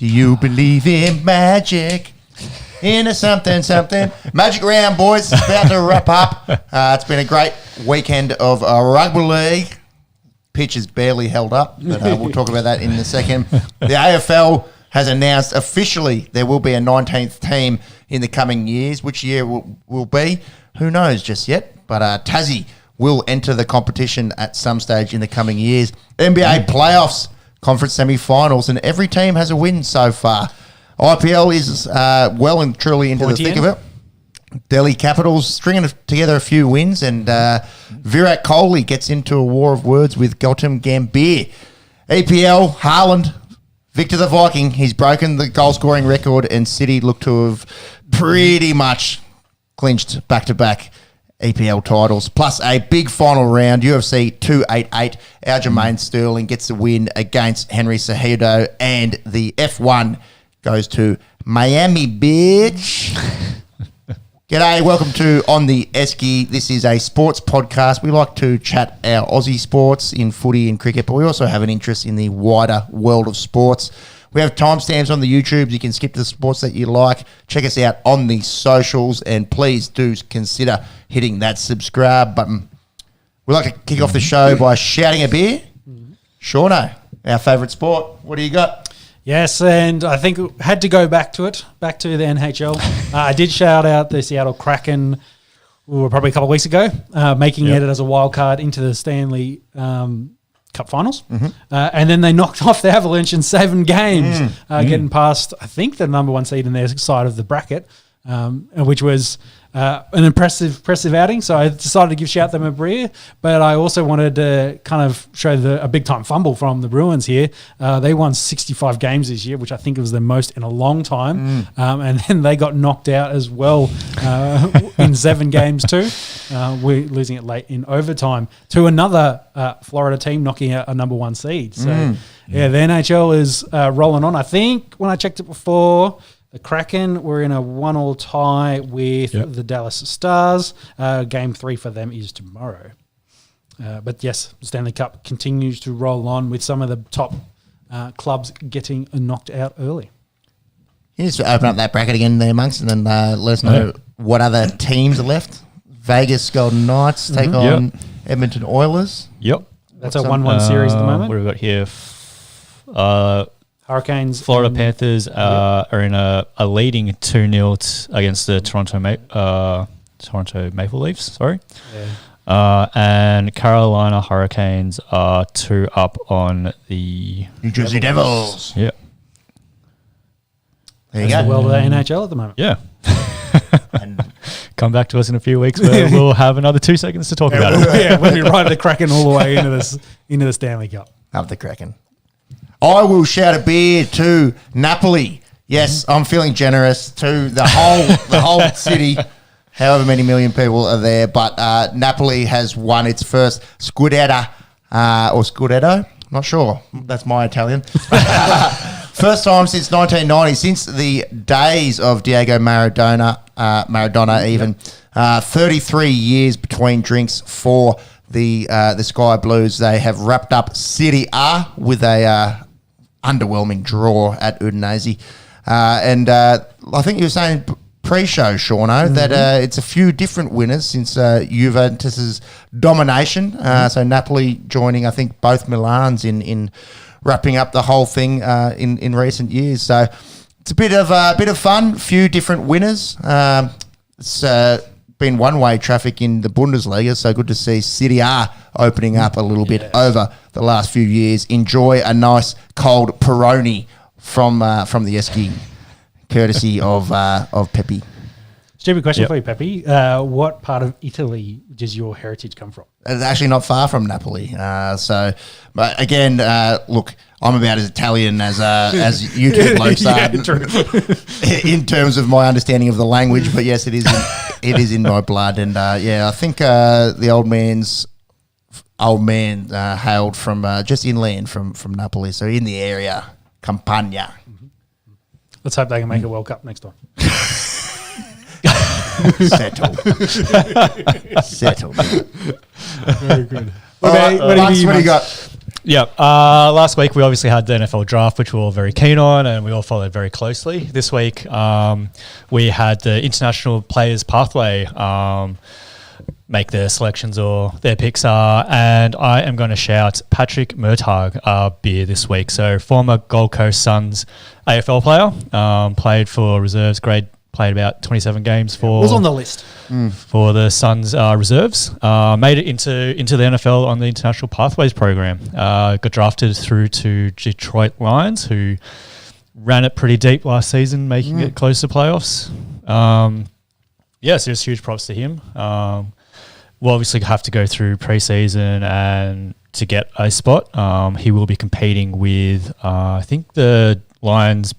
Do you believe in magic? Into something. Magic Round, boys. It's about to wrap up. It's been a great weekend of rugby league. Pitch is barely held up, but we'll talk about that in a second. The AFL has announced officially there will be a 19th team in the coming years. Which year will be? Who knows just yet? But Tassie will enter the competition at some stage in the coming years. NBA playoffs, conference semi-finals, and every team has a win so far. IPL is well and truly into the thick of it. Delhi Capitals stringing together a few wins, and Virat Kohli gets into a war of words with Gautam Gambhi. EPL, Haaland, Victor the Viking, he's broken the goal-scoring record, and City look to have pretty much clinched back-to-back EPL titles, plus a big final round, UFC 288. Aljamain Sterling gets the win against Henry Cejudo, and the F1 goes to Miami, bitch. G'day, welcome to On The Esky. This is a sports podcast. We like to chat our Aussie sports in footy and cricket, but we also have an interest in the wider world of sports. We have timestamps on the YouTube. You can skip to the sports that you like. Check us out on the socials, and please do consider hitting that subscribe button. We like to kick off the show by shouting a beer. Shauno, our favourite sport. What do you got? Yes, and I think had to go back to the NHL. I did shout out the Seattle Kraken probably a couple of weeks ago, making it as a wild card into the Stanley Cup Finals. And then they knocked off the Avalanche in 7 games, getting past, I think, the number 1 seed in their side of the bracket, which was an impressive outing. So I decided to shout them a beer, but I also wanted to kind of show a big time fumble from the Bruins here. They won 65 games this year, which I think was the most in a long time. And then they got knocked out as well in 7 games too. We're losing it late in overtime to another Florida team knocking out a number 1 seed. So the NHL is rolling on. I think when I checked it before, the Kraken were in a 1-1 tie with the Dallas Stars. Game 3 for them is tomorrow. But yes, the Stanley Cup continues to roll on with some of the top clubs getting knocked out early. You just open up that bracket again there, monks, and then let us know what other teams are left. Vegas Golden Knights take on Edmonton Oilers. Yep. That's a 1-1 series at the moment. What have we got here? Hurricanes. Florida Panthers are in a leading 2-0 against the Toronto Maple Leafs. Sorry. Yeah. And Carolina Hurricanes are 2 up on the New Jersey Devils. Yeah. There you go. Well, the NHL at the moment. Yeah. And come back to us in a few weeks where we'll have another 2 seconds to talk about it. Yeah, we'll be riding the Kraken all the way into the Stanley Cup. Up the Kraken. I will shout a beer to Napoli. Yes, I'm feeling generous to the whole city, however many million people are there. But Napoli has won its first Scudetto, or Scudetto, not sure. That's my Italian. First time since 1990, since the days of Diego Maradona even. 33 years between drinks for the Sky Blues. They have wrapped up Serie A with a underwhelming draw at Udinese. And I think you were saying pre-show, Shauno, that it's a few different winners since Juventus's domination. So Napoli joining, I think, both Milans in wrapping up the whole thing in recent years. So it's a bit of fun, few different winners. It's been one-way traffic in the Bundesliga, so good to see Serie A opening up a little bit over the last few years. Enjoy a nice cold Peroni from the Esky, courtesy of Pepe. Stupid question for you, Pepe. What part of Italy does your heritage come from? It's actually not far from Napoli. But again, look, I'm about as Italian as you two blokes are in terms of my understanding of the language. But yes, it is in my blood, and I think the old man hailed from just inland from Napoli, so in the area, Campania. Let's hope they can make a World Cup next time. Settle. Very good. What do you got? Yeah. Last week we obviously had the NFL draft, which we were all very keen on, and we all followed very closely. This week we had the international players pathway make their selections or their picks and I am going to shout Patrick Murtagh beer this week. So former Gold Coast Suns AFL player, played for reserves grade, played about 27 games for was on the list for the Suns reserves. Made it into the NFL on the international pathways program. Got drafted through to Detroit Lions, who ran it pretty deep last season, making it close to playoffs. So just huge props to him. We'll obviously have to go through preseason and to get a spot. He will be competing with, I think the Lions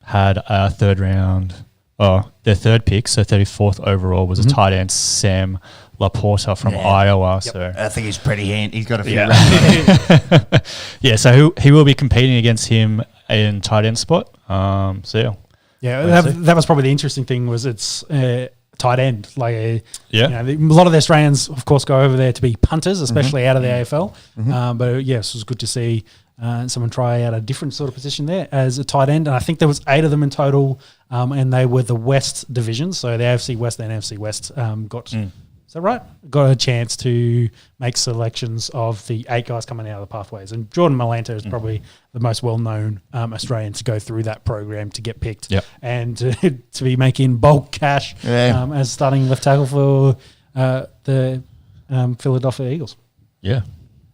had a third round, their third pick, so 34th overall was a tight end, Sam Laporta from Iowa. Yep. So I think he's pretty handy. He's got a few so he will be competing against him in tight end spot. That was probably the interesting thing was it's tight end. A lot of the Australians, of course, go over there to be punters, especially out of the AFL. But yes, it was good to see someone try out a different sort of position there as a tight end. And I think there was 8 of them in total, and they were the West division. So the AFC West and NFC West got. Is that right? Got a chance to make selections of the 8 guys coming out of the pathways. And Jordan Malanta is probably the most well-known Australian to go through that program to get picked and to be making bulk cash as starting left tackle for the Philadelphia Eagles. Yeah.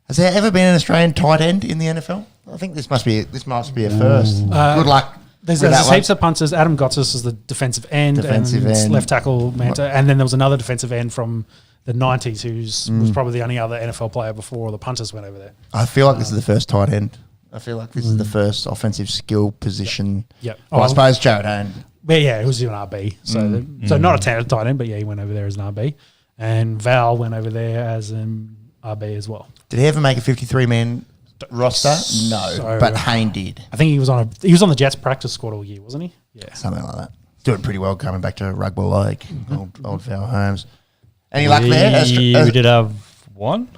Has there ever been an Australian tight end in the NFL? I think this must be a first. Good luck. There's heaps of punters. Adam Gotsis is the defensive end. Left tackle Manta. And then there was another defensive end from the 90s who was probably the only other NFL player before all the punters went over there. I feel like this is the first tight end. I feel like this is the first offensive skill position. Yep. Well, I suppose Jared Hayne. But yeah, it was an RB. So not a tight end, but yeah, he went over there as an RB. And Val went over there as an RB as well. Did he ever make a 53-man roster? No, but Hayne did. I think he was on the Jets practice squad all year, wasn't he? Yeah, something like that. Doing pretty well coming back to rugby league. Old Val Holmes. Any luck there? We did have one.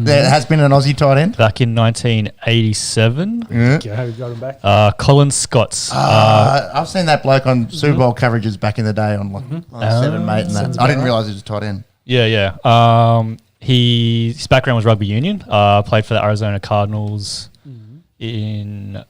There has been an Aussie tight end back in 1987. How we got him back? Colin Scotts. I've seen that bloke on Super Bowl coverages back in the day on Seven Mate, and that. I didn't realise he was a tight end. Yeah. His background was rugby union. Played for the Arizona Cardinals in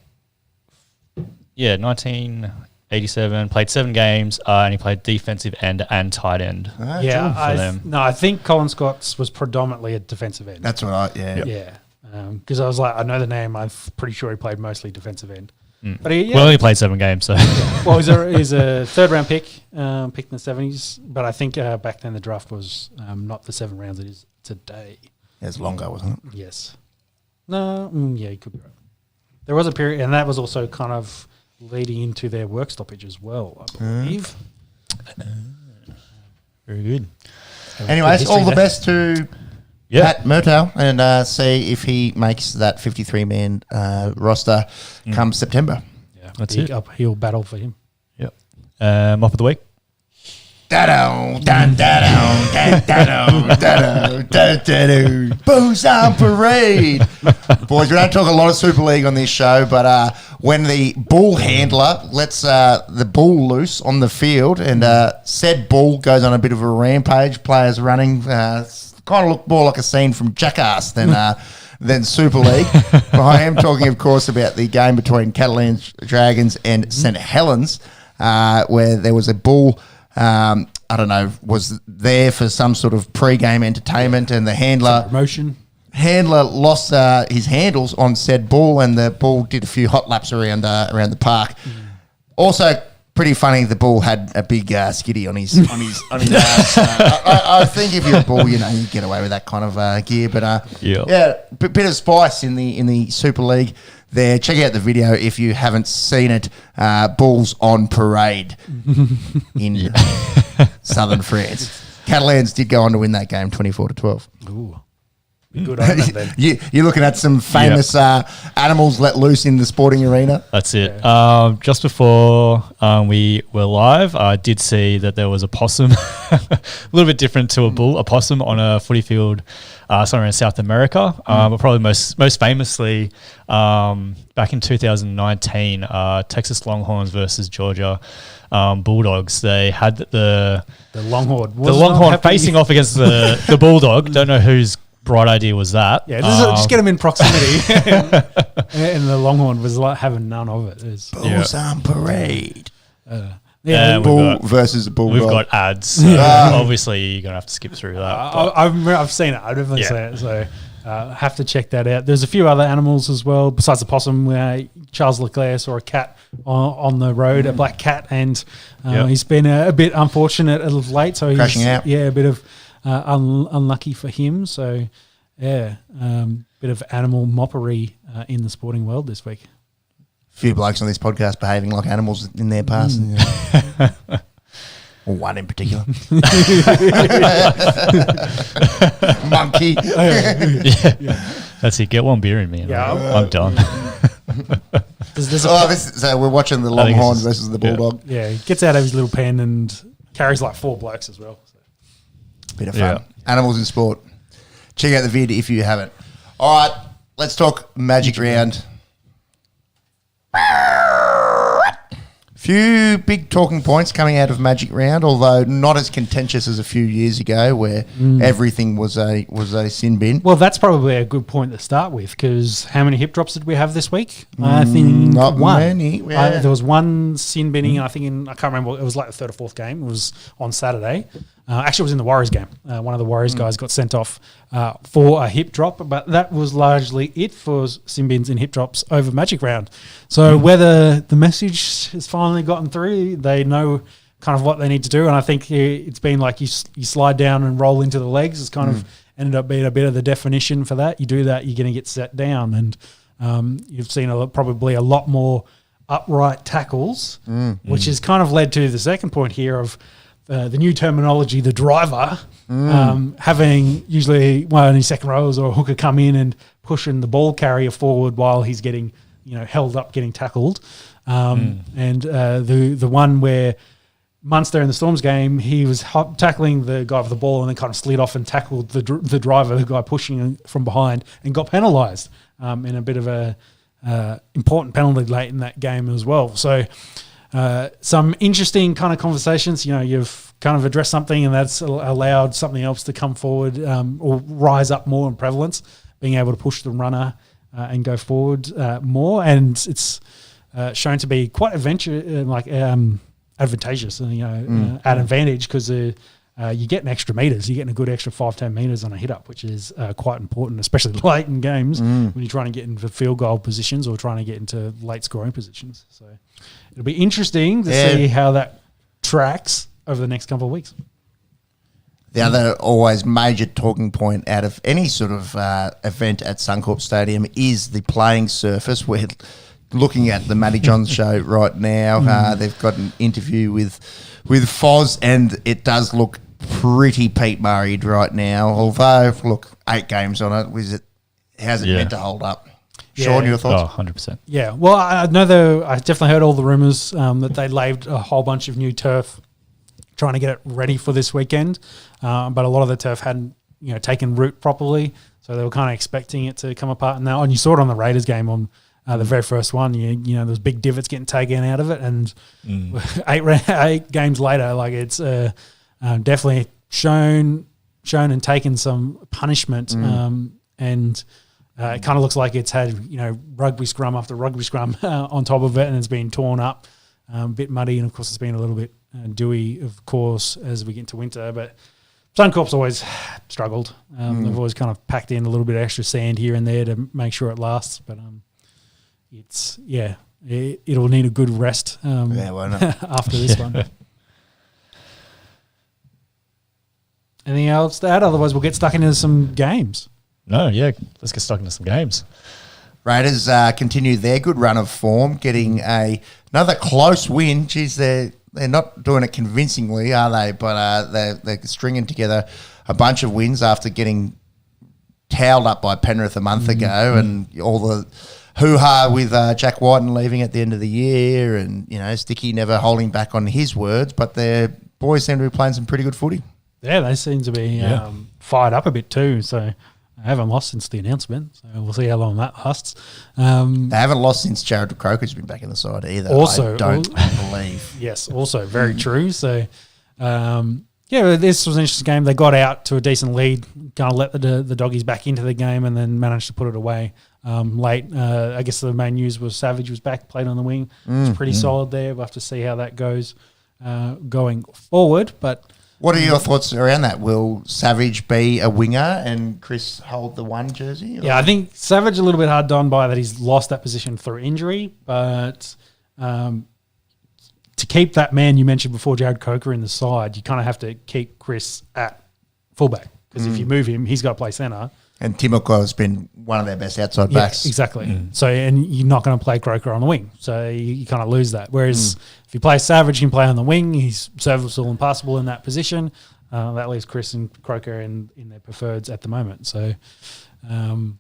1987. Played 7 games, and he played defensive end and tight end. I think Colin Scotts was predominantly a defensive end. That's what because I was like, I know the name. I'm pretty sure he played mostly defensive end. But he played 7 games. So well, he's a third round pick, picked in the 70s. But I think back then the draft was not the 7 rounds it is today. It was longer, wasn't it? Yes. No. You could be right. There was a period, and that was also kind of leading into their work stoppage as well, I believe. Very good. Anyways, all the best to Pat Murtagh, and see if he makes that 53-man roster come September. Yeah, that's it. Uphill battle for him. Yep. Mop of the week. Booze on parade. Boys, we don't talk a lot of Super League on this show, but when the ball handler lets the ball loose on the field and said ball goes on a bit of a rampage, players running, kind of look more like a scene from Jackass than Super League. I am talking, of course, about the game between Catalans Dragons and St. Helens, where there was a ball... I don't know, was there for some sort of pre-game entertainment, and the handler lost his handles on said ball, and the ball did a few hot laps around the park. Also, pretty funny. The ball had a big skiddy on his ass. I think if you're a ball, you get away with that kind of gear. But bit of spice in the Super League there. Check out the video if you haven't seen it. Balls on parade in southern France. Catalans did go on to win that game 24-12. Ooh. Good on it then. You're looking at some famous animals let loose in the sporting arena. That's it. Just before we were live, I did see that there was a possum, a little bit different to a bull, a possum on a footy field somewhere in South America. But probably most famously, back in 2019, Texas Longhorns versus Georgia Bulldogs. They had the Longhorn facing off against the Bulldog. Don't know whose bright idea was that. Yeah, just get them in proximity. and the Longhorn was like having none of it. Bulls on parade. Bull versus a bulldog. We've got ads. So obviously, you're going to have to skip through that. I've seen it. I've definitely seen it. So have to check that out. There's a few other animals as well besides the possum. Charles Leclerc saw a cat on the road, a black cat, and he's been a bit unfortunate of late. So he's crashing out. Yeah, a bit of unlucky for him. So bit of animal moppery in the sporting world this week. Few blokes on this podcast behaving like animals in their past. Or one in particular. Monkey. That's it. Get one beer in me. And I'm done. So we're watching the Longhorn versus the Bulldog. Yeah, he gets out of his little pen and carries like 4 blokes as well. So. Bit of fun. Animals in sport. Check out the vid if you haven't. All right, let's talk Magic Round. Few big talking points coming out of Magic Round, although not as contentious as a few years ago where everything was a sin bin. Well, that's probably a good point to start with because how many hip drops did we have this week? I think not one. Many. Yeah. There was one sin binning, I think, I can't remember, it was like the third or fourth game. It was on Saturday. Actually, it was in the Warriors game. One of the Warriors guys got sent off for a hip drop, but that was largely it for sin bins and hip drops over Magic Round. So whether the message has finally gotten through, they know kind of what they need to do. And I think it's been like you slide down and roll into the legs. It's kind of ended up being a bit of the definition for that. You do that, you're going to get set down. And you've seen probably a lot more upright tackles, which has kind of led to the second point here of the new terminology, the driver, having usually one of his second rows or a hooker come in and pushing the ball carrier forward while he's getting, held up, getting tackled. And the one where Munster in the Storms game, he was tackling the guy with the ball and then kind of slid off and tackled the driver, the guy pushing from behind, and got penalised in a bit of a important penalty late in that game as well. So some interesting kind of conversations. You've kind of addressed something and that's allowed something else to come forward or rise up more in prevalence, being able to push the runner and go forward more. And it's shown to be quite advantageous and at advantage because you get an extra meters. You're getting a good extra 5-10 meters on a hit up, which is quite important, especially late in games when you're trying to get into field goal positions or trying to get into late scoring positions. So it'll be interesting to see how that tracks over the next couple of weeks. The other always major talking point out of any sort of event at Suncorp Stadium is the playing surface. We're looking at the Matty Johns show right now. They've got an interview with Foz, and it does look pretty Pete Murray'd right now. Although, look, 8 games on it. How's it meant to hold up? Sean, your thoughts? 100%. Yeah, well, I know I definitely heard all the rumours that they laid a whole bunch of new turf trying to get it ready for this weekend, but a lot of the turf hadn't taken root properly, so they were kind of expecting it to come apart. And you saw it on the Raiders game on the very first one. There was big divots getting taken out of it, and 8 games later, like it's definitely shown and taken some punishment, and it kind of looks like it's had rugby scrum after rugby scrum on top of it, and it's been torn up, a bit muddy, and of course it's been a little bit dewy, of course, as we get into winter. But Suncorp's always struggled. They've always kind of packed in a little bit of extra sand here and there to make sure it lasts, but it'll need a good rest why not? after this one. Anything else to add? Otherwise, we'll get stuck into some games. No, let's get stuck into some games. Raiders continue their good run of form, getting another close win. Geez, they're not doing it convincingly, are they? But they're stringing together a bunch of wins after getting towelled up by Penrith a month ago, and all the hoo-ha with Jack Whiten leaving at the end of the year, and Sticky never holding back on his words, but their boys seem to be playing some pretty good footy. Yeah, they seem to be fired up a bit too. So I haven't lost since the announcement. So we'll see how long that lasts. They haven't lost since Jared Croker's been back in the side either. Also, I don't believe. Yes, also very true. So, this was an interesting game. They got out to a decent lead, kind of let the doggies back into the game, and then managed to put it away late. I guess the main news was Savage was back, played on the wing. It's pretty solid there. We'll have to see how that goes going forward. But what are your thoughts around that? Will Savage be a winger and Chris hold the one jersey? Yeah, I think Savage a little bit hard done by that. He's lost that position through injury, but to keep that man you mentioned before, Jared Coker, in the side, you kind of have to keep Chris at fullback, because if you move him, he's got to play centre. And Timoko has been one of their best outside backs. Exactly. So, and you're not going to play Croker on the wing, so you kind of lose that. Whereas if you play Savage, you can play on the wing. He's serviceable and passable in that position. That leaves Chris and Croker in their preferreds at the moment. So, I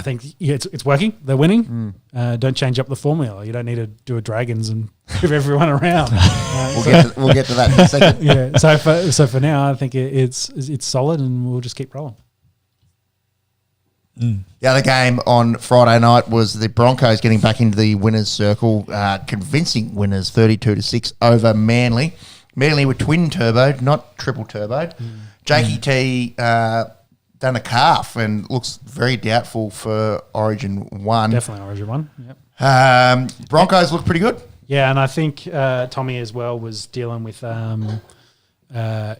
think it's working. They're winning. Don't change up the formula. You don't need to do a Dragons and move everyone around. We'll get to that in a second. Yeah. So for now, I think it's solid, and we'll just keep rolling. The other game on Friday night was the Broncos getting back into the winners' circle, convincing winners 32-6 over Manly. Manly were twin turboed, not triple turboed. Jakey T done a calf and looks very doubtful for Origin 1. Definitely Origin 1. Yep. Broncos look pretty good. Yeah, and I think Tommy as well was dealing with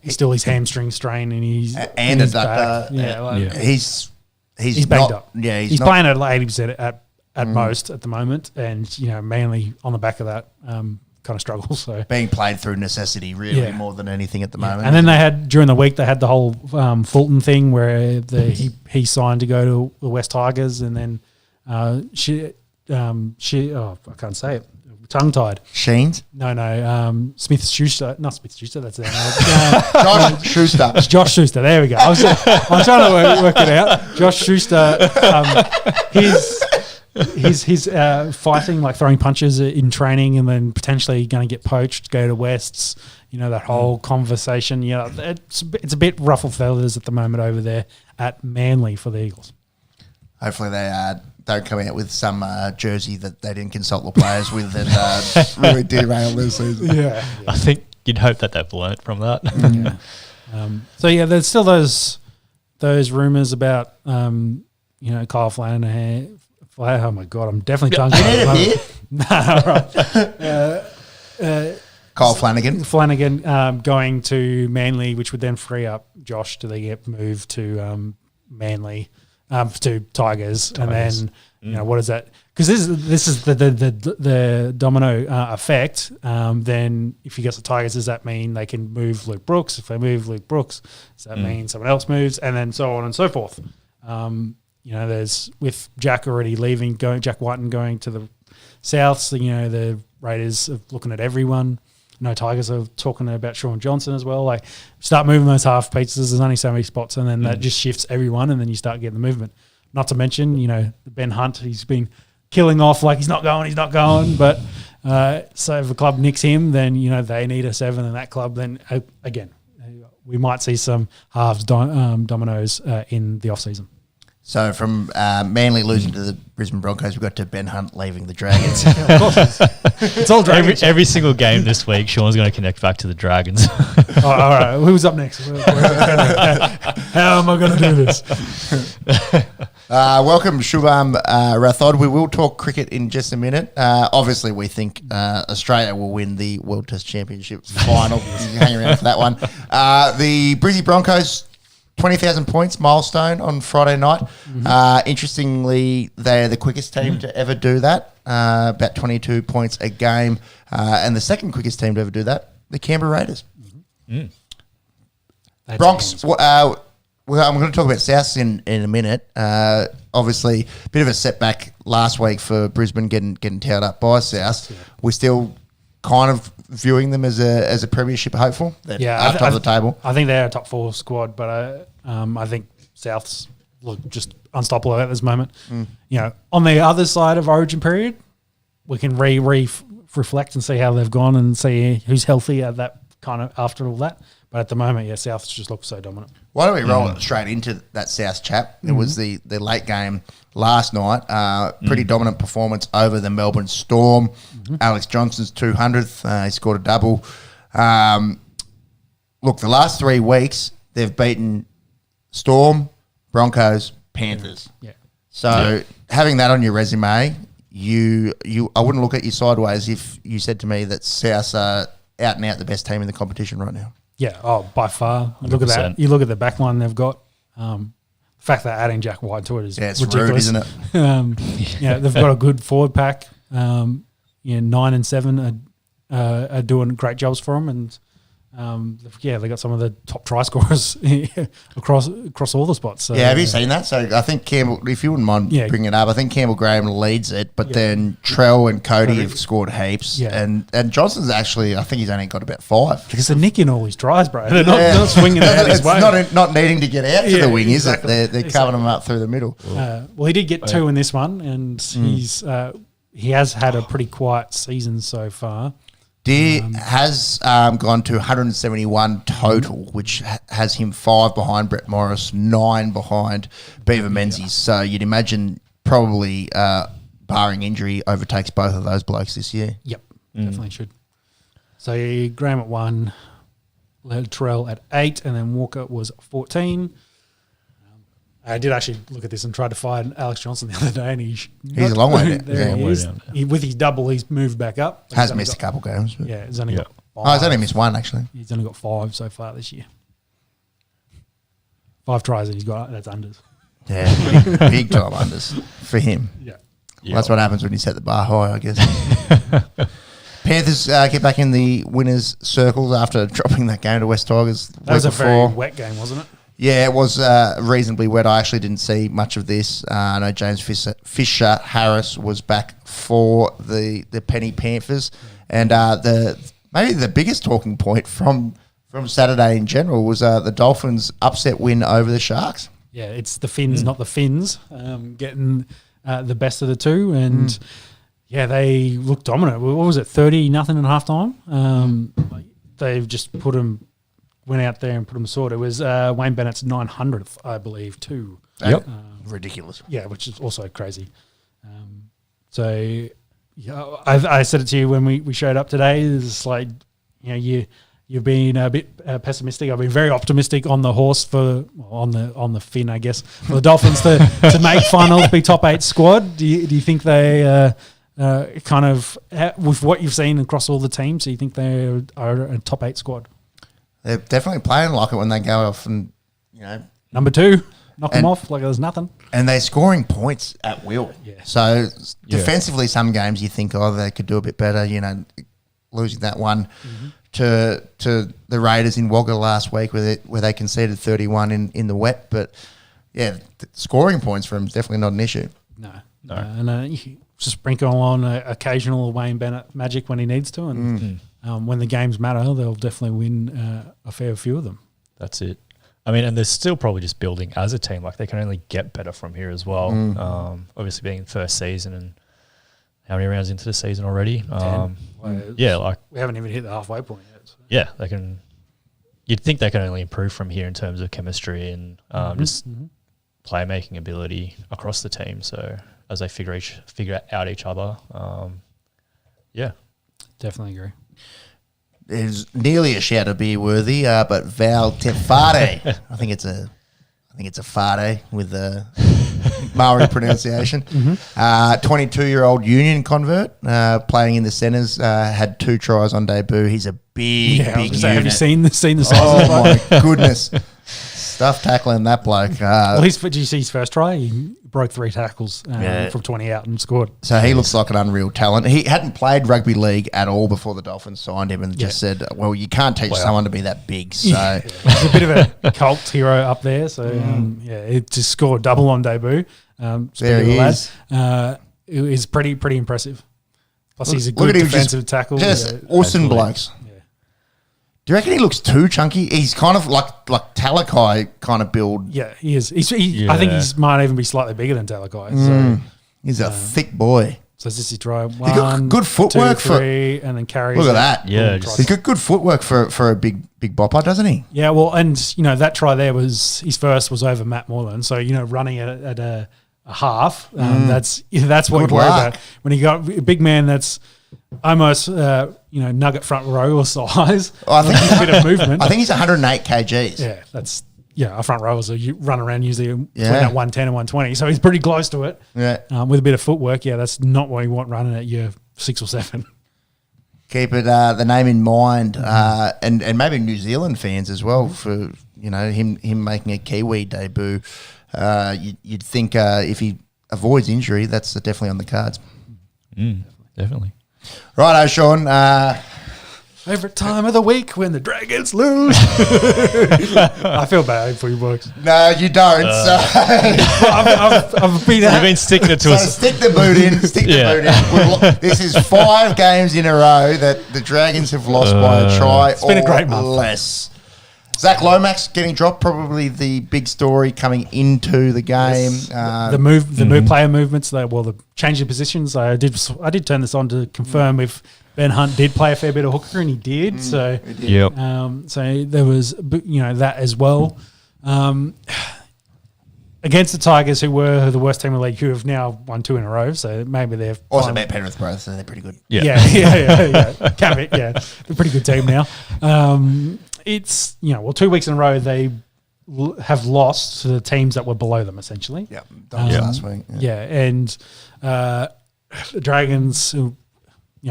still his hamstring strain, and he's back. He's banged up. Yeah, he's playing at like 80% at most at the moment, and Manly on the back of that kind of struggles. So being played through necessity, really, more than anything at the moment. And then they had during the week they had the whole Fulton thing where he signed to go to the West Tigers, and then she I can't say it. Tongue tied. Sheens? No. Smith Schuster. Not Smith Schuster, that's their name. Josh Schuster. Josh Schuster, there we go. I'm trying to work it out. Josh Schuster, he's fighting, like throwing punches in training, and then potentially going to get poached, go to Wests, that whole conversation. It's a bit ruffle feathers at the moment over there at Manly for the Eagles. Hopefully they don't come out with some jersey that they didn't consult the players with and really derail their season. Yeah. I think you'd hope that they've learnt from that. There's still those rumours about Kyle Flanagan. Oh my God, I'm definitely tongue tied. Kyle Flanagan. Flanagan going to Manly, which would then free up Josh to get moved to Manly. To Tigers, and then what is that? Because this is the domino effect. Then if he gets the Tigers, does that mean they can move Luke Brooks? If they move Luke Brooks, does that mean someone else moves? And then so on and so forth. There's with Jack already leaving, Jack Whiten going to the Souths. The Raiders are looking at everyone. Tigers are talking about Sean Johnson as well. Like, start moving those half pieces. There's only so many spots, and then that just shifts everyone, and then you start getting the movement. Not to mention, Ben Hunt, he's been killing off like he's not going. But so if a club nicks him, then, they need a 7 in that club. Then, again, we might see some halves dominoes in the off-season. So from Manly losing to the Brisbane Broncos, we got to Ben Hunt leaving the Dragons. It's all Dragons. Every single game this week, Sean's going to connect back to the Dragons. All right. Who's up next? How am I going to do this? Welcome, Shubham Rathod. We will talk cricket in just a minute. Obviously, we think Australia will win the World Test Championship final. You can hang around for that one. The Brizzy Broncos, 20,000 points milestone on Friday night. Interestingly, they're the quickest team to ever do that, about 22 points a game. And the second quickest team to ever do that, the Canberra Raiders. Bronx, I'm going to talk about Souths in a minute. Obviously, a bit of a setback last week for Brisbane getting towed up by Souths. Yeah. We're still kind of viewing them as a premiership hopeful. They're up top of the table. I think they're a top 4 squad, but I think Souths look just unstoppable at this moment. You know, on the other side of Origin period, we can reflect and see how they've gone and see who's healthy at that kind of after all that. But at the moment, Souths just look so dominant. Why don't we roll it straight into that South chat? It was the late game last night. Pretty dominant performance over the Melbourne Storm. Alex Johnson's 200th. He scored a double. Look, the last 3 weeks, they've beaten Storm, Broncos, Panthers. Yeah. So having that on your resume, I wouldn't look at you sideways if you said to me that South are out and out the best team in the competition right now. Yeah, by far. Look at that. You look at the back line they've got. The fact that adding Jack White to it is it's ridiculous. rude, isn't it? They've got a good forward pack. 9 and 7 are doing great jobs for them, and they got some of the top try scorers across all the spots. So, have you seen that? So I think Campbell, if you wouldn't mind bringing it up, I think Campbell Graham leads it, but then Trell and Cody have scored heaps, and Johnson's actually, I think he's only got about 5. Because they're nicking all his tries, bro. They're not swinging it out his way. Not needing to get out to the wing, exactly. Is it? They're covering them up through the middle. Well, he did get 2 in this one, and he has had a pretty quiet season so far. Deer has gone to 171 total, which has him 5 behind Brett Morris, 9 behind Beaver Menzies. So you'd imagine probably, barring injury, overtakes both of those blokes this year. Yep, definitely should. So Graham at 1, Terrell at 8, and then Walker was 14. I did actually look at this and try to find Alex Johnson the other day, and he's a long way down. There he is. With his double, he's moved back up. Has missed a couple games. He's only got 5. He's only missed 1, actually. He's only got 5 so far this year. 5 tries that he's got, that's unders. Yeah, big time unders for him. Yeah. Well, that's what happens when you set the bar high, I guess. Panthers get back in the winners' circles after dropping that game to West Tigers. That was a very wet game, wasn't it? Yeah, it was reasonably wet. I actually didn't see much of this. I know James Fisher Harris was back for the Penny Panthers, and maybe the biggest talking point from Saturday in general was the Dolphins' upset win over the Sharks. Yeah, it's the Finns, not the Finns, getting the best of the two, and they look dominant. What was it, 30-0 at half time? They've just went out there and put them sort. It was Wayne Bennett's 900th, I believe, too. Yep. Ridiculous. Yeah, which is also crazy. I said it to you when we showed up today. It's like, you've been a bit pessimistic. I've been very optimistic on the horse on the Finn, I guess, for the Dolphins to make finals, be top 8 squad. Do you think they kind of, with what you've seen across all the teams, do you think they are a top 8 squad? They're definitely playing like it when they go off and, Number 2, knock them off like there's nothing. And they're scoring points at will. Yeah. So defensively, some games you think, they could do a bit better, losing that one to the Raiders in Wagga last week where they conceded 31 in the wet. But, scoring points for them is definitely not an issue. No. And you just sprinkle on occasional Wayne Bennett magic when he needs to, and when the games matter, they'll definitely win a fair few of them. That's it. I mean, and they're still probably just building as a team. Like, they can only get better from here as well. Obviously, being first season and how many rounds into the season already? 10. We haven't even hit the halfway point yet. So. Yeah, they can. You'd think they can only improve from here in terms of chemistry and just playmaking ability across the team. So as they figure out each other, definitely agree. There's nearly a shout of beer worthy, but Val Tefade. I think it's a fade with the Maori pronunciation. 22-year-old Union convert playing in the centres, had 2 tries on debut. He's a big unit. Have you seen the size? Oh my goodness. Stuff tackling that bloke. Did you see his first try? He broke 3 tackles from 20 out and scored. So he looks like an unreal talent. He hadn't played rugby league at all before the Dolphins signed him and just said, well, you can't teach someone to be that big. So he's a bit of a cult hero up there. So, he just scored double on debut. There he is. It is pretty impressive. Plus, he's a good defensive tackle. Just awesome blokes. Do you reckon he looks too chunky? He's kind of like Talakai kind of build. Yeah, he is. I think he might even be slightly bigger than Talakai. So He's a thick boy. So this is try He got 1, good footwork 2, 3, and then carries. Look at it. that. Yeah, He's got good footwork for a big bopper, doesn't he? Yeah, well, and that try there was his first was over Matt Moreland. So running at a half, that's what Good you worry luck. about when you got a big man that's almost nugget front row size. I think a bit of movement. I think he's 108 kgs. Yeah, that's our front rowers are run around usually between Yeah. that 110 and 120. So he's pretty close to it. Yeah. With a bit of footwork. Yeah, that's not what you want running at your 6 or 7. Keep it the name in mind, and maybe New Zealand fans as well for him making a Kiwi debut. You'd think if he avoids injury, that's definitely on the cards. Definitely. Righto, Sean. Favorite time of the week when the Dragons lose. I feel bad for you, boys. No, you don't. I've been You've been sticking it to So us. stick the boot in. Stick the boot in. This is 5 games in a row that the Dragons have lost by a try. It's been a great month. Less. Zach Lomax getting dropped, probably the big story coming into the game. The player movements, the change of positions. I did turn this on to confirm if Ben Hunt did play a fair bit of hooker, and he did. So Yep. so there was that as well. Against the Tigers, who were the worst team in the league, who have now won 2 in a row. So maybe they've Also met Penrith both, so they're pretty good. Yeah. Cabot, they're a pretty good team now. It's 2 weeks in a row they have lost to the teams that were below them essentially. Yeah, that was last week. Yeah, and the Dragons,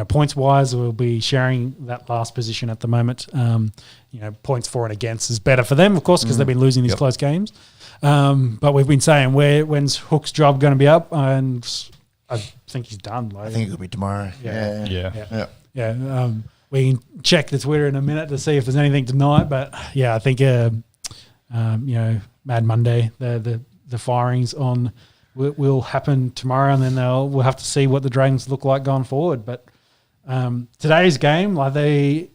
points wise, will be sharing that last position at the moment. Points for and against is better for them, of course, because they've been losing these close games. But we've been saying when's Hook's job going to be up, and I think he's done. I think it could be tomorrow. Yeah. We can check the Twitter in a minute to see if there's anything tonight, but I think Mad Monday, the firings on will happen tomorrow, and then we'll have to see what the Dragons look like going forward. But today's game, I'd be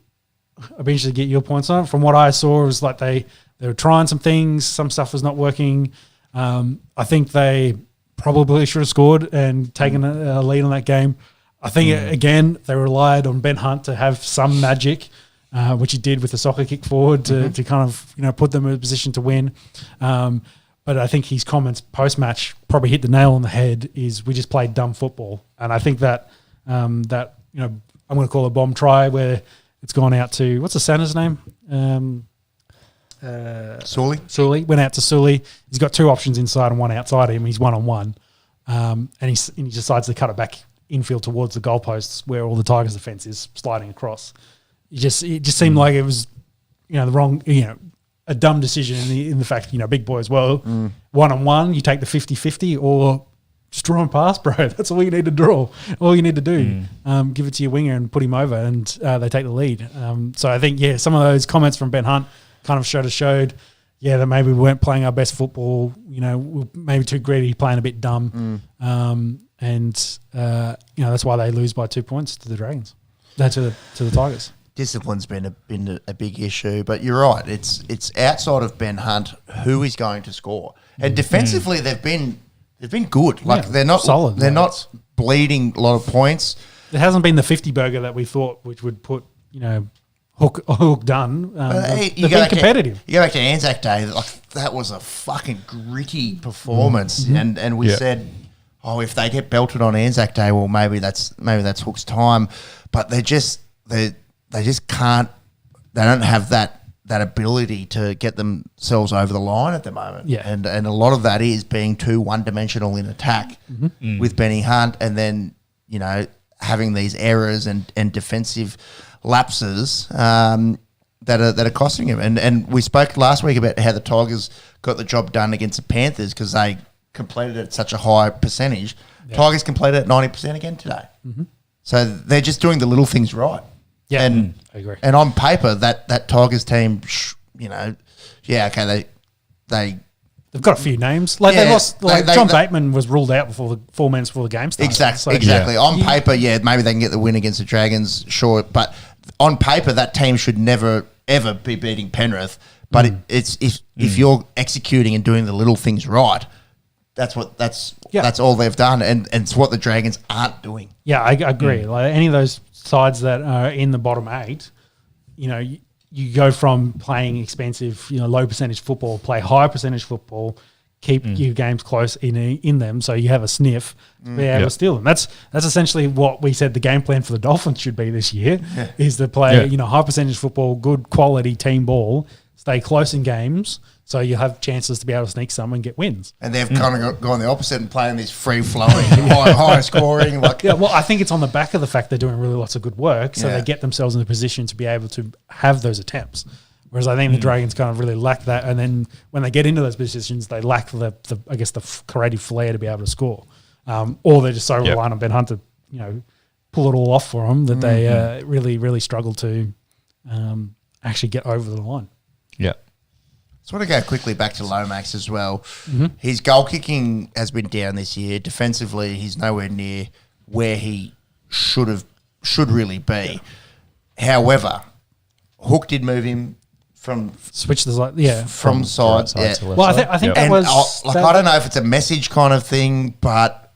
interested to get your points on it. From what I saw, it was like they were trying some things, some stuff was not working. I think they probably should have scored and taken a lead on that game. I think, again, they relied on Ben Hunt to have some magic, which he did with the soccer kick forward to kind of put them in a position to win. But I think his comments post-match probably hit the nail on the head is we just played dumb football. And I think that, I'm going to call a bomb try where it's gone out to, what's the center's name? Sully. Went out to Sully. He's got 2 options inside and 1 outside him. He's 1-on-1. And he decides to cut it back infield towards the goalposts where all the Tigers' defence is sliding across. It just seemed like it was, the wrong, a dumb decision in the fact, big boy as well. 1-on-1, you take the 50-50 or just draw and pass, bro. That's all you need to draw. All you need to do. Give it to your winger and put him over, and they take the lead. So I think, some of those comments from Ben Hunt kind of showed, that maybe we weren't playing our best football. We're maybe too greedy, playing a bit dumb. And that's why they lose by 2 points to the Dragons, to the Tigers. Discipline's been a big issue, but you're right. It's outside of Ben Hunt who is going to score, and defensively they've been good. Like they're not solid. They're not bleeding a lot of points. It hasn't been the 50 burger that we thought, which would put Hook done. They've been competitive. You go back to Anzac Day, that was a fucking gritty performance, and we said, if they get belted on Anzac Day, well, maybe that's Hook's time, but they just can't. They don't have that ability to get themselves over the line at the moment. Yeah. And a lot of that is being too one-dimensional in attack with Benny Hunt, and then having these errors and defensive lapses that are costing him. And we spoke last week about how the Tigers got the job done against the Panthers because they completed it at such a high percentage. Yeah. Tigers completed at 90% again today. So they're just doing the little things right. Yeah, and I agree. And on paper, that Tigers team, they've got a few names. They lost. John Bateman was ruled out before 4 minutes before the game started. Exactly. On paper, maybe they can get the win against the Dragons, sure. But on paper, that team should never ever be beating Penrith. But it's if you're executing and doing the little things right, that's all they've done, and it's what the Dragons aren't doing. Yeah, I agree. Like any of those sides that are in the bottom 8, you go from playing expensive, low percentage football, play high percentage football, keep your games close in them, so you have a sniff to be able to steal them. That's essentially what we said the game plan for the Dolphins should be this year, is to play high percentage football, good quality team ball, stay close in games, so you have chances to be able to sneak some and get wins. And they've kind of gone the opposite and playing this free-flowing, high scoring. Well, I think it's on the back of the fact they're doing really lots of good work, so they get themselves in a position to be able to have those attempts. Whereas I think the Dragons kind of really lack that, and then when they get into those positions, they lack the creative flair to be able to score, or they're just so reliant on Ben Hunt to pull it all off for them that they really struggle to actually get over the line. Yeah. So I want to go quickly back to Lomax as well. His goal kicking has been down this year. Defensively, he's nowhere near where he should really be. However, Hook did move him from switch the from side. To left Well, I think that And was I don't know if it's a message kind of thing, but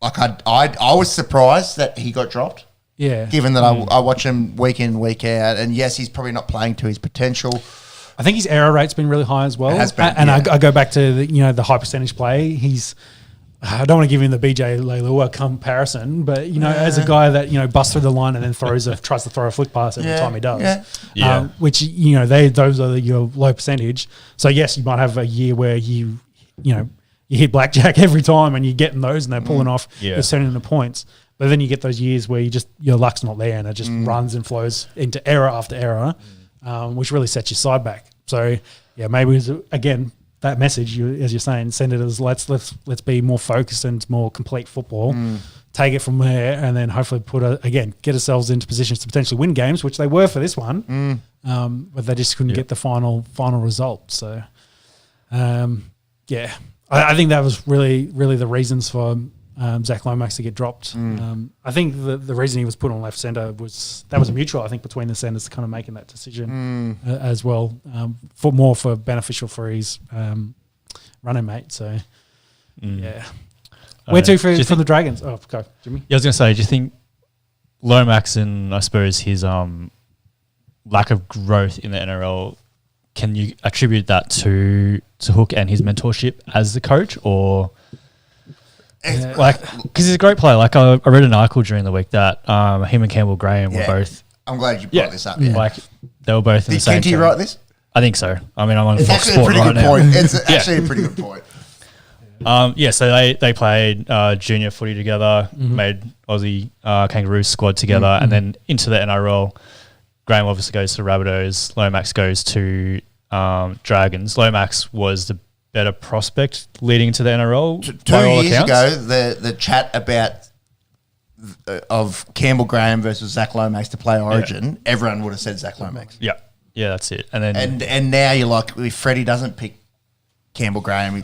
I was surprised that he got dropped. Yeah, Given that I watch him week in, week out, and yes, he's probably not playing to his potential. I think his error rate's been really high as well. It has been, and I go back to the high percentage play. I don't want to give him the BJ Leilua comparison, but as a guy that busts through the line and then tries to throw a flick pass every time he does, which those are your low percentage. So yes, you might have a year where you hit blackjack every time and you're getting those and they're pulling off, you're sending the points. But then you get those years where your luck's not there and it just runs and flows into error after error, which really sets your side back. So maybe again that message, as you're saying, send it as let's be more focused and more complete football. Take it from there, and then hopefully get ourselves into positions to potentially win games, which they were for this one, but they just couldn't get the final result. So, I think that was really the reasons for Zach Lomax to get dropped. I think the reason he was put on left centre was mutual, I think, between the centres kind of making that decision as well, for beneficial for his running mate. So, where to for the Dragons? Oh, go, Jimmy. Yeah, I was going to say, do you think Lomax and I suppose his lack of growth in the NRL, can you attribute that to Hook and his mentorship as the coach, or... because he's a great player. Like I read an article during the week that him and Campbell Graham were both. I'm glad you brought this up. Yeah. Like they were both in the same. Did Kinty write this? I think so. I mean, I'm on Fox Sport right now. It's actually a pretty good point. So they played junior footy together, made Aussie Kangaroos squad together, and then into the NRL. Graham obviously goes to Rabbitohs. Lomax goes to Dragons. Lomax was the better prospect leading to the NRL. 2 years ago, the chat about of Campbell Graham versus Zach Lomax to play Origin, everyone would have said Zach Lomax. Yeah, that's it. And then and now you're like, if Freddie doesn't pick Campbell Graham,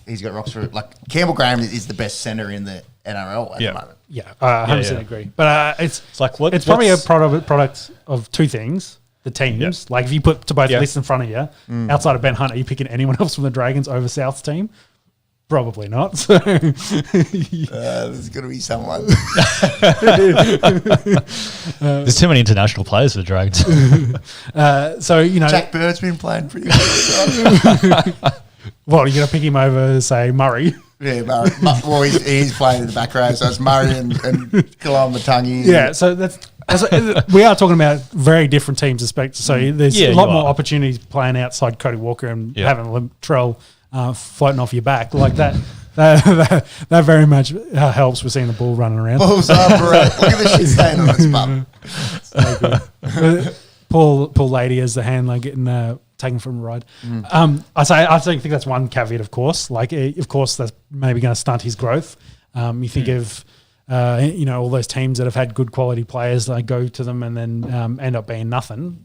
he's got rocks for it. Like Campbell Graham is the best centre in the NRL at the moment. Yeah, I 100% agree. But it's like it's probably a product of two things. The teams, like if you put to both lists in front of you, outside of Ben Hunt, are you picking anyone else from the Dragons over South's team? Probably not. So there's going to be someone. There's too many international players for the Dragons. Jack Bird's been playing pretty well. Well, you're going to pick him over, say, Murray. Yeah, Murray. Well, he's playing in the back row, so it's Murray and Kalam Matangi. Yeah, so we are talking about very different teams. So there's a lot more opportunities playing outside Cody Walker and having Latrell floating off your back like that. That very much helps with seeing the ball running around. Balls up, right. Look at the shit stain on its bum. Poor lady as the handler getting taken from a ride. I think that's one caveat, of course. Like, of course, that's maybe going to stunt his growth. You think of all those teams that have had good quality players, they go to them and then end up being nothing.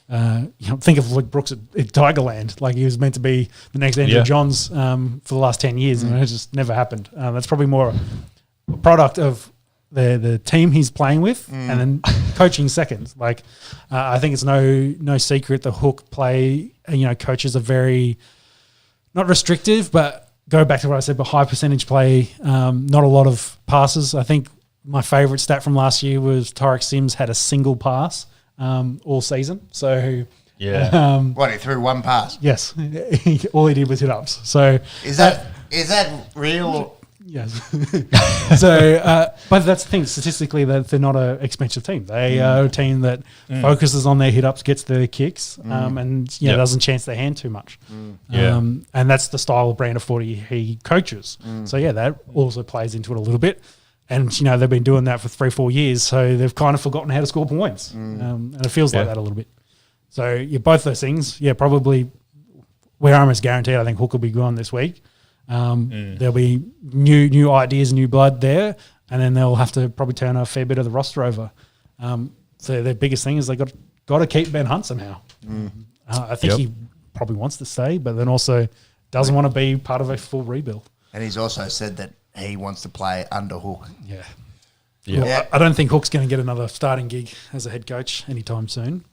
Think of Luke Brooks at Tigerland. Like he was meant to be the next Andrew Johns for the last 10 years, and it just never happened. That's probably more a product of the team he's playing with, and then coaching second. Like, I think it's no secret the Hook play. Coaches are very not restrictive, but go back to what I said, but high percentage play. Not a lot of passes. I think my favourite stat from last year was Tyreek Sims had a single pass all season. So yeah, what, he threw one pass? yes, all he did was hit ups. So is that real? Yes. So, but that's the thing. Statistically, that they're not an expensive team. They are a team that focuses on their hit ups, gets their kicks, and doesn't chance their hand too much. And that's the style of brand of footy he coaches. So that also plays into it a little bit. And they've been doing that for 3-4 years, so they've kind of forgotten how to score points, and it feels like that a little bit. So both those things, probably. We're almost guaranteed. I think Hook will be gone this week. There'll be new ideas, new blood there, and then they'll have to probably turn a fair bit of the roster over. So their biggest thing is they got to keep Ben Hunt somehow. I think he probably wants to stay, but then also doesn't want to be part of a full rebuild. And he's also said that he wants to play under Hook. Yeah. Well, I don't think Hook's going to get another starting gig as a head coach anytime soon.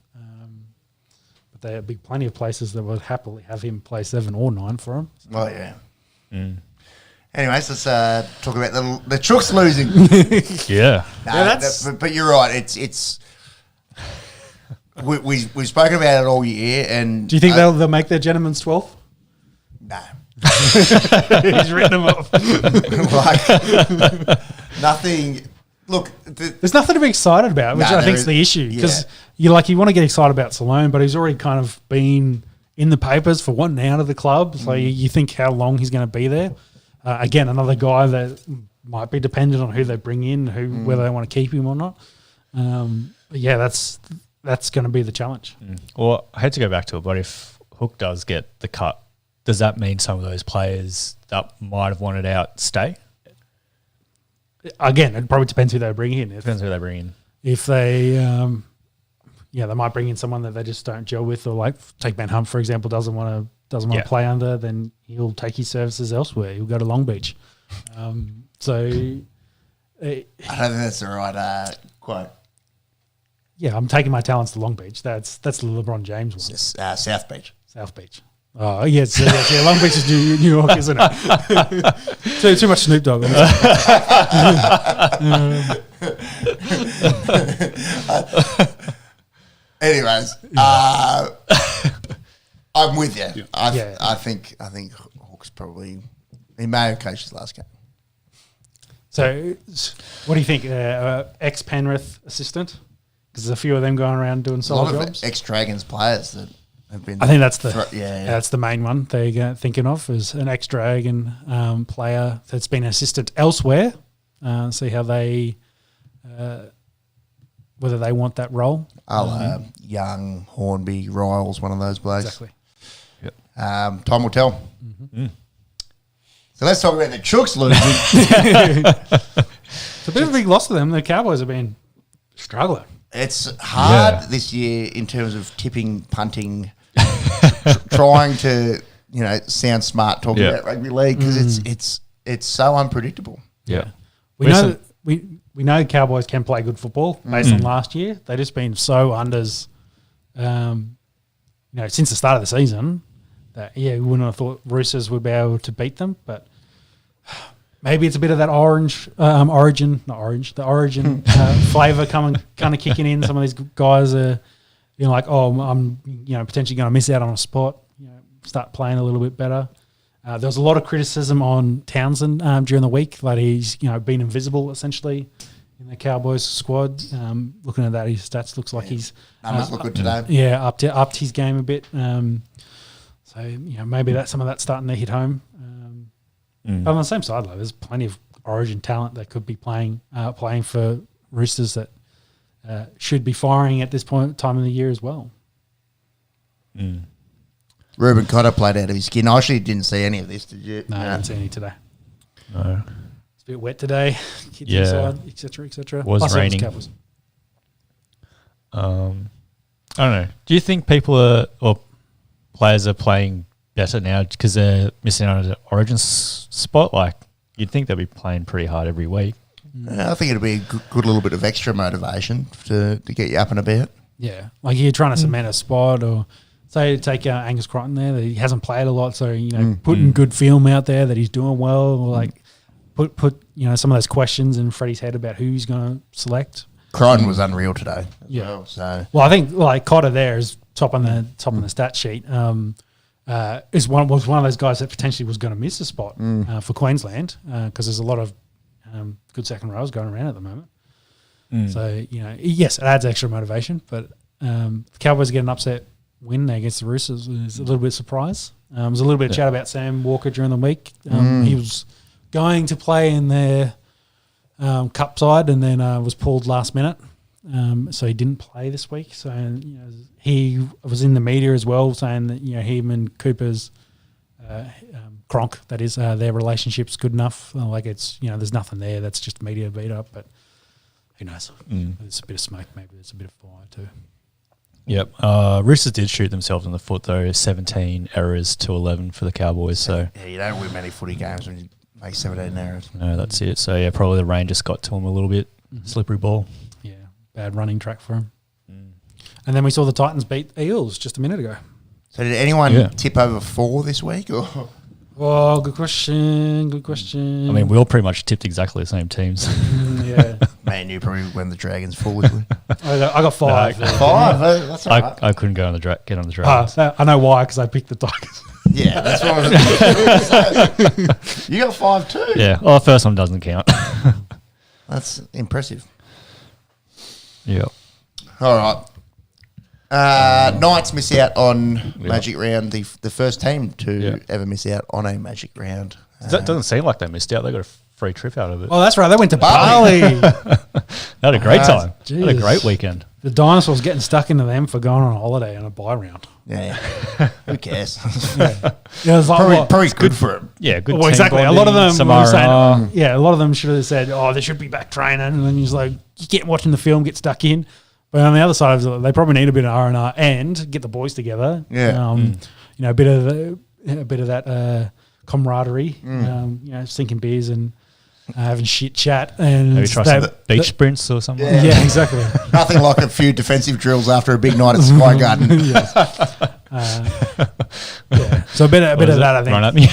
But there'll be plenty of places that would happily have him play 7 or 9 for him. Oh, yeah. Anyways, let's talk about the Chooks losing. But you're right. It's we've spoken about it all year. And do you think they'll make their gentleman's 12th? No. He's written them off. Nothing. Look, there's nothing to be excited about, which I think is the issue. Because you want to get excited about Salome, but he's already kind of been in the papers for wanting out of the club. So you think how long he's going to be there. Again, another guy that might be dependent on who they bring in, whether they want to keep him or not. But that's going to be the challenge. Well, I had to go back to it, but if Hook does get the cut, does that mean some of those players that might have wanted out stay? Again, it probably depends who they bring in. Depends who they bring in. If they, they might bring in someone that they just don't gel with, or like take Ben Hunt, for example, doesn't want to play under, then he'll take his services elsewhere. He'll go to Long Beach. I don't think that's the right quote. Yeah, I'm taking my talents to Long Beach. That's the LeBron James one. South Beach. South Beach. Oh, yes. Long Beach is New York, isn't it? too much Snoop Dogg. Anyways, I'm with you. I think Hook's probably he may have coached his last game. So, what do you think? Ex-Penrith assistant? Because there's a few of them going around doing solid jobs. Ex-Dragons players that have been. I think that's that's the main one they're thinking of is an ex-Dragon player that's been an assistant elsewhere. See how they, whether they want that role. Young, Hornby, Riles, one of those blokes. Exactly. Yep. Time will tell. Mm-hmm. So let's talk about the Chooks losing. It's a bit of a big loss to them. The Cowboys have been struggling. It's hard this year in terms of tipping, punting, trying to sound smart talking about rugby league because it's so unpredictable. Yeah, we know we know Cowboys can play good football based on last year. They've just been so unders, since the start of the season that we wouldn't have thought Roosters would be able to beat them, but. Maybe it's a bit of that origin flavour coming, kind of kicking in. Some of these guys are, I'm potentially going to miss out on a spot. Start playing a little bit better. There was a lot of criticism on Townsend during the week that he's been invisible essentially in the Cowboys squad. Looking at that, his stats looks like he's numbers look good today. Yeah, upped his game a bit. So maybe some of that's starting to hit home. But on the same side, though, there's plenty of Origin talent that could be playing for Roosters that should be firing at this time of the year as well. Ruben Cotter played out of his skin. I actually didn't see any of this, did you? No, I didn't see any today. No. It's a bit wet today. Kids inside, etc., etc. Was raining. I don't know. Do you think people or players are playing better now because they're missing out on an Origin spot? Like, you'd think they'd be playing pretty hard every week. I think it'll be a good little bit of extra motivation to get you up and about. Yeah, like you're trying to cement a spot, or say take Angus Crichton there that he hasn't played a lot, so putting good film out there that he's doing well, or like put some of those questions in Freddie's head about who he's going to select. Crichton was unreal today. Well, so I think like Cotter there is top on the stat sheet. Was one of those guys that potentially was going to miss a spot for Queensland because there's a lot of good second rows going around at the moment. So yes, it adds extra motivation, but the Cowboys get an upset win against the Roosters is a little bit surprise. There was a little bit of chat about Sam Walker during the week. He was going to play in their cup side and then was pulled last minute. So he didn't play this week. So he was in the media as well saying that him and Cooper's Cronk, that is, their relationship's good enough. Like it's there's nothing there. That's just media beat up. But who knows? There's a bit of smoke. Maybe there's a bit of fire too. Yep. Roosters did shoot themselves in the foot though. 17 errors to 11 for the Cowboys. So you don't win many footy games when you make 17 errors. No, that's it. So probably the rain just got to him a little bit. Slippery ball. Yeah, bad running track for him. And then we saw the Titans beat Eels just a minute ago. So did anyone tip over 4 this week? Or? Oh, good question. Good question. I mean, we all pretty much tipped exactly the same teams. Yeah. Man, you probably went the Dragons foolishly. I got 5. No, 5? That's all right. I couldn't go on get on the Dragons. I know why, because I picked the Tigers. Yeah, that's what I was saying. You got 5 too? Yeah. Well, the first one doesn't count. That's impressive. Yeah. All right. Knights miss out on Magic Round, the first team to ever miss out on a Magic Round. That doesn't seem like they missed out. They got a free trip out of it. Oh, that's right. They went to Bali. They had a great time. They had a great weekend. The dinosaurs getting stuck into them for going on a holiday on a buy round. Yeah. Who cares? Yeah, it's like, probably good for them. Yeah, good. Well, team exactly. bonding, A lot of them were saying, R&R. a lot of them should have said, "Oh, they should be back training," and then he's like, "You get watching the film, get stuck in." But on the other side, they probably need a bit of R&R and get the boys together. Yeah. A bit of that camaraderie. Sinking beers and having shit chat, and Maybe try some beach sprints or something. Yeah, exactly. Nothing like a few defensive drills after a big night at Sky Garden. So a bit of that, I think. Run at me.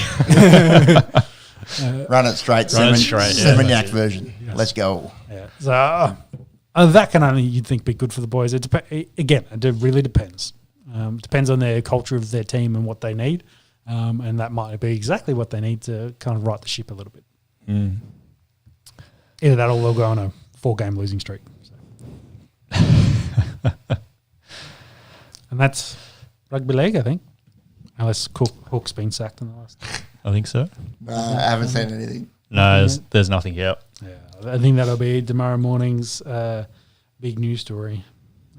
Run it straight. Seminyak version. Yeah. Let's go. Yeah. So that can only, you'd think, be good for the boys. It really depends. Depends on their culture of their team and what they need, and that might be exactly what they need to kind of right the ship a little bit. Either that or they'll go on a 4-game losing streak. So. And that's rugby league, I think. Unless Hook's been sacked in the last. I think so. I haven't seen anything. No, there's nothing yet. Yeah, I think that'll be tomorrow morning's big news story,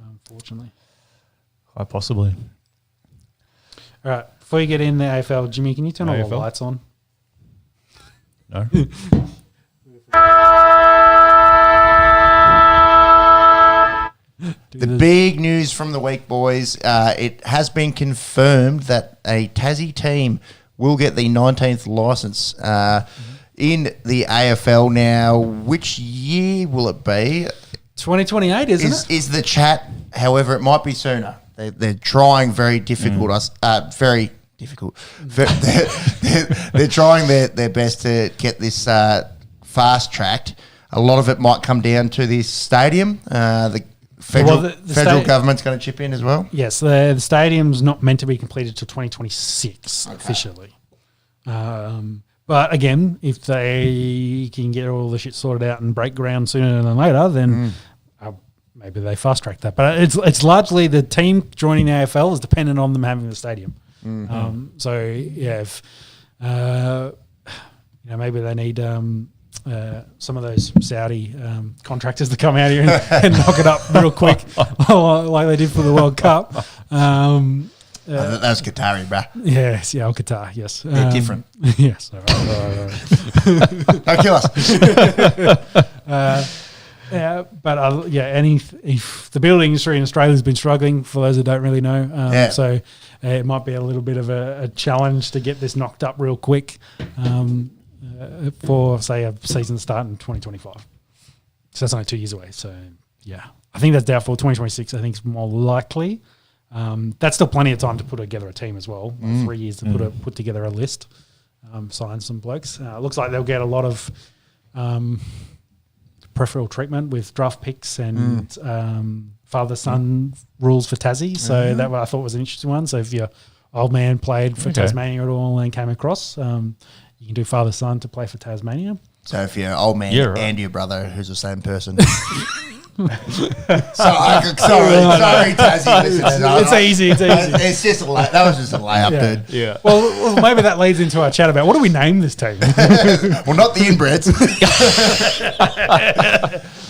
unfortunately. Quite possibly. All right, before you get in the AFL, Jimmy, can you turn all the AFL? lights on? No. The big news from the week, boys. It has been confirmed that a Tassie team will get the 19th licence in the AFL now. Which year will it be? 2028, isn't it? Is the chat, however, it might be sooner. They're trying very difficult, very difficult. They're trying their best to get this fast-tracked. A lot of it might come down to this stadium. The federal government's going to chip in as well. Yes, the stadium's not meant to be completed till 2026 officially. But again, if they can get all the shit sorted out and break ground sooner than later, then maybe they fast track that. But it's largely the team joining the AFL is dependent on them having the stadium. So yeah, if maybe they need some of those Saudi contractors to come out here and knock it up real quick, like they did for the World Cup. That's Qatari, bruh. Yes, Qatar, yes. They're different. Yes. All right. Don't kill us. If the building industry in Australia has been struggling, for those who don't really know, so it might be a little bit of a challenge to get this knocked up real quick for, say, a season start in 2025. So that's only 2 years away. So, yeah. I think that's doubtful. 2026, I think, is more likely. That's still plenty of time to put together a team as well. 3 years to put together a list, sign some blokes. Looks like they'll get a lot of preferential treatment with draft picks and father-son rules for Tassie. So that I thought was an interesting one. So if your old man played for Tasmania at all and came across, you can do father-son to play for Tasmania. So if you're old man and your brother, who's the same person. sorry, Tassie. Listen, It's easy. It's just that was just a layup, dude. Yeah. Well, maybe that leads into our chat about what do we name this team? Well, not the inbreds.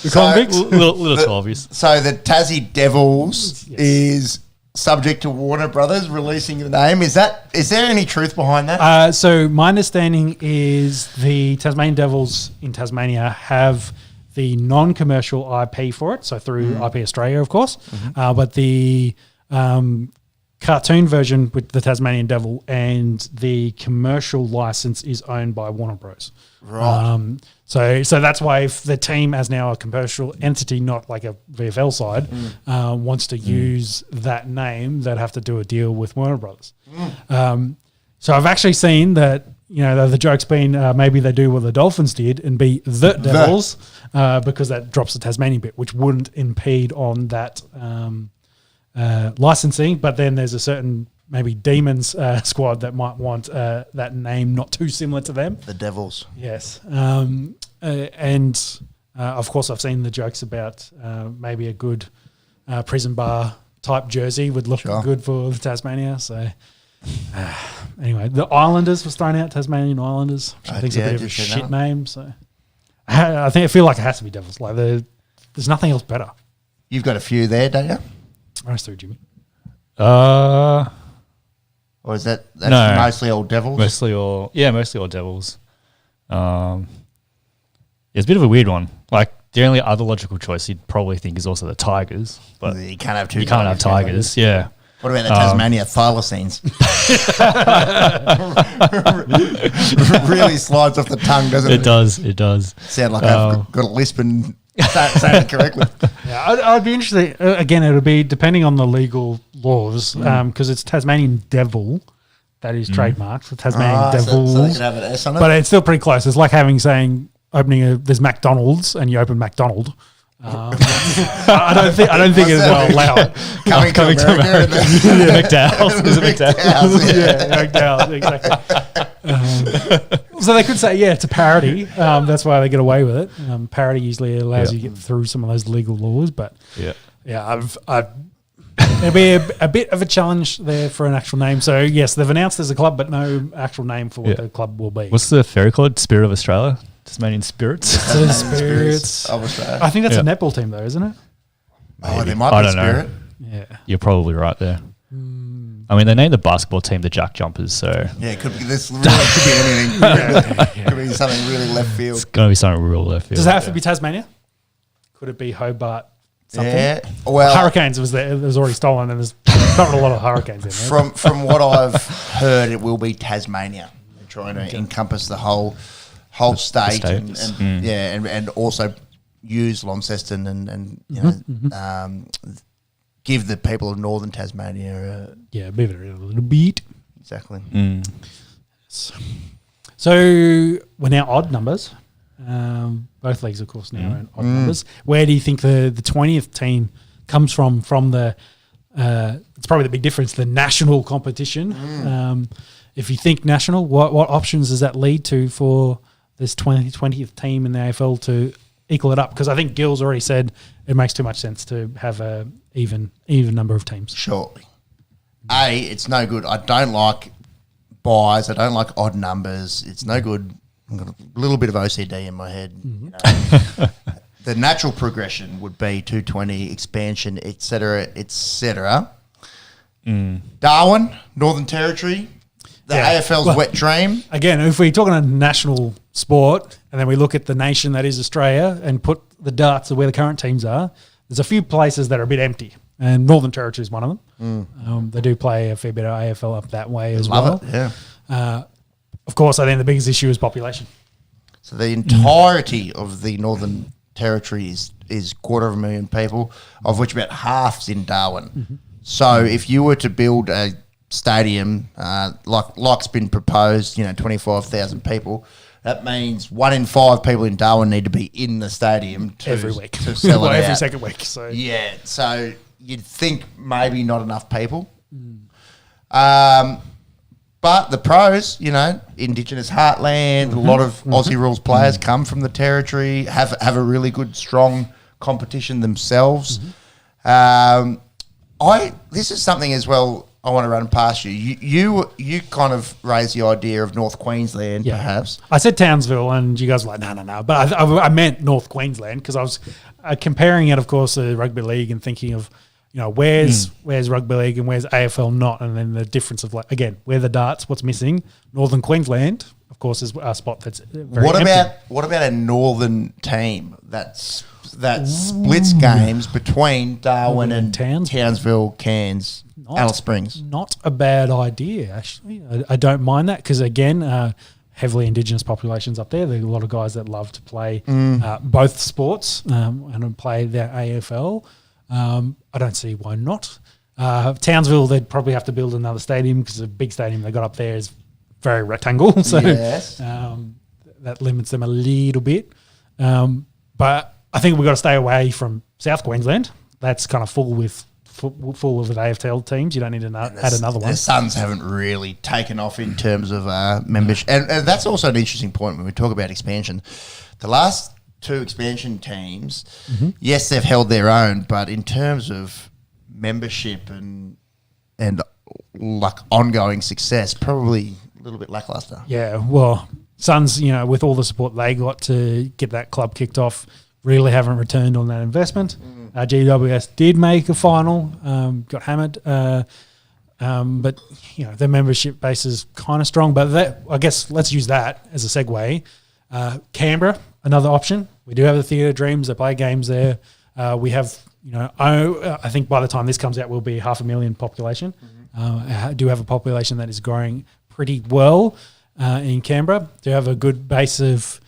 The convicts? Little too obvious. So the Tassie Devils is subject to Warner Brothers releasing the name. Is there any truth behind that? So my understanding is the Tasmanian Devils in Tasmania have the non-commercial IP for it, so through IP Australia, of course. But the cartoon version with the Tasmanian Devil and the commercial license is owned by Warner Bros. Right. So that's why if the team, as now a commercial entity, not like a VFL side, wants to use that name, they'd have to do a deal with Warner Brothers. So I've actually seen that, the joke's been maybe they do what the Dolphins did and be the Devils because that drops the Tasmanian bit, which wouldn't impede on that licensing. But then there's a certain maybe Demons squad that might want that name not too similar to them. The Devils. Yes. Of course, I've seen the jokes about maybe a good prison bar type jersey would look good for Tasmania. So anyway, the Islanders was thrown out, Tasmanian Islanders, which I think is a bit of a shit name. So I feel like it has to be Devils. Like there's nothing else better. You've got a few there, don't you? Nice through, Jimmy. Or is that's mostly all Devils? Mostly all Devils. It's a bit of a weird one. Like the only other logical choice you'd probably think is also the Tigers, but you can't have two. You can't have Tigers. Yeah. What about the Tasmania thylacines? Really slides off the tongue, doesn't it? It does. Sound like I've got a lisp and saying it correctly. Yeah, I'd be interested. Again, it'll be depending on the legal laws because it's Tasmanian Devil that is trademarked for Tasmanian Devil. So they can have an S on it? But it's still pretty close. It's like there's McDonald's and you open McDonald. I don't think it's allowed. Coming to America. McDowell's. Is it McDowell's? Yeah, McDowell's, exactly. So they could say, it's a parody. That's why they get away with it. Parody usually allows you to get through some of those legal laws. But it'll be a bit of a challenge there for an actual name. So yes, they've announced there's a club, but no actual name for what the club will be. What's the ferry called? Spirit of Australia? Tasmanian Spirits? Spirits of Australia. I think that's a netball team though, isn't it? Oh, there might be a Spirit. Know. Yeah. You're probably right there. I mean, they named the basketball team the Jack Jumpers, so... Yeah, it could be anything. Could be something really left field. It's going to be something real left field. Does it have to be Tasmania? Could it be Hobart something? Yeah. Well, Hurricanes was there. It was already stolen and there's not a lot of Hurricanes in there. From what I've heard, it will be Tasmania. They're trying to encompass the whole state and also use Launceston and give the people of northern Tasmania move it a little bit. Exactly. So we're now odd numbers. Both leagues, of course, now are in odd numbers. Where do you think the 20th team comes from the it's probably the big difference, the national competition. If you think national, what options does that lead to for this 20th team in the AFL to equal it up? Because I think Gill's already said it makes too much sense to have a even number of teams. Surely. It's no good. I don't like buys. I don't like odd numbers. It's no good. I've got a little bit of OCD in my head. The natural progression would be 220 expansion, etc., etc. Darwin, Northern Territory, the AFL's wet dream. Again, if we're talking a national sport and then we look at the nation that is Australia and put the darts of where the current teams are, there's a few places that are a bit empty, and Northern Territory is one of them. They do play a fair bit of AFL up that way as well. Love it, yeah. Of course, I think the biggest issue is population. So the entirety of the Northern territory is 250,000 people, of which about half's in Darwin. So if you were to build a stadium like's been proposed, 25,000 people, that means 1 in 5 people in Darwin need to be in the stadium every week to sell it every out. second week. So Yeah, so you'd think maybe not enough people. But the pros, Indigenous heartland, a lot of Aussie rules players come from the territory, have a really good, strong competition themselves. This is something as well I want to run past you. You kind of raised the idea of North Queensland, perhaps. I said Townsville, and you guys were like, no. But I meant North Queensland because I was comparing it, of course, to rugby league and thinking of, where's rugby league and where's AFL not, and then the difference of where the darts, what's missing. Northern Queensland, of course, is a spot that's very empty. What about a northern team that splits games between Darwin and Townsville, Cairns, Alice Springs? Not a bad idea, actually. I don't mind that because, again, heavily Indigenous populations up there. There are a lot of guys that love to play both sports and play their AFL. I don't see why not. Townsville, they'd probably have to build another stadium because the big stadium they got up there is very rectangle. So that limits them a little bit. But I think we've got to stay away from South Queensland. That's kind of full of the AFL teams. You don't need to add another one. The Suns haven't really taken off in terms of membership. And that's also an interesting point when we talk about expansion. The last 2 expansion teams, yes, they've held their own, but in terms of membership and ongoing success, probably a little bit lackluster. Yeah, well, Suns, with all the support they got to get that club kicked off, really haven't returned on that investment. GWS did make a final, got hammered, but their membership base is kind of strong. But I guess let's use that as a segue. Canberra, another option. We do have the Theatre Dreams. They play games there. We have, I think by the time this comes out, we'll be 500,000 population. I do have a population that is growing pretty well in Canberra. Do have a good base of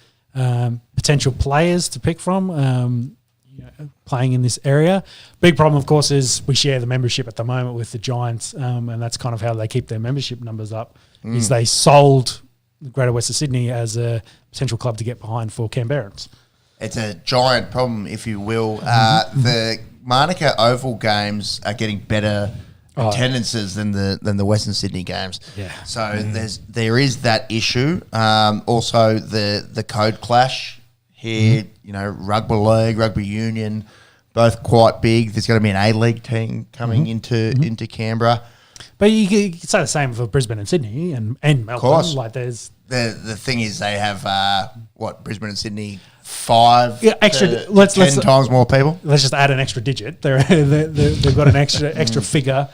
potential players to pick from playing in this area. Big problem, of course, is we share the membership at the moment with the Giants, and that's kind of how they keep their membership numbers up, is they sold the Greater Western Sydney as a potential club to get behind for Canberrans. It's a giant problem, if you will. The Manuka Oval games are getting better attendances than the Western Sydney games. Yeah. So there is that issue. Also the code clash here. Rugby league, rugby union, both quite big. There's going to be an A-League team coming into Canberra. But you could say the same for Brisbane and Sydney and Melbourne. Of course. There's the thing is they have Brisbane and Sydney 5 extra. to Let's 10 times more people. Let's just add an extra digit. They've got an extra figure,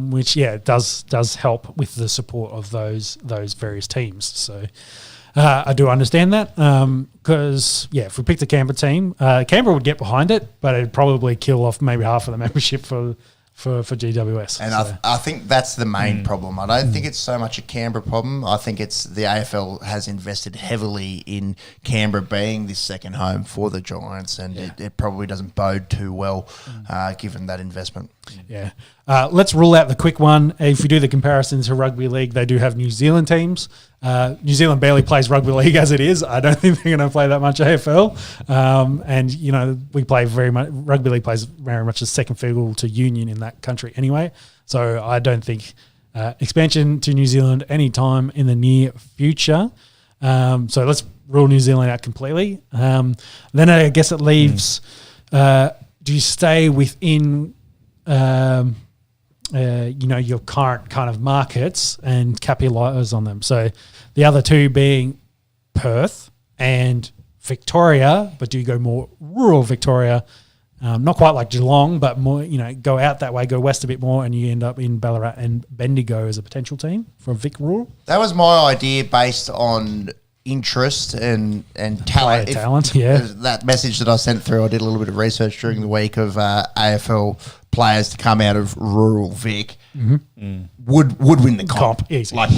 which does help with the support of those various teams. So I do understand that because if we picked the Canberra team, Canberra would get behind it, but it'd probably kill off maybe half of the membership for GWS. And I think that's the main problem. I don't think it's so much a Canberra problem. I think it's the AFL has invested heavily in Canberra being this second home for the Giants, and it probably doesn't bode too well given that investment. Yeah. Let's rule out the quick one. If we do the comparisons to rugby league, they do have New Zealand teams. New Zealand barely plays rugby league as it is. I don't think they're going to play that much AFL. And, we play very much, rugby league plays very much as second fiddle to union in that country anyway. So I don't think expansion to New Zealand anytime in the near future. So let's rule New Zealand out completely. Then I guess it leaves, do you stay within your current kind of markets and capitalise on them? So the other two being Perth and Victoria, but do you go more rural Victoria? Not quite like Geelong, but more, go out that way, go west a bit more, and you end up in Ballarat and Bendigo as a potential team for Vic Rural. That was my idea based on interest and talent. That message that I sent through, I did a little bit of research during the week of AFL players to come out of rural Vic would win the comp. Easy. Like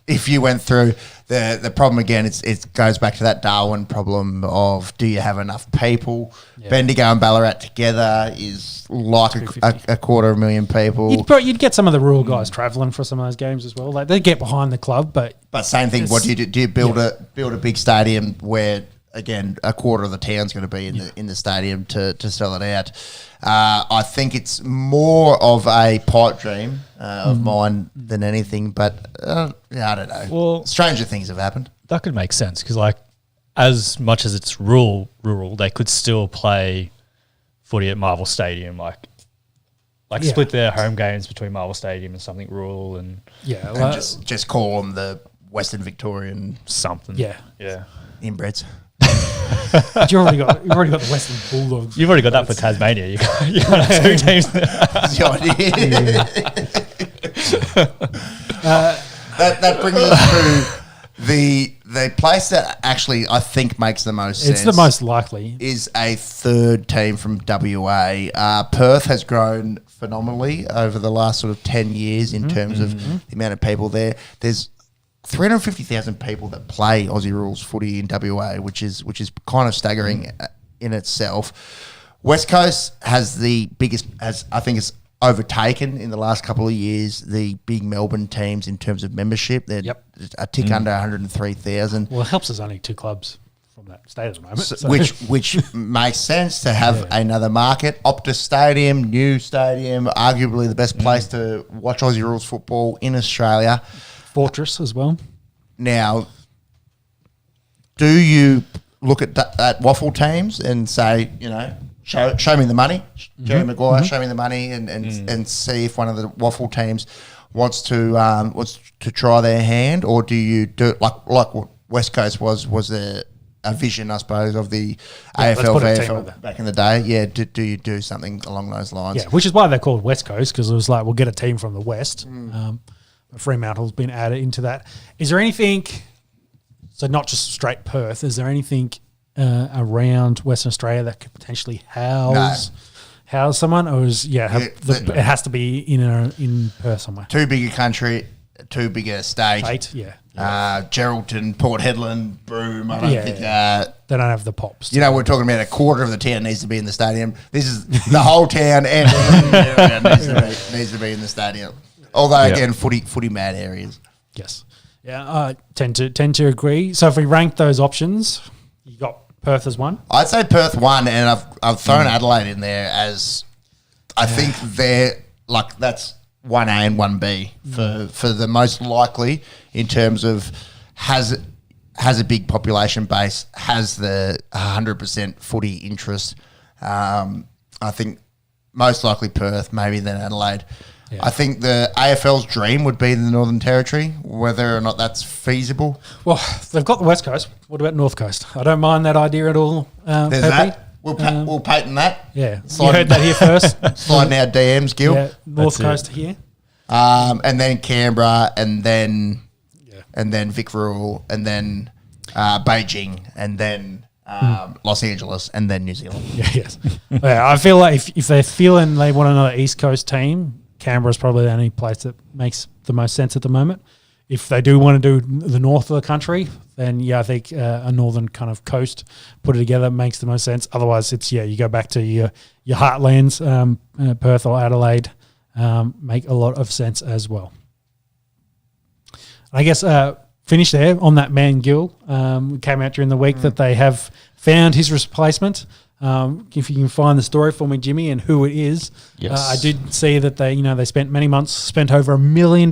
if you went through the problem again, it goes back to that Darwin problem of do you have enough people? Yeah. Bendigo and Ballarat together is like a 250,000 people. You'd get some of the rural guys travelling for some of those games as well. Like they get behind the club, but same thing. What do you do? Do you build a big stadium where again a quarter of the town's going to be in the stadium to sell it out? I think it's more of a pipe dream of mine than anything, but I don't know. Well, stranger things have happened. That could make sense because, like, as much as it's rural, they could still play footy at Marvel Stadium, like split their home games between Marvel Stadium and something rural, and just call them the Western Victorian something. Yeah. Inbreds. You've already got the Western Bulldogs. You've already got that for Tasmania. You got 2 teams. That brings us to the place that actually I think makes the most sense. It's the most likely. Is a third team from WA. Perth has grown phenomenally over the last sort of 10 years in terms of the amount of people there. There's 350,000 people that play Aussie rules footy in WA, which is kind of staggering in itself. West Coast has the biggest, I think it's overtaken in the last couple of years the big Melbourne teams in terms of membership. They're a tick under 103,000. Well, it helps there's only 2 clubs from that state at the moment. So. Which makes sense to have another market. Optus Stadium, new stadium, arguably the best place to watch Aussie rules football in Australia. Fortress as well. Now, do you look at waffle teams and say, show me the money, Jerry Maguire, show me the money, and see if one of the waffle teams wants to try their hand, or do you do it like what West Coast was a vision, I suppose, of the AFL VFL back in the day? Yeah, do you do something along those lines? Yeah, which is why they're called West Coast, because it was like we'll get a team from the West. Fremantle's been added into that. Is there anything, so not just straight Perth, is there anything around Western Australia that could potentially house someone, or it has to be in Perth somewhere? Too big a country, too big a state. Geraldton, Port Hedland, Broome. I don't think they don't have the pops. We're talking about a quarter of the town needs to be in the stadium. This is the whole town and needs to be in the stadium. Although again, footy mad areas. Yes, I tend to agree. So if we rank those options, you got Perth as one. I'd say Perth 1, and I've thrown Adelaide in there as I think they're like that's 1A and 1B for the most likely in terms of has a big population base, has the 100% footy interest. I think most likely Perth, maybe then Adelaide. Yeah. I think the AFL's dream would be the Northern Territory, whether or not that's feasible. Well, they've got the West Coast. What about North Coast? I don't mind that idea at all. There's that. We'll patent that. Yeah. You heard that here first. Sliding our DMs, Gil. Yeah, North Coast here. And then Canberra, and then Vic Rural, and then Beijing, and then Los Angeles, and then New Zealand. I feel like if they're feeling they want another East Coast team, Canberra's probably the only place that makes the most sense at the moment. If they do want to do the north of the country, then I think a northern kind of coast put it together makes the most sense. Otherwise, it's you go back to your heartlands, Perth or Adelaide, make a lot of sense as well. I guess finish there on that man Gill. Came out during the week that they have found his replacement. If you can find the story for me, Jimmy, and who it is. Yes. I did see that they spent many months, spent over $1 million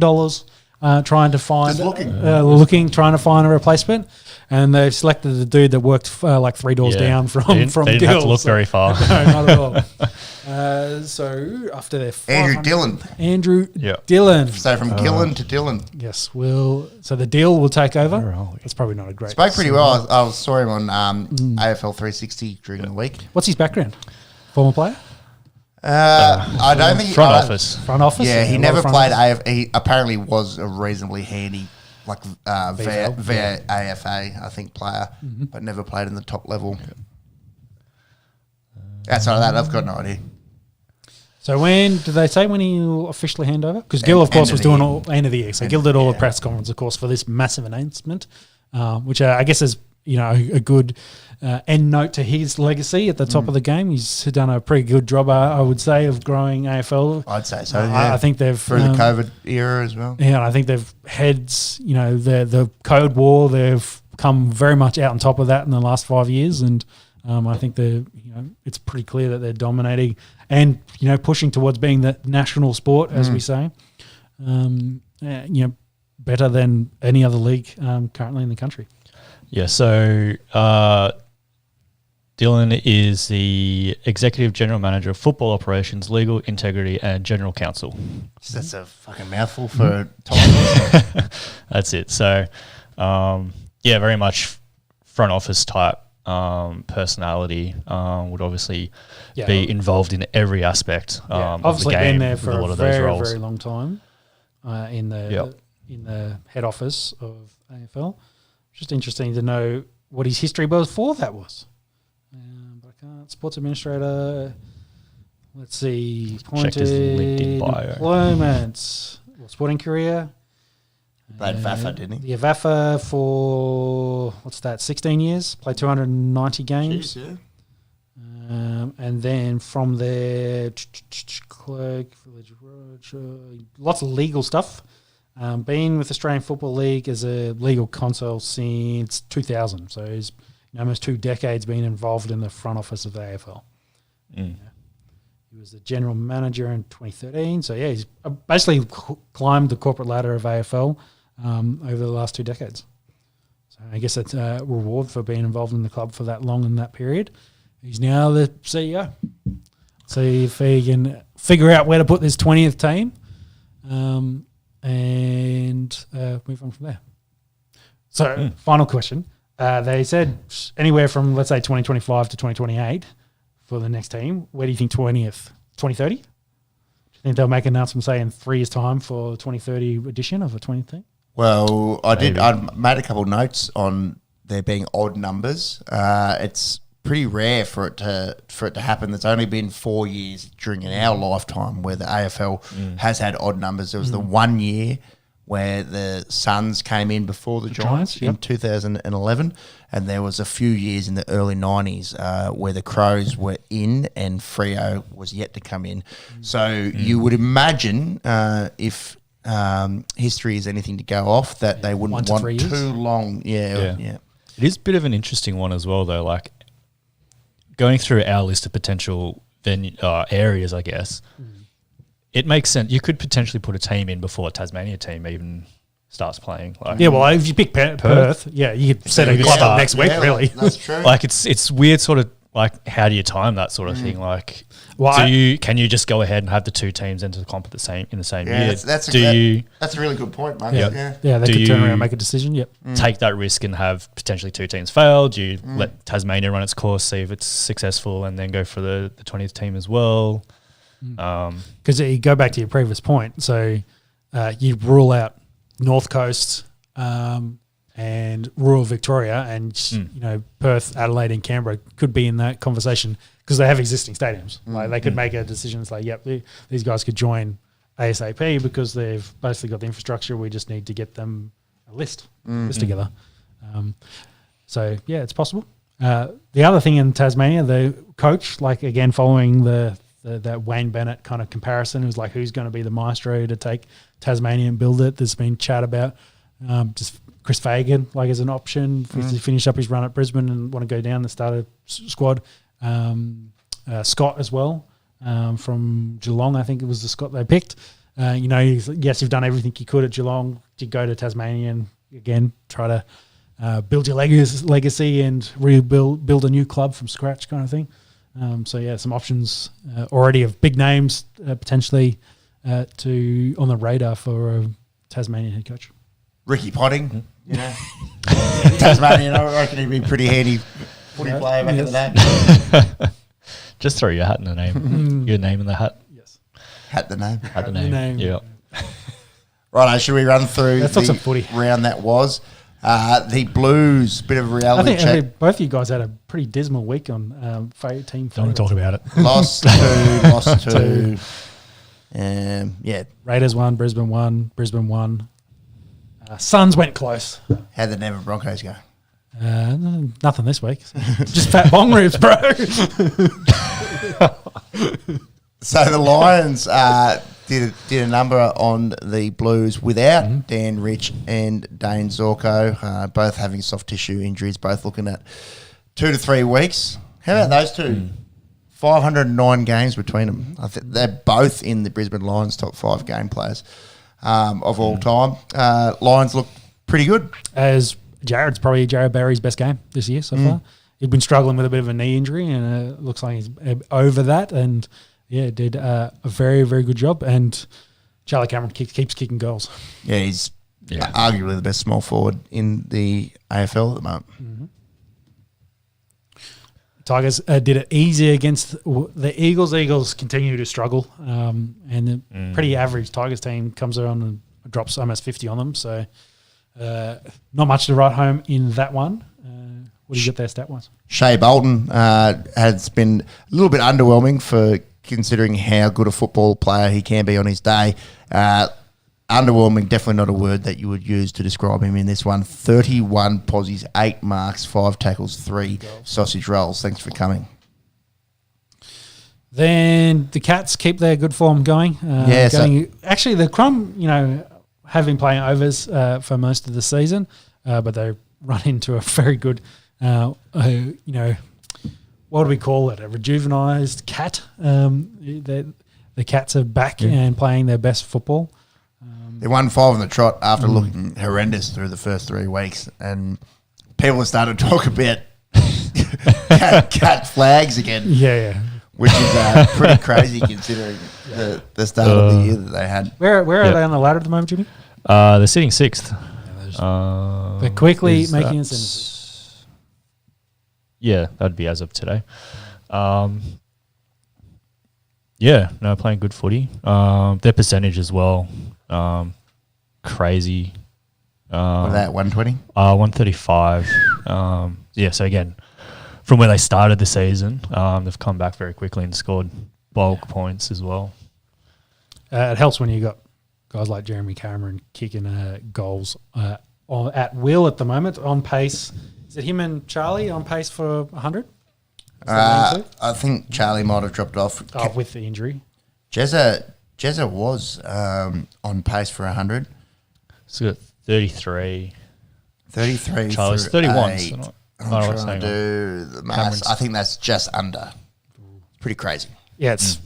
trying to find, trying to find a replacement, and they've selected the dude that worked like 3 doors down from they didn't Gill. have to look very far. No, not at all. So after their Andrew Dillon. So from Gillen to Dillon. Yes, so the deal will take over. That's probably not a great. Spoke pretty well. I saw him on AFL 360 during the week. What's his background? Former player? I don't think front office. Front office. Yeah, he never played AFL. He apparently was a reasonably handy, like via AFA, I think, player, but never played in the top level. Outside of that, I've got no idea. So when did they say when he'll officially hand over? Because Gil, of course, was doing all end of the year. So Gil did all the press conference, of course, for this massive announcement, which I guess is a good end note to his legacy at the top of the game. He's done a pretty good job, I would say, of growing AFL. I'd say so. Yeah. I think they've through the COVID era as well. Yeah, and I think they've heads. The Code War. They've come very much out on top of that in the last 5 years, and I think it's pretty clear that they're dominating and pushing towards being the national sport, as we say. Better than any other league currently in the country. Yeah, so Dylan is the Executive General Manager of Football Operations, Legal Integrity and General Counsel. That's a fucking mouthful for a title. That's it. So, very much front office type personality, would obviously be involved in every aspect of obviously the game. Been there for a lot a of those very, roles. very long time in the head office of AFL. Just interesting to know what his history before that was. But I can't. Sports administrator. Let's see. Checked his LinkedIn bio. Employment. Sporting career. Played VAFA, didn't he? Yeah, VAFA for 16 years. Played 290 games. Jeez, And then from there, clerk, village road, lots of legal stuff. Been with Australian Football League as a legal counsel since 2000. So he's almost 2 decades been involved in the front office of the AFL. He was the general manager in 2013. So, he's basically climbed the corporate ladder of AFL over the last 2 decades. So I guess that's a reward for being involved in the club for that long in that period. He's now the CEO. See if he can figure out where to put this 20th team. And move on from there. So, final question. They said anywhere from, let's say, 2025 to 2028 for the next team. Where do you think 20th? 2030? Do you think they'll make an announcement, say, in 3 years' time for the 2030 edition of a 20th team? Well, I made a couple of notes on there being odd numbers. It's pretty rare for it to happen. There's only been 4 years during our lifetime where the AFL has had odd numbers. There was the 1 year where the Suns came in before the Giants in 2011, and there was a few years in the early 90s where the Crows were in and Freo was yet to come in. So you would imagine if history is anything to go off, that they wouldn't want too long. Yeah. It is a bit of an interesting one as well, though. Like, going through our list of potential areas, I guess, it makes sense. You could potentially put a team in before a Tasmania team even starts playing. Like, if you pick Perth, you could set a club up next week, really. That's true. Like, it's weird sort of, like, how do you time that sort of thing? Like, can you just go ahead and have the 2 teams enter the comp in the same year? That's a really good point, mate. Yeah, they could turn around and make a decision. Yep. Take that risk and have potentially 2 teams fail? Do you let Tasmania run its course, see if it's successful, and then go for the 20th team as well? Because you go back to your previous point. So you rule out North Coast and rural Victoria, and Perth, Adelaide, and Canberra could be in that conversation because they have existing stadiums. Like, they could make a decision. It's like, these guys could join ASAP because they've basically got the infrastructure. We just need to get them a list together. So it's possible. The other thing in Tasmania, the coach, like, again, following that Wayne Bennett kind of comparison, who's like, who's going to be the maestro to take Tasmania and build it? There's been chat about just Chris Fagan, like, as an option to finish up his run at Brisbane and want to go down the starter squad. Scott as well, from Geelong, I think it was the Scott they picked. Yes, you've done everything you could at Geelong. You go to Tasmania and, again, try to build your legacy and build a new club from scratch, kind of thing. Some options already of big names potentially on the radar for a Tasmanian head coach. Ricky Potting, Tasmanian, I reckon he'd be pretty handy footy player back in the day. Just throw your hat in the name. Your name in the hat. Yes. Hat the name. Yeah. Right, should we run through some footy round that was? The Blues, bit of a I reality think check. both of you guys had a pretty dismal week on team. Don't want to talk about it. Lost 2, lost 2. Yeah, Raiders won, Brisbane won. Suns went close. how'd the Denver Broncos go? Nothing this week. Just fat bong ribs, bro. So the Lions did a number on the Blues without Dan Rich and Dane Zorko, both having soft tissue injuries, both looking at 2 to 3 weeks. How about those two? 509 games between them. I think they're both in the Brisbane Lions top 5 game players of all time. Lions look pretty good. As Jared Barry's best game this year so far. He'd been struggling with a bit of a knee injury, and it looks like he's over that. And did a very, very good job. And Charlie Cameron keeps kicking goals. Yeah, he's arguably the best small forward in the AFL at the moment. Tigers did it easy against the Eagles. The Eagles continue to struggle, and the pretty average Tigers team comes around and drops almost 50 on them. So not much to write home in that one. What do you get there stat-wise? Shea Bolton has been a little bit underwhelming for considering how good a football player he can be on his day. Underwhelming, definitely not a word that you would use to describe him in this one. 31 posies, 8 marks, 5 tackles, 3 sausage rolls. Thanks for coming. Then the Cats keep their good form going. Actually, the Crum, have been playing overs for most of the season, but they run into a very good, what do we call it? A rejuvenized Cat. The Cats are back and playing their best football. They won 5 on the trot after looking horrendous through the first 3 weeks, and people have started to talk about cat flags again. Yeah. Which is pretty crazy considering the start of the year that they had. Where are they on the ladder at the moment, Jimmy? They're sitting 6th. But quickly making it. Yeah, that'd be as of today. Playing good footy. Their percentage as well, crazy. What that, 120? 135. So again, from where they started the season, they've come back very quickly and scored bulk points as well. It helps when you got guys like Jeremy Cameron kicking goals at will at the moment, on pace. Is it him and Charlie on pace for 100? I think Charlie might have dropped off. With the injury. Jezza was on pace for 100. So got 33. 33. Charlie's 31. I'm trying to do the maths. I think that's just under. Pretty crazy. Yeah, it's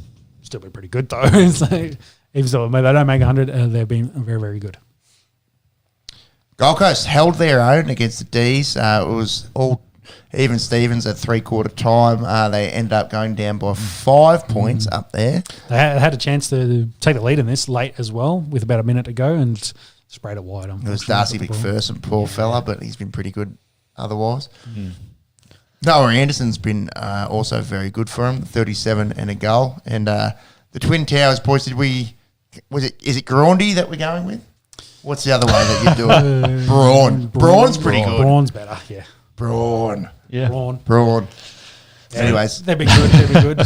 still been pretty good though. So, even though they don't make 100, they've been very, very good. Gold Coast held their own against the D's. It was all even Stevens at 3/4 time. They end up going down by 5 points up there. They had a chance to take the lead in this late as well with about a minute to go and sprayed it wide. It was Darcy McPherson, poor fella, but he's been pretty good otherwise. Noah Anderson's been also very good for him, 37 and a goal. And the Twin Towers boys, is it Grandy that we're going with? What's the other way that you do it? Brawn's pretty good. Brawn's better, yeah. Brawn. Yeah. Brawn. Yeah, anyways. They've been good.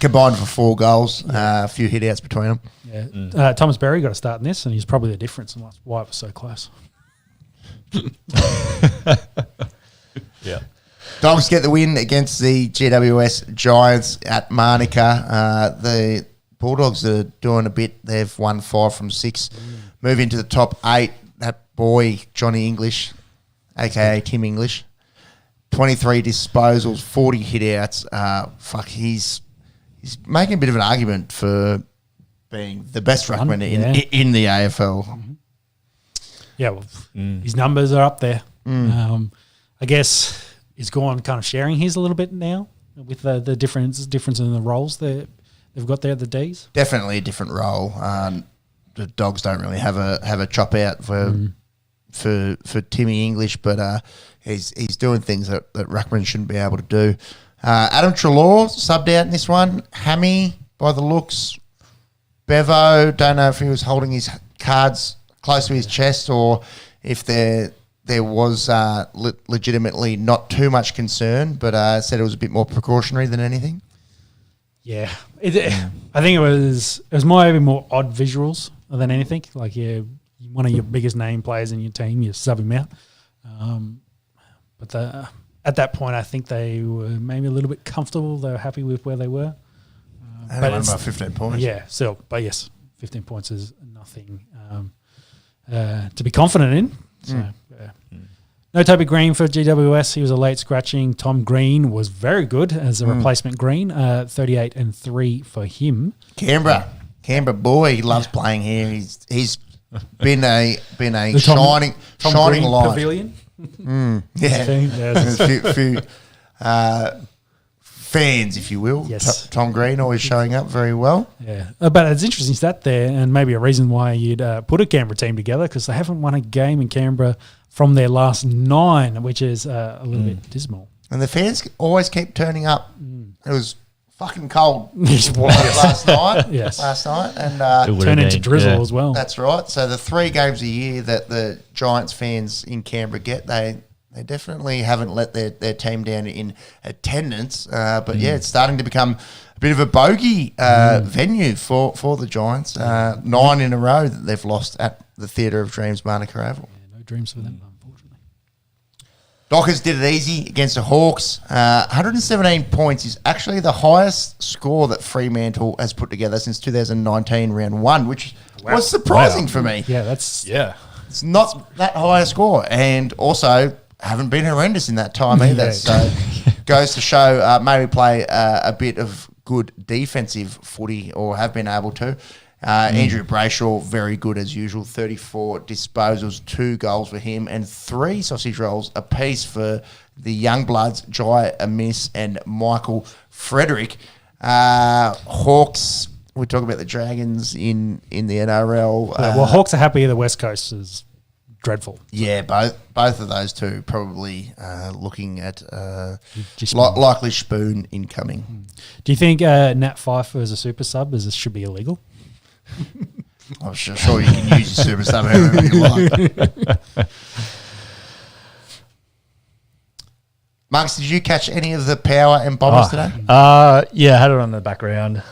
Combined for 4 goals, a few hit-outs between them. Yeah. Thomas Berry got a start in this, and he's probably the difference, and that's why it was so close. Yeah. Dogs get the win against the GWS Giants at Manuka. The Bulldogs are doing a bit. They've won 5 from 6. Move into the top 8. That boy, Johnny English, a.k.a. Tim English, 23 disposals, 40 hit-outs. He's making a bit of an argument for being the best ruckman in the AFL. Yeah, well, his numbers are up there. I guess he's gone kind of sharing his a little bit now with the difference in the roles they've got there at the Ds. Definitely a different role. The Dogs don't really have a chop out for Timmy English, but he's doing things that ruckman shouldn't be able to do. Adam Treloar subbed out in this one. Hammy, by the looks. Bevo, don't know if he was holding his cards close to his chest or if they're there was legitimately not too much concern, but said it was a bit more precautionary than anything. Yeah, I think it was maybe more odd visuals than anything. Like, one of your biggest name players in your team, you sub him out. But at that point, I think they were maybe a little bit comfortable. They were happy with where they were. But it's about 15 points. Yeah, still, but yes, 15 points is nothing to be confident in. So, No Toby Green for GWS. He was a late scratching. Tom Green was very good as a replacement Green. 38 and 3 for him. Canberra boy. He loves playing here. He's been a Tom shining Green light. Pavilion. Yeah, there's a few fans, if you will. Yes. Tom Green always showing up very well. Yeah, but it's interesting stat there, and maybe a reason why you'd put a Canberra team together, because they haven't won a game in Canberra from their last 9, which is a little bit dismal. And the fans always keep turning up. It was fucking cold last night. Yes. Last night, and Turn into drizzle as well. that's right. So the 3 games a year that the Giants fans in Canberra get, they definitely haven't let their team down in attendance. But yeah, it's starting to become a bit of a bogey venue for the Giants. 9 in a row that they've lost at the Theatre of Dreams, Manuka Oval. Yeah, no dreams for them, unfortunately. Dockers did it easy against the Hawks. 117 points is actually the highest score that Fremantle has put together since 2019 round 1, which was surprising for me. Yeah, that's It's not that high a score, and also haven't been horrendous in that time either. Yeah. So goes to show maybe play a bit of good defensive footy, or have been able to. Andrew Brayshaw, very good as usual, 34 disposals, 2 goals for him, and 3 sausage rolls apiece for the young bloods, Jai Amiss and Michael Frederick. Hawks, we talk about the Dragons in the NRL. well, Hawks are happy. The West Coast is dreadful. Yeah, both of those two probably looking at likely spoon incoming. Do you think Nat Pfeiffer as a super sub should be illegal? I'm sure you can use your super sub however you like. Marcus, did you catch any of the Power and Bombers today? Yeah, I had it on the background,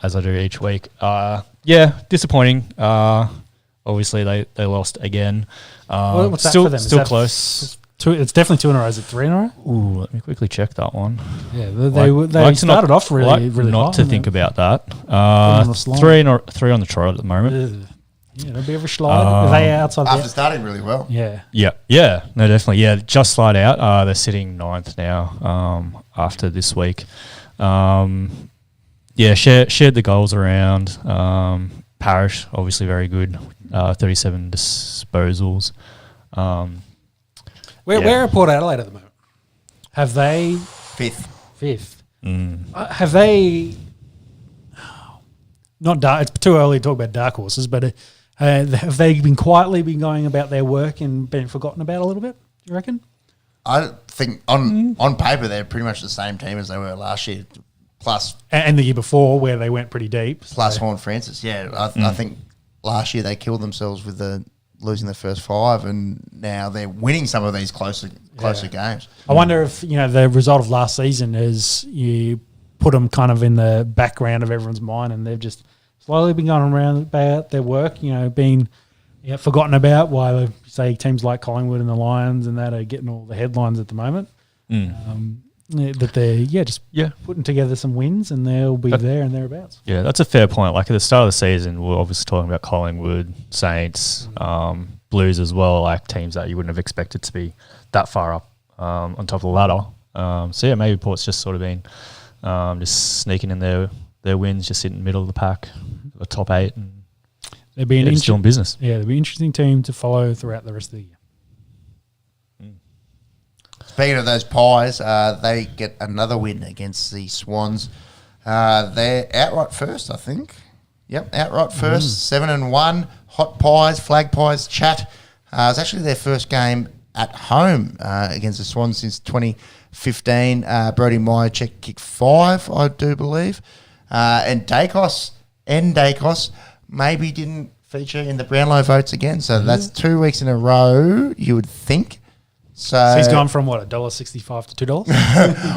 as I do each week. Yeah, disappointing. Obviously, they lost again. What's that still, for them? Still close. It's definitely 2 in a row. Is it 3 in a row? Ooh, let me quickly check that one. Yeah, they started off really not hot, to think about that. on the slide. 3 on the trot at the moment. Yeah, it'll be a slide. Are they outside After starting really well. Yeah. Yeah, no, definitely. Yeah, just slide out. They're sitting 9th now after this week. Yeah, shared the goals around. Parrish, obviously very good. 37 disposals. Where are Port Adelaide at the moment? Have they... Fifth. Have they... Not dark. It's too early to talk about dark horses, but have they been quietly going about their work and been forgotten about a little bit, do you reckon? I think on paper they're pretty much the same team as they were last year, plus And the year before where they went pretty deep. plus Horn Francis. Yeah, I think last year they killed themselves with losing the first 5, and now they're winning some of these closer games. I wonder if, the result of last season is you put them kind of in the background of everyone's mind, and they've just slowly been going around about their work, being forgotten about, while, say, teams like Collingwood and the Lions and that are getting all the headlines at the moment. That they're putting together some wins, and they'll be there and thereabouts. Yeah, that's a fair point. Like at the start of the season, we're obviously talking about Collingwood, Saints, Blues as well, like teams that you wouldn't have expected to be that far up on top of the ladder. So yeah, maybe Port's just sort of been just sneaking in their wins, just sitting in the middle of the pack, the top 8, and They'll be still in business. Yeah, they'll be an interesting team to follow throughout the rest of the year. Speaking of those Pies, they get another win against the Swans. They're outright first, I think. Yep, outright first, 7-1. Hot Pies, Flag Pies chat. It was actually their first game at home against the Swans since 2015. Brodie Myercheck kicked 5, I do believe. And Dacos maybe didn't feature in the Brownlow votes again. So that's 2 weeks in a row, you would think. So he's gone from what, $1.65 to $2?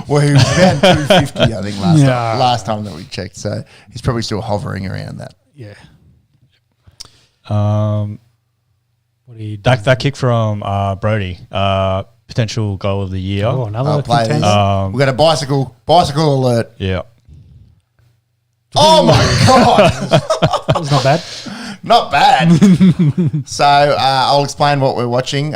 well, he was around $2.50, I think, last time that we checked. So he's probably still hovering around that. Yeah. What do you That kick from Brody, potential goal of the year. Oh, another Play this. contender. We've got a bicycle alert. Yeah. Oh my God. That was not bad. Not bad. So I'll explain what we're watching.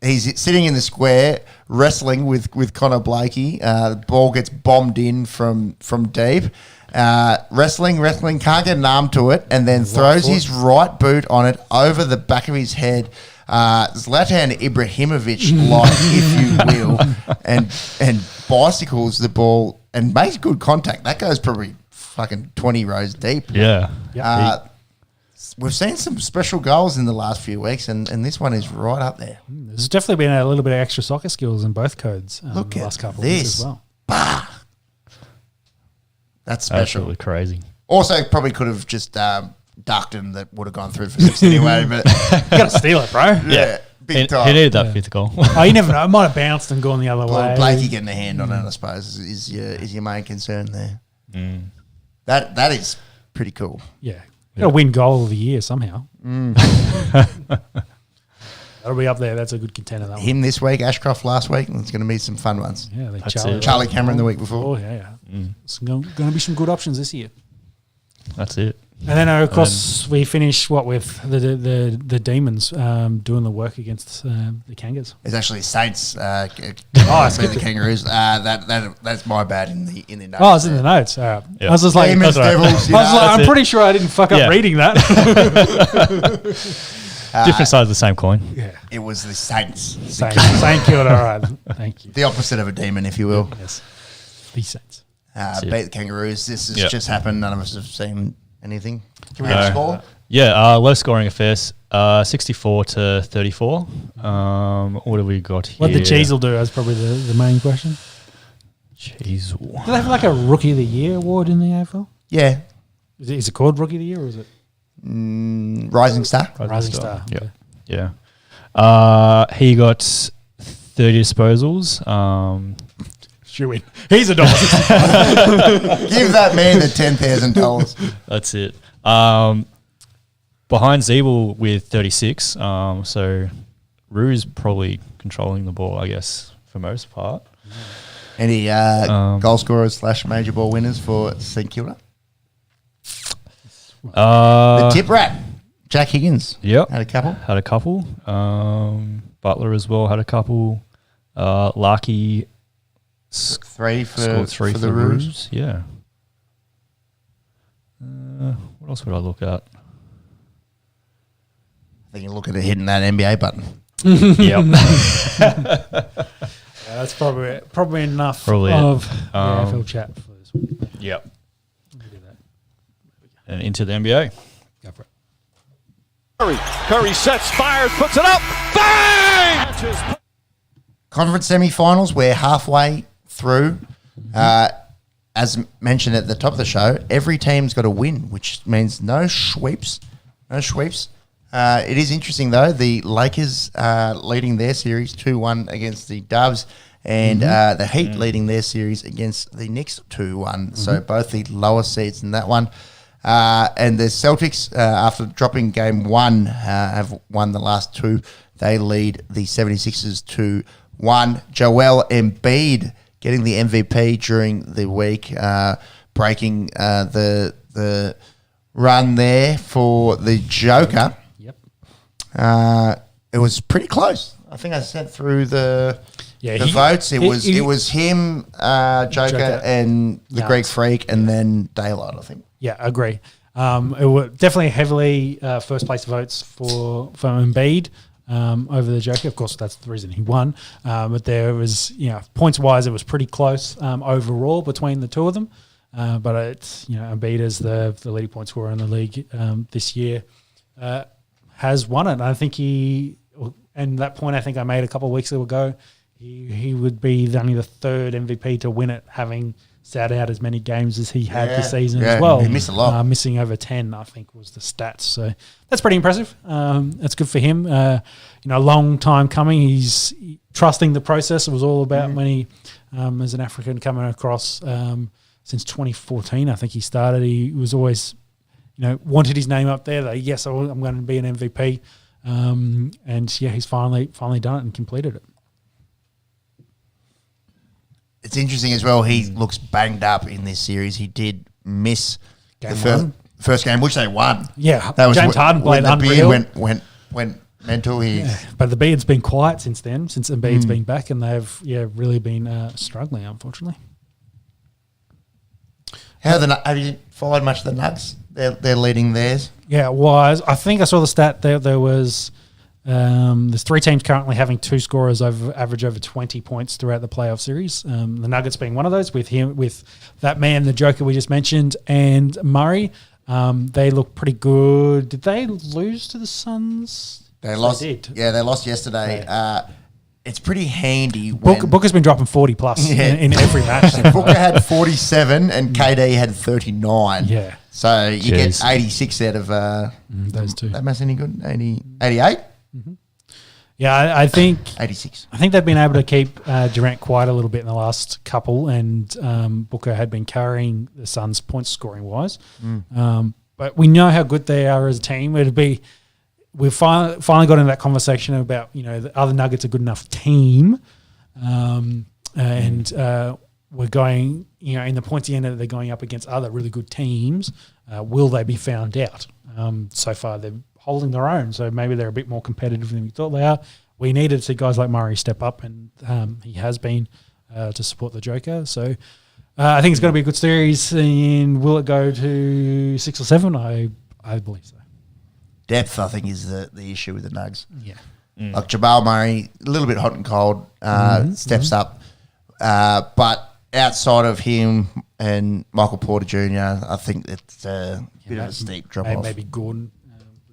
He's sitting in the square wrestling with Connor Blakey. The ball gets bombed in from deep. Wrestling, can't get an arm to it, and then throws his right boot on it over the back of his head. Zlatan Ibrahimovic-like, if you will, and bicycles the ball and makes good contact. That goes probably fucking 20 rows deep. Yeah. We've seen some special goals in the last few weeks, and this one is right up there. There's definitely been a little bit of extra soccer skills in both codes Look the at last couple this. of weeks as well. That's special. Absolutely crazy. Also, probably could have just ducked and that would have gone through for 6 anyway. But You got to steal it, bro. yeah, big time. He needed that fifth goal. Oh, you never know. It might have bounced and gone the other Well, way. Blakey getting a hand on it, I suppose, is your main concern there. That is pretty cool. Yeah. Got to win goal of the year somehow. That'll be up there. That's a good contender, that one. Him this week, Ashcroft last week, and it's going to be some fun ones. Yeah, That's Charlie. it. Charlie Cameron the week before. Oh, yeah. It's going to be some good options this year. That's it. And then, of course, we finish with the Demons doing the work against the Kangas. It's actually Saints. I The Kangaroos. That's my bad in the notes. Oh, it's in the notes. All right. Yeah. I was just like, Demons, That's right. Devils. You I was know. like, I'm it. pretty sure I didn't fuck up Yeah. reading that. Different side of the same coin. Yeah. It was the Saints. Saint Kilda. All right. Thank you. The opposite of a demon, if you will. Yes. The Saints. it. Beat the Kangaroos. This has Yep. just happened. None of us have seen anything. Can we have a No. score? Yeah, low scoring affairs, 64-34. What have we got here? What the cheese will do is probably the main question. Cheese. Do they have like a Rookie of the Year award in the AFL? Yeah. Is it called Rookie of the Year or is it Rising Star. Rising Star? Yep. Okay. Yeah. He got 30 disposals. Shoe in. He's a dog. Give that man the $10,000. That's it. Behind Zeeble with 36. So Rue's probably controlling the ball, I guess, for most part. Any goal scorers / major ball winners for St Kilda? The tip rat, Jack Higgins. Yep. Had a couple. Had a couple. Butler as well had a couple. Larky Three for, scored three for for the the Roos. Roos. Yeah. What else would I look at? I think you look at it hitting that NBA button. Yep. That's probably enough Probably of it. the AFL chat for this week. Yep. We'll do that. And into the NBA. Go for it. Curry sets, fires, puts it up. Bang! Conference semi-finals, we're halfway through. As mentioned at the top of the show, every team's got a win, which means no sweeps. It is interesting, though. The Lakers leading their series 2-1 against the Dubs, and the Heat leading their series against the Knicks 2-1. So both the lower seeds in that one. And the Celtics, after dropping game one, have won the last two. They lead the 76ers 2-1. Joel Embiid getting the MVP during the week, breaking the run there for the Joker. Yep. It was pretty close. I think I sent through the Yeah, votes. It was him, Joker, and the Giannis. Greek Freak, and then Daylight, I think. Yeah, I agree. It was definitely heavily first place votes for Embiid over the Joker. Of course, that's the reason he won. But there was, points wise, it was pretty close overall between the two of them. But it's, Embiid is the leading point scorer in the league this year, has won it. And I think and that point I think I made a couple of weeks ago, he would be only the third MVP to win it, having sat out as many games as he had this Yeah, season yeah, as well. he missed a lot. Missing over 10, I think, was the stats. So that's pretty impressive. That's good for him. A long time coming. He's trusting the process. It was all about when he, as an African coming across since 2014, I think he started. He was always, wanted his name up there. That yes, I'm going to be an MVP. And yeah, he's finally done it and completed it. It's interesting as well. He looks banged up in this series. He did miss Game the one. first game, which they won. Yeah, That was James Harden when played the beard unreal. went mental. But the beard's been quiet since then, since Embiid's been back, and they've really been struggling, unfortunately. Have you followed much of the Nugs? They're leading theirs. Yeah, it was. I think I saw the stat there was there's 3 teams currently having 2 scorers average over 20 points throughout the playoff series. The Nuggets being one of those with that man, the Joker we just mentioned, and Murray. They look pretty good. Did they lose to the Suns? They lost. They did. Yeah, they lost yesterday. It's pretty handy. Booker's been dropping 40 plus in every match. Booker had 47 and KD had 39. Yeah. So you Jeez. get 86 out of Those two. that maths any good? 88? Yeah, I think 86. they've been able to keep Durant quiet a little bit in the last couple, and Booker had been carrying the Suns points scoring wise. But we know how good they are as a team. We've finally got into that conversation about the other Nuggets a good enough team, and we're going in the pointy end that they're going up against other really good teams. Will they be found out? So far they're holding their own, so maybe they're a bit more competitive than we thought they are. We needed to see guys like Murray step up, and he has been to support the Joker. So I think it's going to be a good series. And will it go to 6 or 7? I believe so. Depth, I think, is the issue with the Nugs. Yeah. Like Jamal Murray, a little bit hot and cold, steps up. But outside of him and Michael Porter Jr., I think it's a bit of a steep drop off. Maybe Gordon,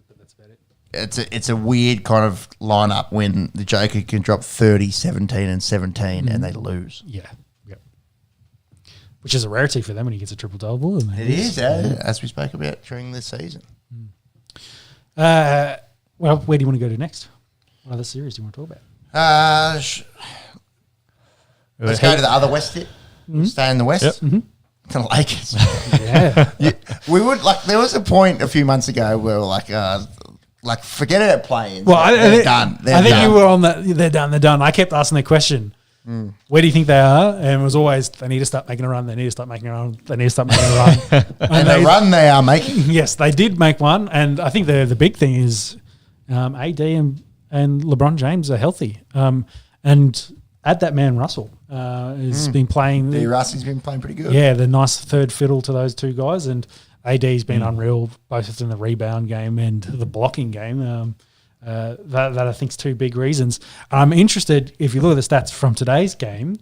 but that's about it. It's a weird kind of lineup when the Joker can drop 30, 17 and 17 and they lose. Yeah. Yep. Which is a rarity for them when he gets a triple-double. It is, as we spoke about during this season. Well, where do you want to go to next? What other series do you want to talk about? Let's go to the other West hit. Stay in the West. Yep. To the Lakers. Yeah. We would there was a point a few months ago where we were like forget about playing. Well, they're done. I think you were on that. They're done. I kept asking the question, where do you think they are? And it was always, they need to start making a run. They need to start making a run. They need to start making a run. and the run they are making. Yes, they did make one. And I think the big thing is AD and LeBron James are healthy. And add that man Russell has been playing. Russell's been playing pretty good. Yeah, the nice third fiddle to those two guys. And AD's been unreal, both in the rebound game and the blocking game. That I think is 2 big reasons. I'm interested, if you look at the stats from today's game,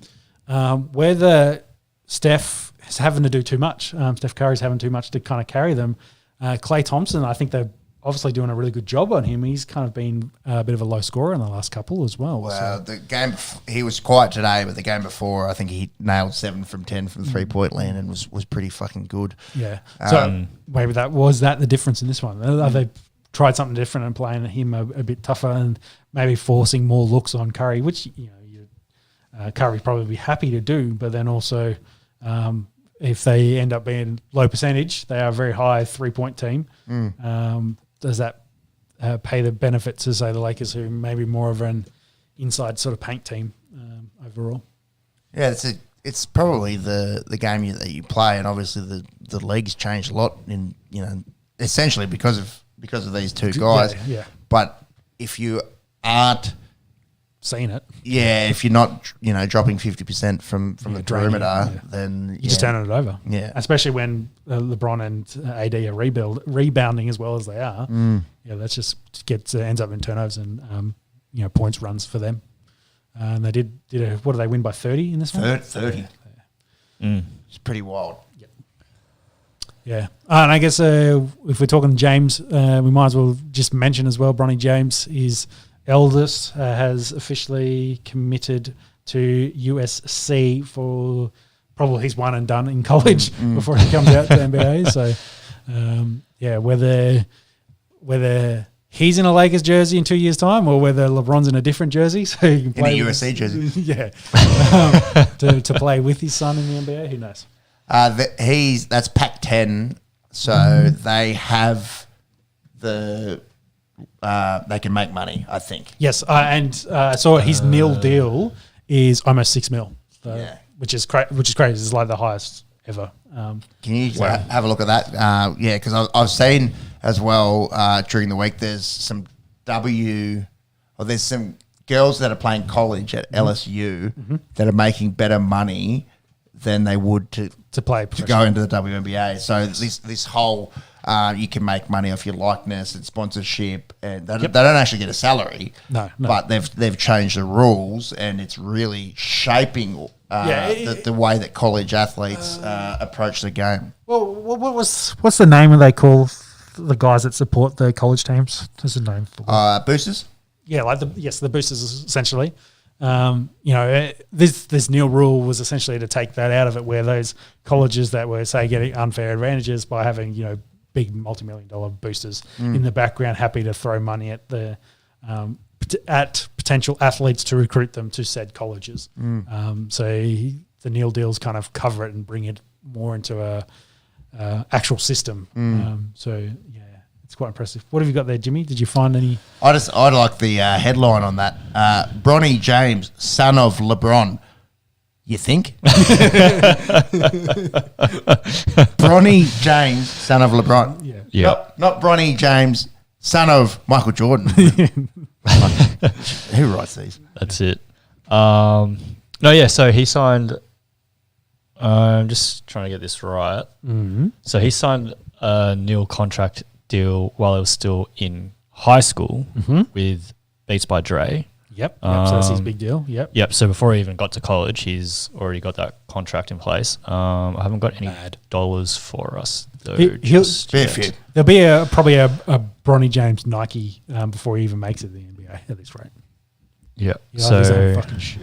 whether Steph is having to do too much. Steph Curry's having too much to kind of carry them. Klay Thompson, I think they're obviously doing a really good job on him. He's kind of been a bit of a low scorer in the last couple as well. Well, the game he was quiet today, but the game before, I think he nailed 7 from 10 from 3-point land and was pretty fucking good. Yeah. So maybe that was the difference in this one. Have they tried something different and playing him a bit tougher and maybe forcing more looks on Curry, which Curry'd probably be happy to do, but then also if they end up being low percentage, they are a very high 3-point team. Does that pay the benefit to, say, the Lakers, who may be more of an inside sort of paint team overall? Yeah, it's probably the game that you play, and obviously the league's changed a lot in essentially because of these two guys. Yeah. But if you aren't seen it, if you're not dropping 50% from the perimeter, then you just turn it over. Yeah, especially when LeBron and AD are rebounding as well as they are. That's just ends up in turnovers and points runs for them. And they did what did they win by 30 in this one? 30. It's pretty wild. Yeah, and I guess if we're talking James, we might as well just mention as well, Bronny James, his eldest, has officially committed to USC for probably he's one and done in college before he comes out to NBA. So, whether he's in a Lakers jersey in 2 years' time or whether LeBron's in a different jersey, so he can play in a UFC jersey, to play with his son in the NBA, who knows? That's Pac-10, so they have they can make money, I think. Yes, and so his nil deal is almost $6 million, which is crazy. It's like the highest ever. Can you have a look at that? Because I've seen as well during the week. There's some there's some girls that are playing college at LSU that are making better money than they would to go into the WNBA. So this whole you can make money off your likeness and sponsorship, and they don't actually get a salary. No. But they've changed the rules, and it's really shaping the way that college athletes approach the game. Well, what's the name they call the guys that support the college teams? What's the name for boosters? Yeah, the boosters essentially. This new rule was essentially to take that out of it, where those colleges that were, say, getting unfair advantages by having, big multi-million-dollar boosters in the background, happy to throw money at the at potential athletes to recruit them to said colleges. So the Neil deals kind of cover it and bring it more into a actual system. It's quite impressive. What have you got there, Jimmy? Did you find any? I like the headline on that. Bronny James, son of LeBron. You think? Bronny James, son of LeBron. Yeah. Not Bronny James, son of Michael Jordan. Who writes these? That's it. So he signed. I'm just trying to get this right. So he signed a new contract deal while he was still in high school with Beats by Dre. Yep. So that's his big deal. Yep. So before he even got to college, he's already got that contract in place. I haven't got any dollars for us though. There'll be probably a Bronny James Nike before he even makes it to the NBA at this rate. Yeah. So his own fucking shoe.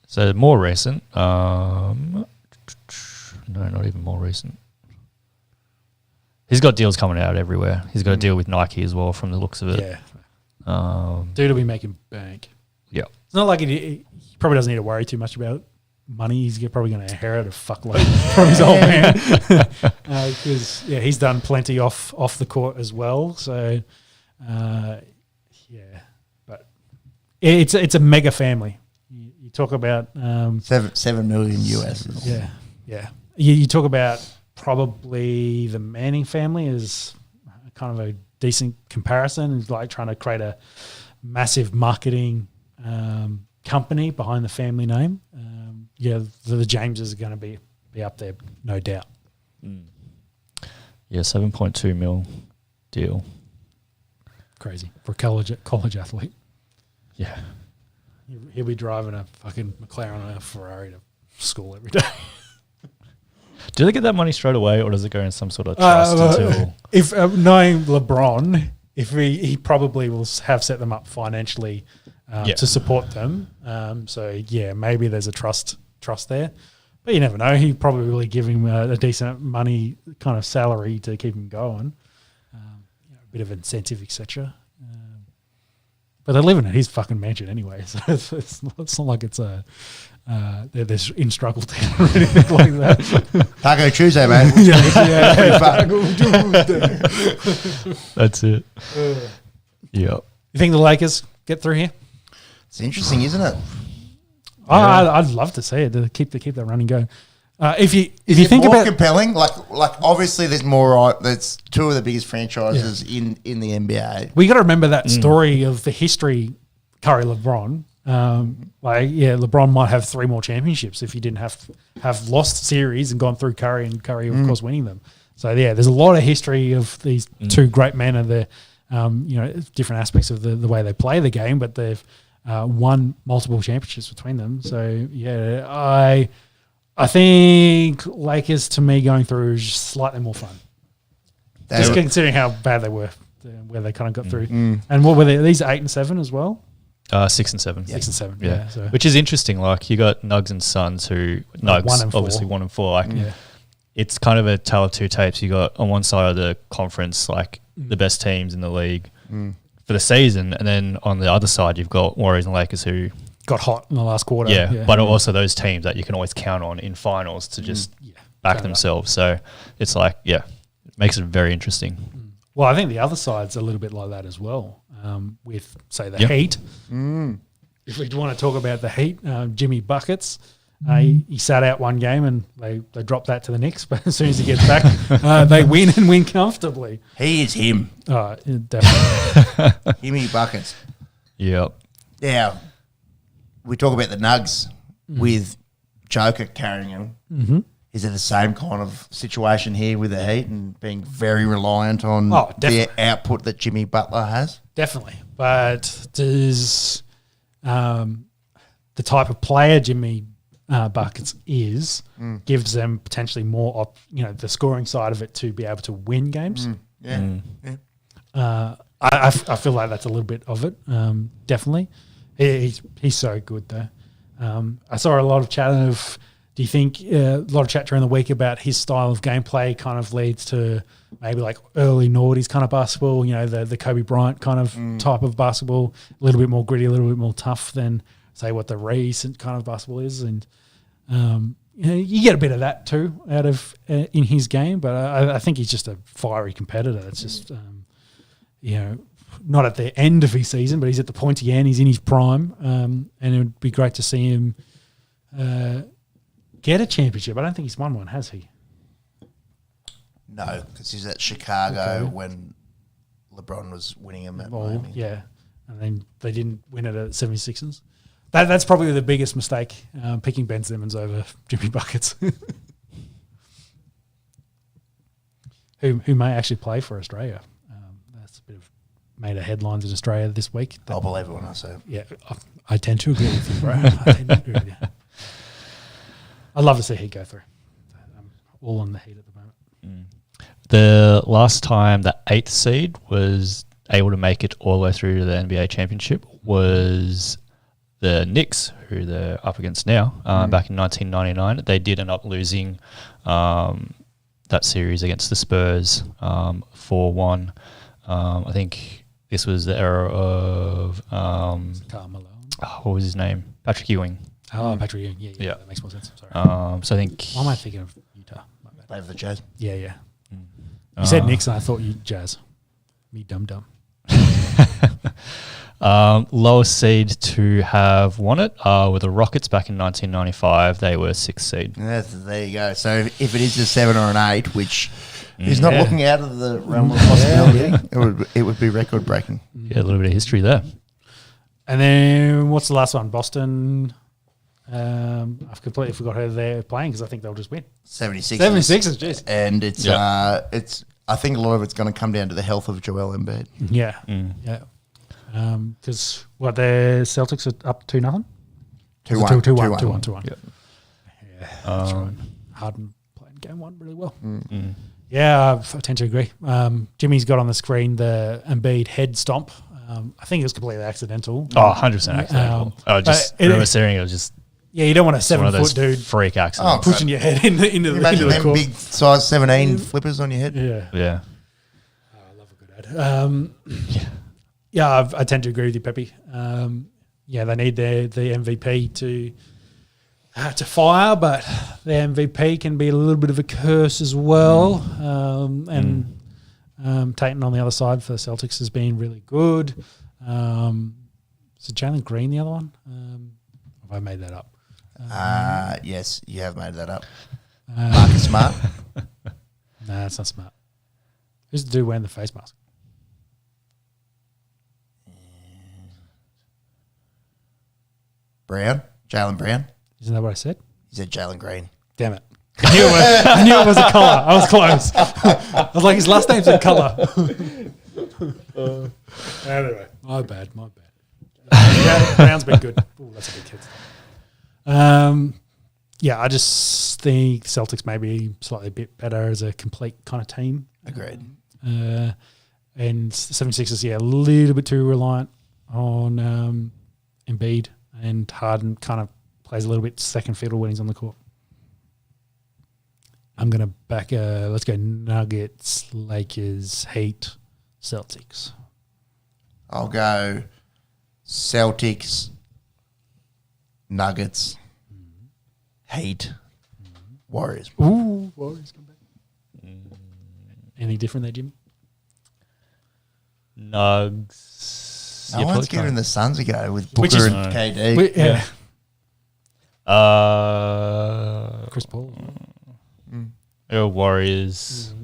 So more recent. No, not even more recent. He's got deals coming out everywhere. He's got a deal with Nike as well, from the looks of it. Yeah. Dude will be making bank. Yeah. It's not like he probably doesn't need to worry too much about money. He's probably going to inherit a fuckload from his old man. Because, he's done plenty off the court as well. So, But it's a mega family. You talk about... 7 million US. Yeah. You talk about probably the Manning family is kind of a decent comparison. It's like trying to create a massive marketing company behind the family name. The Jameses are going to be up there, no doubt. Yeah, 7.2 mil deal. Crazy for a college athlete. Yeah. He'll be driving a fucking McLaren or a Ferrari to school every day. Do they get that money straight away, or does it go in some sort of trust until? If knowing LeBron, if he probably will have set them up financially to support them. Maybe there's a trust there, but you never know. He probably really give him a decent money kind of salary to keep him going, a bit of incentive, etc. But they're living in his fucking mansion anyway, so it's not like it's they're in struggle town or anything like that. Taco Tuesday, man. That's it. Yep. You think the Lakers get through here? It's interesting, isn't it? I'd love to see it, to keep that running going. If you think more about compelling, like obviously there's more. There's two of the biggest franchises in the NBA. We got to remember that story of the history, Curry, LeBron. LeBron might have 3 more championships if he didn't have lost series and gone through Curry, and Curry, of course, winning them. So, there's a lot of history of these two great men and the, different aspects of the way they play the game, but they've won multiple championships between them. So, I think Lakers, to me, going through is slightly more fun. Just considering how bad they were, where they kind of got through. And what were they? These 8 and 7 as well? 6 and 7. 6 and 7. Yeah. Yeah. So Which is interesting. Like, you got Nugs and Suns who, Nugs, 1 and 4. obviously 1 and 4. Like, yeah. it's kind of a tale of two tapes. You got on one side of the conference, like, the best teams in the league for the season. And then on the other side, you've got Warriors and Lakers who got hot in the last quarter. Yeah, but also those teams that you can always count on in finals to just back themselves. So it's like, it makes it very interesting. Well, I think the other side's a little bit like that as well, with, say, the Heat. If we want to talk about the Heat, Jimmy Buckets, he sat out one game and they dropped that to the Knicks, but as soon as he gets back, they win and win comfortably. He is him. Oh, definitely. Jimmy Buckets. Yep. Now, we talk about the Nugs with Joker carrying him. Mm-hmm. Is it the same kind of situation here with the Heat and being very reliant on the output that Jimmy Butler has? Definitely. But does the type of player Jimmy Buckets is gives them potentially more, the scoring side of it to be able to win games? I feel like that's a little bit of it, definitely. He's so good, though. I saw a lot of chat of, do you think a lot of chat during the week about his style of gameplay kind of leads to maybe like early noughties kind of basketball, the Kobe Bryant kind of type of basketball, a little bit more gritty, a little bit more tough than, say, what the recent kind of basketball is. And, you get a bit of that too out of in his game, but I think he's just a fiery competitor. It's just, not at the end of his season, but he's at the pointy end. He's in his prime, and it would be great to see him get a championship. I don't think he's won one, has he? No, because he's at Chicago when LeBron was winning him at Miami. Yeah, and then they didn't win it at 76ers. That's probably the biggest mistake, picking Ben Simmons over Jimmy Buckets, who may actually play for Australia. That's a bit of made a headlines in Australia this week. I'll believe it when I say it. Yeah, I tend to agree with you, bro. I tend to agree with you. I'd love to see Heat go through. I'm all on the Heat at the moment. The last time the 8th seed was able to make it all the way through to the NBA championship was the Knicks, who they're up against now, back in 1999. They did end up losing that series against the Spurs 4-1. I think this was the era of Carmelo. what was his name? Patrick Ewing. Oh, Patrick Ewing. Yeah, that makes more sense. Sorry. So I think... Why am I thinking of Utah? Play for the Jazz. Yeah. You said Knicks and I thought you Jazz. Me dumb. Lowest seed to have won it were the Rockets back in 1995. They were 6th seed. There you go. So if it is a 7 or an 8, which is not looking out of the realm of possibility, it would be record breaking. Yeah, a little bit of history there. And then what's the last one? Boston. I've completely forgot who they're playing because I think they'll just win. 76ers. 76ers, jeez. And it's I think a lot of it's going to come down to the health of Joel Embiid. Yeah. Because their Celtics are up 2-0? 2-1. 2-1. Yep. Yeah, that's right. Harden played game one really well. Yeah, I tend to agree. Jimmy's got on the screen the Embiid head stomp. I think it was completely accidental. Oh, 100% accidental. I just remember seeing it was just... Yeah, you don't want a 7-foot dude freak accident. pushing your head into imagine the them court. big size 17 flippers on your head. Yeah. Oh, I love a good ad. Yeah, I tend to agree with you, Pepe. They need the MVP to fire, but the MVP can be a little bit of a curse as well. Tatum on the other side for the Celtics has been really good. Is it Jalen Green the other one? Have I made that up? Yes, you have made that up. Marcus Smart. No, it's not Smart. Who's the dude wearing the face mask? Brown. Jalen Brown. Isn't that what I said? You said Jalen Green. Damn it. I knew it was a colour. I was close. I was like, his last name's in colour. Anyway, my bad. Brown's been good. Ooh, that's a big hit. I just think Celtics may be slightly a bit better as a complete kind of team. Agreed. And 76ers, a little bit too reliant on Embiid, and Harden kind of plays a little bit second fiddle when he's on the court. I'm going to back let's go Nuggets, Lakers, Heat, Celtics. I'll go Celtics, Nuggets, Heat, Warriors. Ooh, Warriors come back. Any different there, Jimmy? Nugs. No one's giving the Suns a go with Which Booker is- and KD. Yeah. Chris Chris Paul. Warriors.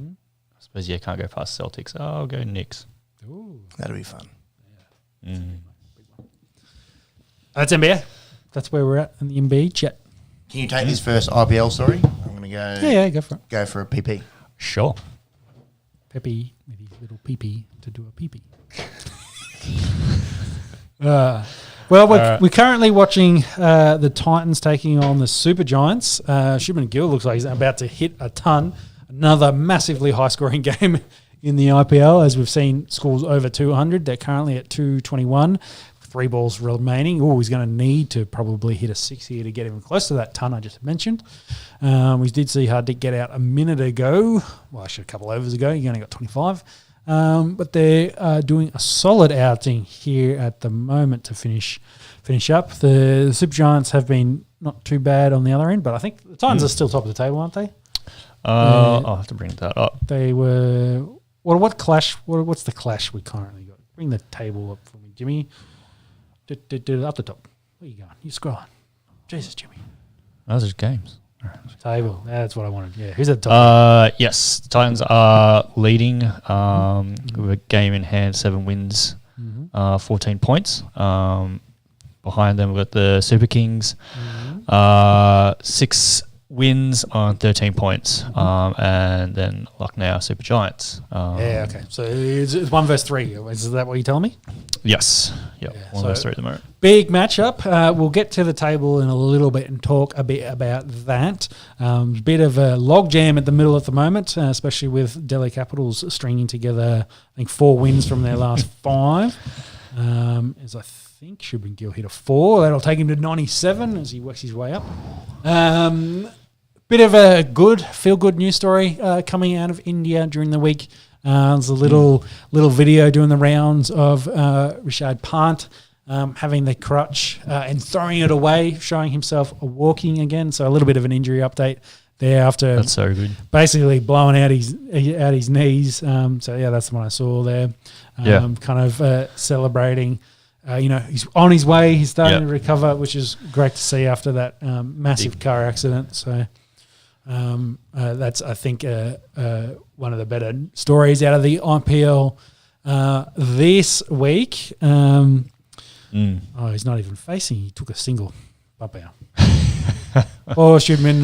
I suppose can't go past Celtics. I'll go Knicks. Ooh. That'll be fun. That's NBA. That's where we're at in the NBA chat. Can you take this first IPL story? I'm going to go Yeah, go for it. go for a PP. Sure. Pepe with his little pee-pee to do a pee-pee. We're currently watching the Titans taking on the Super Giants. Shubman Gill looks like he's about to hit a ton. Another massively high-scoring game in the IPL, as we've seen scores over 200. They're currently at 221. 3 balls remaining. Oh, he's going to need to probably hit a 6 here to get even close to that ton I just mentioned. We did see Hardik get out a minute ago. Well, actually a couple overs ago. He only got 25. But they're doing a solid outing here at the moment to finish up. The Super Giants have been not too bad on the other end, but I think the Titans are still top of the table, aren't they? I'll have to bring that up. They were... What clash? What's the clash we currently got? Bring the table up for me, Jimmy. Up the top. Where you going? You scrolling. Jesus, Jimmy. Those are games. Table. That's what I wanted. Yeah. Who's at the top? Yes, the Titans are leading with a game in hand, 7 wins, 14 points. Behind them, we've got the Super Kings, 6 wins on 13 points. And then Lucknow Super Giants. Yeah, okay. So it's 1 versus 3. Is that what you're telling me? Yes. Yep. Yeah, 1 versus 3 at the moment. Big matchup. We'll get to the table in a little bit and talk a bit about that. Bit of a logjam at the middle at the moment, especially with Delhi Capitals stringing together, I think, 4 wins from their last 5. As I think Shubman Gill hit a 4. That'll take him to 97 as he works his way up. Bit of a feel-good news story coming out of India during the week. There's a little video doing the rounds of Rishad Pant having the crutch and throwing it away, showing himself walking again. So a little bit of an injury update there after That's so good. basically blowing out his knees. So yeah, that's the one I saw there. Kind of celebrating. He's on his way. He's starting to recover, which is great to see after that massive car accident. So that's, I think, one of the better stories out of the IPL this week. Oh, he's not even facing. He took a single. Bump out. Shubman,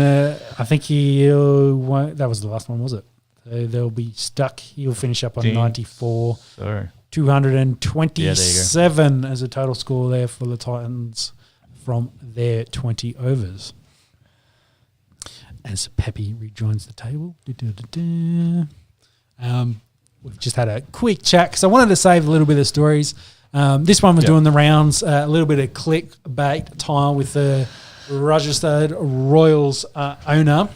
I think he won't. That was the last one, was it? So they'll be stuck. He'll finish up on 94. Sorry. 227 as a total score there for the Titans from their 20 overs. As Pepe rejoins the table. We've just had a quick chat because I wanted to save a little bit of stories. This one was doing the rounds, a little bit of clickbait tile with the Rajasthan Royals owner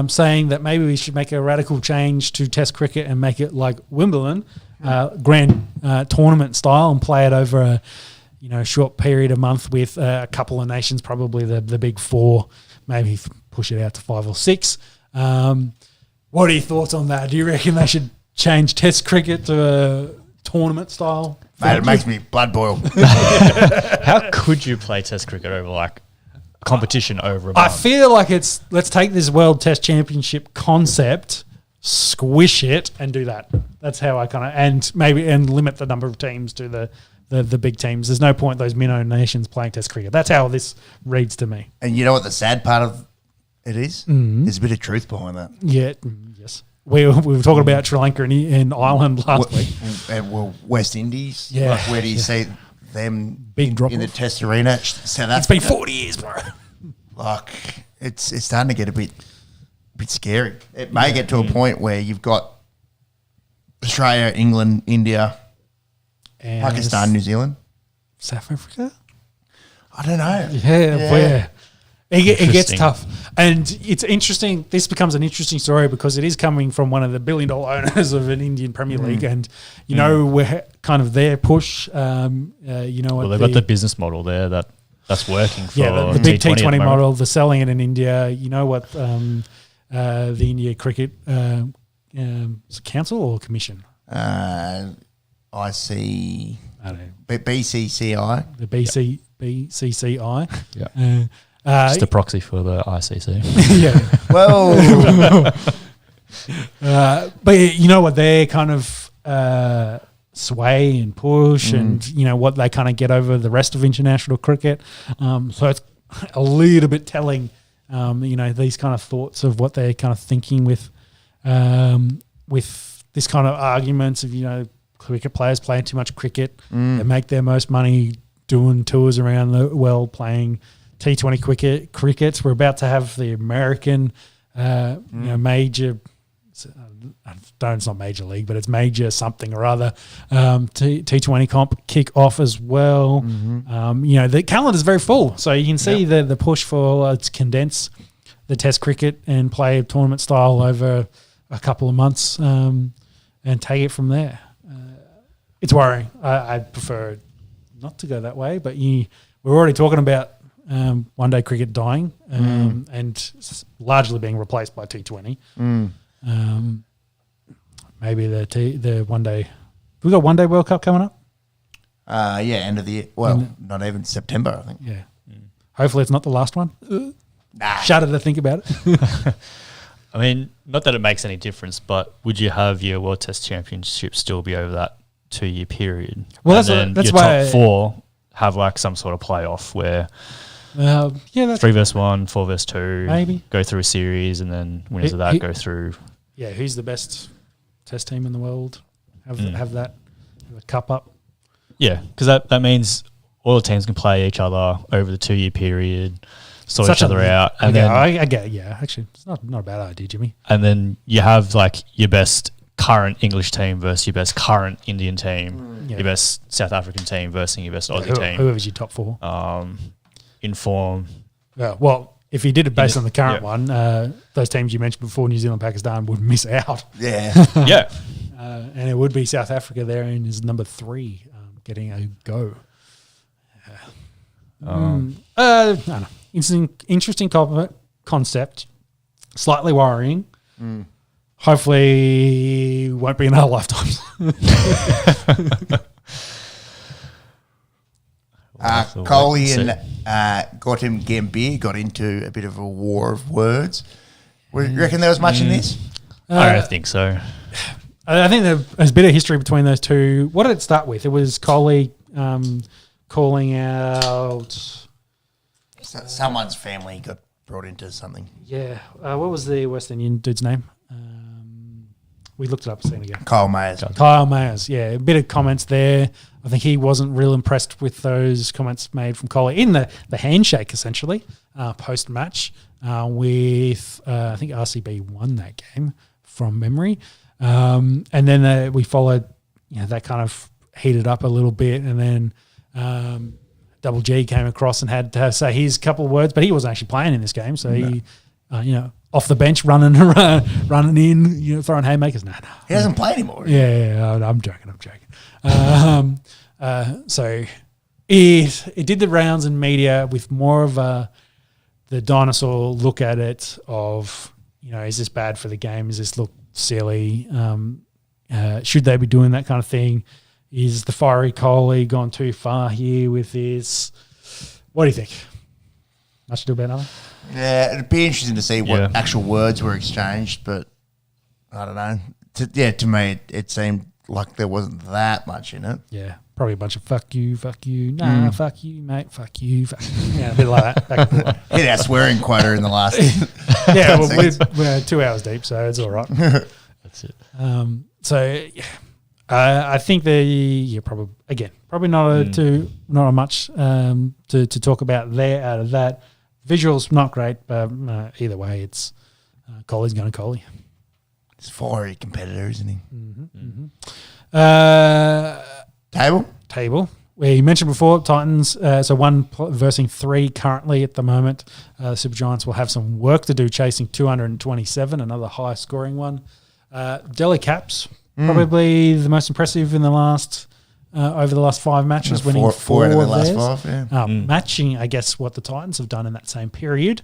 saying that maybe we should make a radical change to Test cricket and make it like Wimbledon, grand tournament style, and play it over a short period, a month with a couple of nations, probably the big 4, maybe push it out to 5 or 6. What are your thoughts on that? Do you reckon they should change Test cricket to a tournament style? Mate, it makes me blood boil. How could you play Test cricket over competition over a I month? feel like let's take this World Test Championship concept, squish it, and do that. That's how I and limit the number of teams to the big teams. There's no point those minnow nations playing Test cricket. That's how this reads to me. And you know what the sad part of it is? There's a bit of truth behind that. Yeah, yes. We were talking about Sri Lanka and Ireland last week. And West Indies. Yeah. Where do you see them Big drop in the off. Test arena? South It's been 40 years, bro. It's starting to get a bit scary. It may get to a point where you've got Australia, England, India, And Pakistan, New Zealand. South Africa? I don't know. Yeah. It gets Interesting. tough. And it's interesting. This becomes an interesting story because it is coming from one of the billion-dollar owners of an Indian Premier League. And, we're kind of their push. Well, they've got the business model there that's working for the big T20 at the T20 moment. model. They're selling it in India. You know what the India Cricket Council or Commission? I see I don't know. BCCI. The BCCI. Yeah. Just a proxy for the ICC. Yeah. Well, But you know what, they're kind of sway and push and, what they kind of get over the rest of international cricket. So it's a little bit telling, these kind of thoughts of what they're kind of thinking with this kind of arguments of, cricket players playing too much cricket. They make their most money doing tours around the world playing T20 crickets. We're about to have the American, major. It's not major league, but it's major something or other. T20 comp kick off as well. The calendar is very full, so you can see the push for to condense the Test cricket and play tournament style over a couple of months and take it from there. It's worrying. I prefer not to go that way, but we're already talking about one-day cricket dying and largely being replaced by T20. Maybe the one-day. We got one-day World Cup coming up. end of the year. Well, not even September, I think. Yeah. Hopefully, it's not the last one. Nah. Shudder to think about it. I mean, not that it makes any difference, but would you have your World Test Championship still be over that 2-year period? Well, and that's your why top four have like some sort of playoff where that's 3 versus 1, 4 versus 2, Maybe. go through a series, and then winners of that go through. yeah. Who's the best Test team in the world? Have that have a cup up. Yeah, because that means all the teams can play each other over the 2-year period, sort each other out, and then I get. Yeah, actually, it's not a bad idea, Jimmy. and then you have like your best current English team versus your best current Indian team, Yeah. your best South African team versus your best Aussie team. Whoever's your top four. In form. Well, if you did it based on the current yeah. one, those teams you mentioned before, New Zealand, Pakistan, would miss out. Yeah. Yeah. And it would be South Africa there in is number 3 getting a go. I don't know. Interesting concept. Slightly worrying. Hopefully won't be in our lifetimes. Kohli and Gautam Gambhi got into a bit of a war of words. You reckon there was much in this? I don't think so. I think there's a bit of history between those two. What did it start with? It was Kohli calling out... Someone's family got brought into something. Yeah. What was the West Indian dude's name? We looked it up a second ago. Kyle Mayers. Kyle Mayers, yeah. A bit of comments there. I think he wasn't real impressed with those comments made from Kohli in the handshake, essentially, post-match with, I think RCB won that game from memory. And then we followed, that kind of heated up a little bit. And then Double G came across and had to say his couple of words, but he wasn't actually playing in this game. So he, off the bench, running in, throwing haymakers. No. He doesn't play anymore. Yeah, I'm joking. So it did the rounds in media with more of the dinosaur look at it of, is this bad for the game? Does this look silly? Should they be doing that kind of thing? Is the fiery Kohli gone too far here with this? What do you think? Much to do about nothing? Yeah, it'd be interesting to see what actual words were exchanged, but I don't know. To me, it seemed like there wasn't that much in it. Yeah, probably a bunch of fuck you, fuck you, fuck you, mate, fuck you, fuck you. Yeah, a bit like that. Hit our swearing quota in the last. Yeah, well, we're 2 hours deep, so it's all right. That's it. I think probably not much to talk about there out of that. Visuals not great, but either way, it's Kohli's going to Kohli. He's a fiery competitor, isn't he? Mm-hmm. Table. Table. We mentioned before Titans, so one versing 3 currently at the moment. The Super Giants will have some work to do chasing 227, another high scoring one. Delhi Caps, probably the most impressive in the last over the last 5 matches, winning four out of the of last theirs. 5. Yeah. Matching, I guess, what the Titans have done in that same period.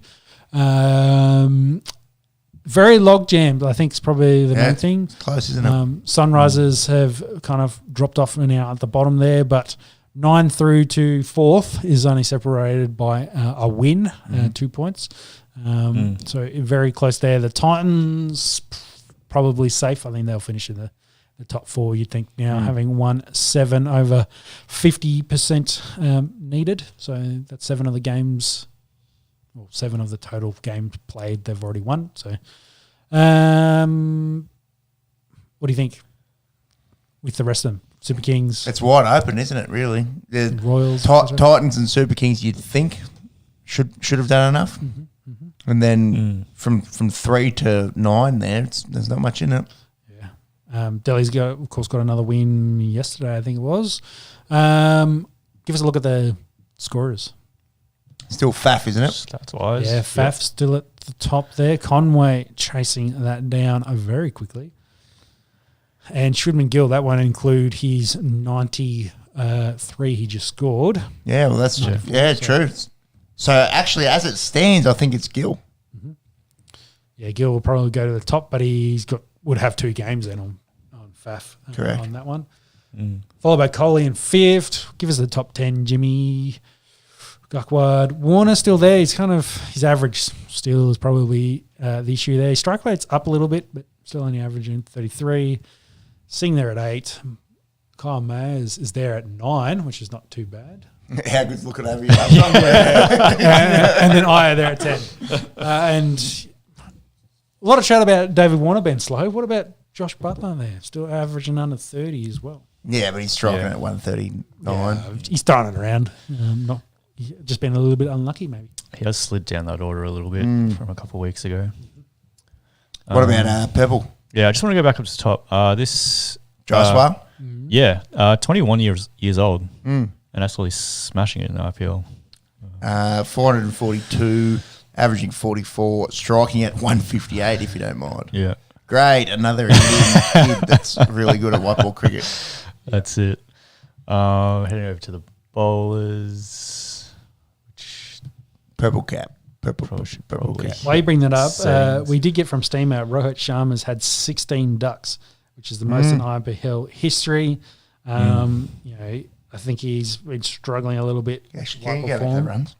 Very log jammed, I think, is probably the main thing. Close, isn't it? Sunrisers have kind of dropped off and now at the bottom there, but 9 through to 4th is only separated by a win, 2 points. So very close there. The Titans probably safe. I think they'll finish in the top 4. You'd think now, having won 7 over 50% needed. So that's 7 of the games. Well, 7 of the total games played, they've already won. So, what do you think with the rest of them? Super Kings, It's wide open, isn't it? Really, the Royals, Titans and Super Kings. You'd think should have done enough, and then from 3 to 9, there's not much in it. Yeah. Delhi's of course got another win yesterday, I think it was. Give us a look at the scorers. Still faff, isn't it? Stats-wise. Yeah, Faf still at the top there. Conway chasing that down very quickly. And Shudman Gill, that won't include his 93 he just scored. Yeah, well, that's true. So actually, as it stands, I think it's Gill. Yeah, Gill will probably go to the top, but would have 2 games then on Faf. Correct. On that one. Followed by Kohli in 5th. Give us the top 10, Jimmy. Guckward. Warner still there. He's his average still is probably the issue there. His strike rate's up a little bit, but still only averaging 33. Singh there at 8. Kyle Mayers is there at 9, which is not too bad. How good's looking over you? And then Aya there at 10. And a lot of chat about David Warner being slow. What about Josh Butler there? Still averaging under 30 as well. Yeah, but he's striking at 139. Yeah, he's throwing it around. Just been a little bit unlucky, maybe. He has slid down that order a little bit from a couple of weeks ago. What about Pebble? Yeah, I just want to go back up to the top. This Jaiswal? 21 years old, and absolutely smashing it in the IPL. 442, averaging 44, striking at 158, if you don't mind. Yeah. Great, another Indian kid that's really good at white ball cricket. That's it. Heading over to the bowlers. Purple cap. Purple probably. cap. While you bring that up, Settings. we did get from Steamer, Rohit Sharma's had 16 ducks, which is the most in IPL history. I think he's been struggling a little bit. Actually, can you go back to runs?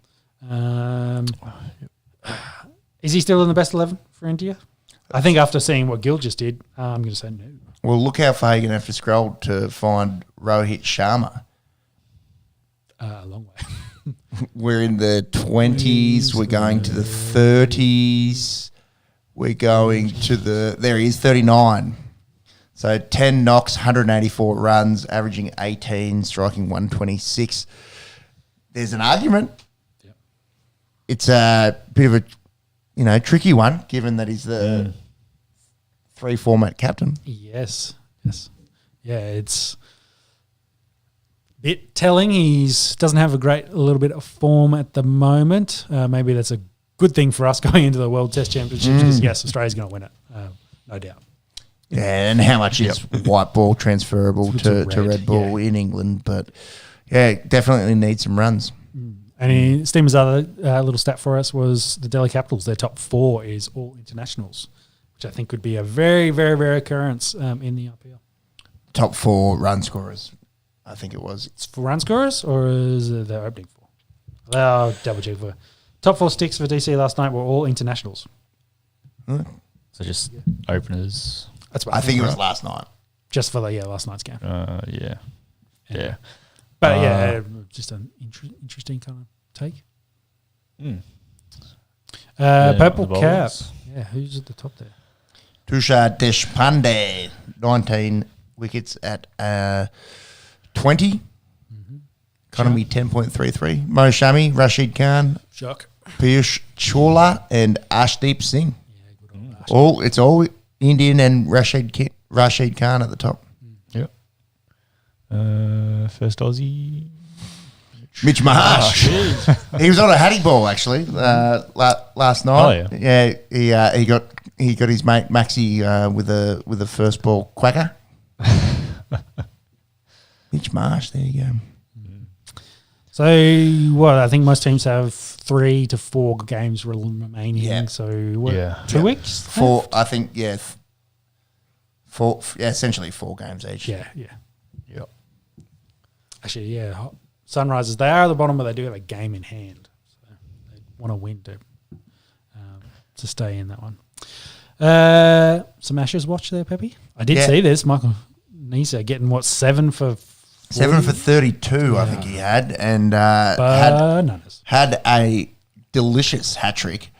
Is he still in the best 11 for India? I think after seeing what Gill just did, I'm going to say no. Well, look how far you're going to have to scroll to find Rohit Sharma. A long way. We're in the 20s. We're going to the 30s. We're going to there he is, 39. So 10 knocks, 184 runs, averaging 18, striking 126. There's an argument. Yep. It's a bit of a, tricky one, given that he's the 3-format captain. Yes. Yeah, it's bit telling. He doesn't have a little bit of form at the moment. Maybe that's a good thing for us going into the World Test Championships because, yes, Australia's going to win it, no doubt. Yeah, and how much is white ball transferable to red ball in England? But, yeah, definitely need some runs. And Steamer's other little stat for us was the Delhi Capitals. Their top 4 is all internationals, which I think could be a very, very rare occurrence in the IPL. Top 4 run scorers. I think it was. It's for run scorers, or is it the opening 4? I'll double check for top 4 sticks for DC last night were all internationals. So just openers. That's what I think it was last night. just for the last night's game. Yeah. But just an interesting kind of take. Purple the cap. bowlers. Yeah, who's at the top there? Tushar Deshpande, 19 wickets at 20. Economy 10.33. Mo Shami, Rashid Khan, Shock. Piyush Chawla, and Ashdeep Singh. It's all Indian and Rashid Khan at the top. Yep. First Aussie. Mitch Marsh. He was on a Hattie ball actually last night. Oh, yeah. He got his mate Maxi with a first ball quacker. Mitch Marsh, there you go. So what? I think most teams have 3 to 4 games remaining. Yeah. So what? Yeah. 2 weeks. Four, I think. Yeah, essentially 4 games each. Yeah. Yep. Actually, yeah. Sunrisers, they are at the bottom, but they do have a game in hand. So they want to win to stay in that one. Some Ashes watch there, Peppy. I did see this. Michael Nisa getting 7 for 7 for 32, I think he had, and bananas. had a delicious hat trick,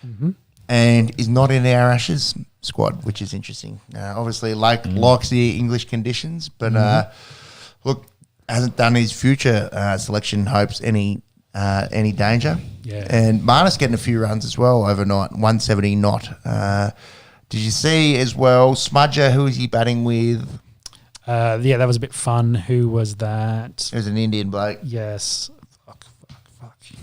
and is not in our Ashes squad, which is interesting. Obviously, likes the English conditions, but look, hasn't done his future selection hopes any danger. Yeah. And Marnus getting a few runs as well overnight, 170 not. Did you see as well Smudger? Who is he batting with? Yeah, that was a bit fun. Who was that? It was an Indian bloke. Yes. Fuck.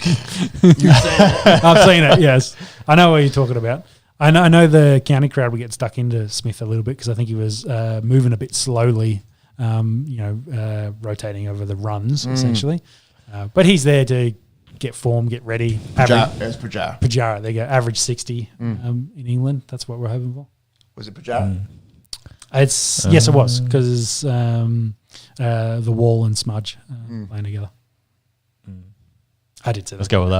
You've seen it. I've seen it, yes. I know what you're talking about. I know the county crowd would get stuck into Smith a little bit because I think he was moving a bit slowly, rotating over the runs, essentially. But he's there to get form, get ready. There's Pujara. Pujara, there you go. Average 60 in England. That's what we're hoping for. Was it Pujara? Yes, it was because the Wall and Smudge playing together. I did say that. Let's go with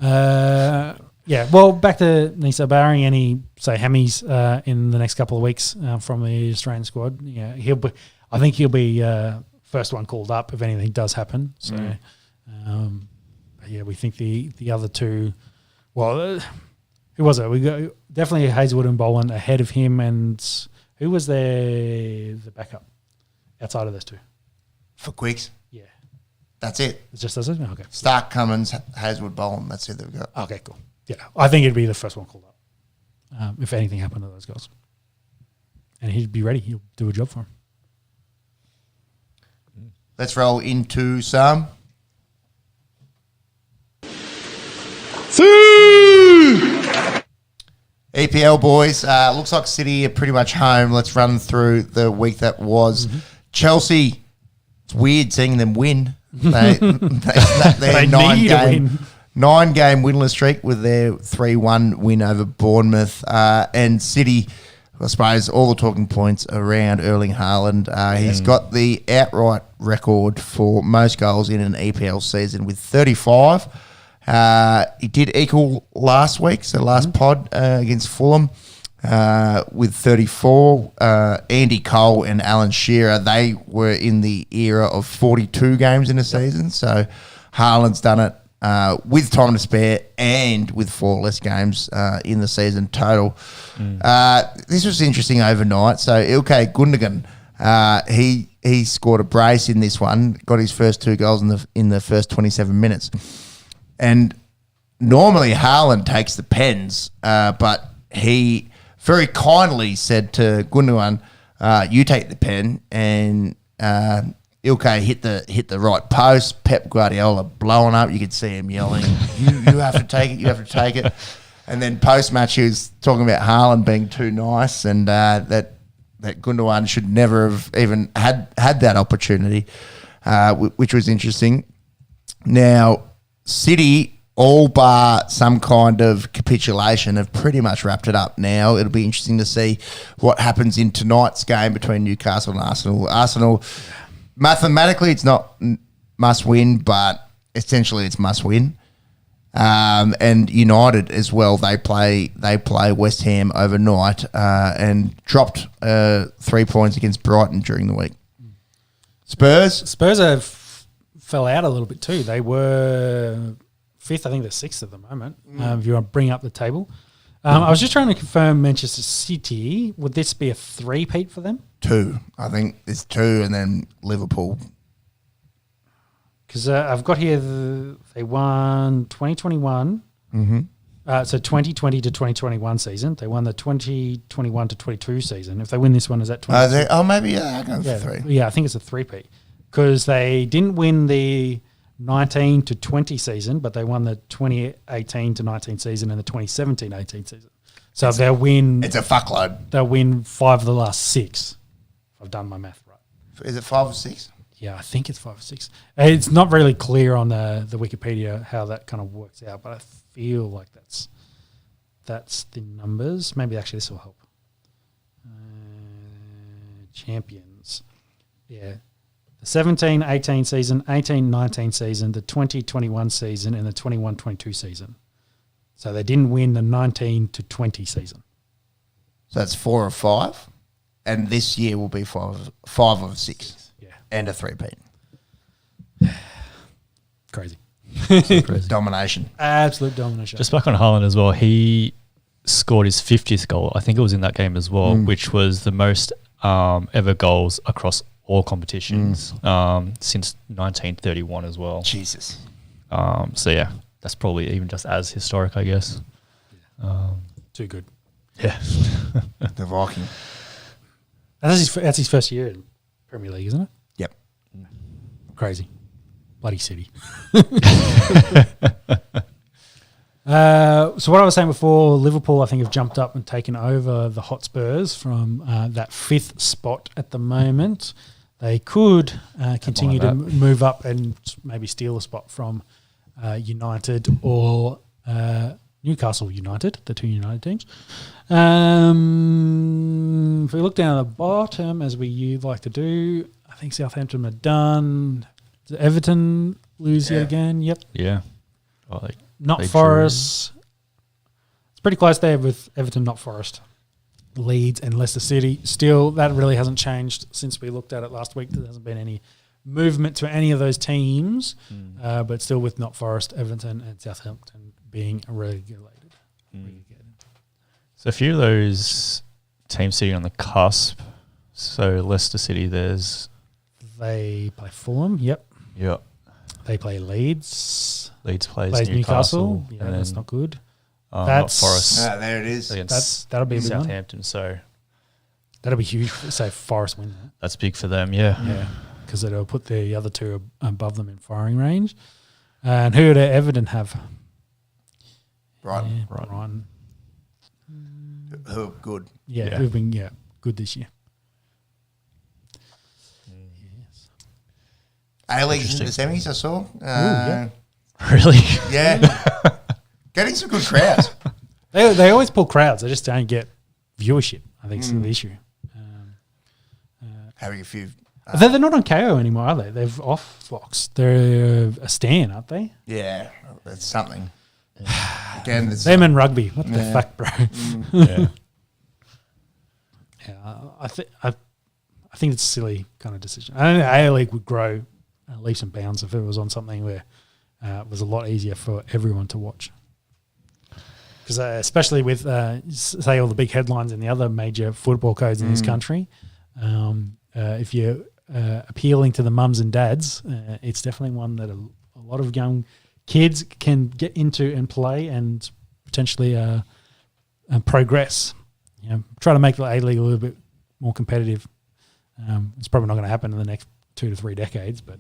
that. Yeah, well, back to Nisa, barring any, say, hammies in the next couple of weeks from the Australian squad. Yeah, I think he'll be first one called up if anything does happen. So, we think the other two. Well, who was it? We got definitely Hazelwood and Boland ahead of him, and who was the backup outside of those two For quicks? Yeah, that's it. It's just us. Okay. Stark, Cummins, Hazelwood, Boland. That's who they've got. Okay, cool. Yeah, I think it'd be the first one called up if anything happened to those guys, and he'd be ready. He'll do a job for him. Let's roll into some. EPL boys, looks like City are pretty much home. Let's run through the week that was. Chelsea, it's weird seeing them win. They snapped their They need to win. 9-game winless streak with their 3-1 win over Bournemouth. And City, I suppose all the talking points around Erling Haaland. He's got the outright record for most goals in an EPL season with 35. He did equal last week, so last pod against Fulham with 34. Andy Cole and Alan Shearer, they were in the era of 42 games in a season. So Haaland's done it with time to spare and with 4 less games in the season total. This was interesting overnight. So Ilkay Gundogan, he scored a brace in this one, got his first 2 goals in the first 27 minutes. And normally Haaland takes the pens, but he very kindly said to Gundogan, you take the pen, and Ilkay hit the right post. Pep Guardiola blowing up. You could see him yelling, you have to take it, you have to take it. And then post-match he was talking about Haaland being too nice and that Gundogan should never have even had that opportunity, which was interesting. Now, City, all bar some kind of capitulation, have pretty much wrapped it up now. It'll be interesting to see what happens in tonight's game between Newcastle and Arsenal. Arsenal, mathematically, it's not must win, but essentially it's must win. And United as well, they play West Ham overnight and dropped 3 points against Brighton during the week. Spurs have fell out a little bit too. They were 5th, I think they're 6th at the moment. If you want to bring up the table. I was just trying to confirm Manchester City. Would this be a 3-peat for them? 2. I think it's 2 and then Liverpool. Because I've got here they won 2021. So 2020 to 2021 season. They won the 2021 to 22 season. If they win this one, is that 20? Maybe, I'll go for 3. Yeah, I think it's a 3-peat. because they didn't win the 19 to 20 season, but they won the 2018 to 19 season and the 2017-18 season. So they'll win. It's a fuckload. They'll win 5 of the last 6. If I've done my math right. Is it 5 or 6? Yeah, I think it's 5 or 6. It's not really clear on the Wikipedia how that kind of works out, but I feel like that's the numbers. Maybe actually this will help. Champions. Yeah. The 17-18 season, 18-19 season, the 20-21 season, and the 21-22 season. So they didn't win the 19 to 20 season. So that's 4 of 5. And this year will be 5 of 6. Yeah. And a 3-peat. Crazy. Domination. Absolute domination. Just back on Haaland as well, he scored his 50th goal. I think it was in that game as well, which was the most ever goals across all competitions since 1931 as well. Jesus. So, yeah, that's probably even just as historic, I guess. Too good. Yeah. The Viking. That's his first year in Premier League, isn't it? Yep. Crazy. Bloody City. So what I was saying before, Liverpool, I think, have jumped up and taken over the Hotspurs from that 5th spot at the moment. They could continue to move up and maybe steal a spot from United or Newcastle United, the 2 United teams. If we look down at the bottom, as we like to do, I think Southampton are done. Did Everton lose yet again? Yep. Yeah. Well, Not Forest. It's pretty close there with Everton, not Forest. Leeds and Leicester City. Still, that really hasn't changed since we looked at it last week. There hasn't been any movement to any of those teams, but still with not Forest, Everton and Southampton being regulated. So a few of those teams sitting on the cusp. So Leicester City, They play Fulham, yep. Yep. They play Leeds. Leeds plays Newcastle. Yeah, that's not good. That's not Forest. There it is. That'll be a big one. Southampton, so That'll be huge. Say Forest win that. that's big for them, yeah. Yeah, because it'll put the other 2 above them in firing range. And who do Everton have? Right. Yeah, Right. Brighton. Who are good. Yeah, who've been good this year. A-League's in the semis, I saw. yeah. Really? Yeah. Getting some good crowds. They always pull crowds. They just don't get viewership. I think is the issue. Having a few. They're not on KO anymore, are they? They've off Fox. They're a Stan, aren't they? Yeah, that's something. Again, Them and rugby. What the fuck, bro? Yeah. I think it's a silly kind of decision. I don't think A-League would grow leaps and bounds if it was on something where it was a lot easier for everyone to watch. Because especially with, say, all the big headlines in the other major football codes in this country, if you're appealing to the mums and dads, it's definitely one that a lot of young kids can get into and play and potentially progress. Try to make the A-League a little bit more competitive. It's probably not going to happen in the next 2 to 3 decades, but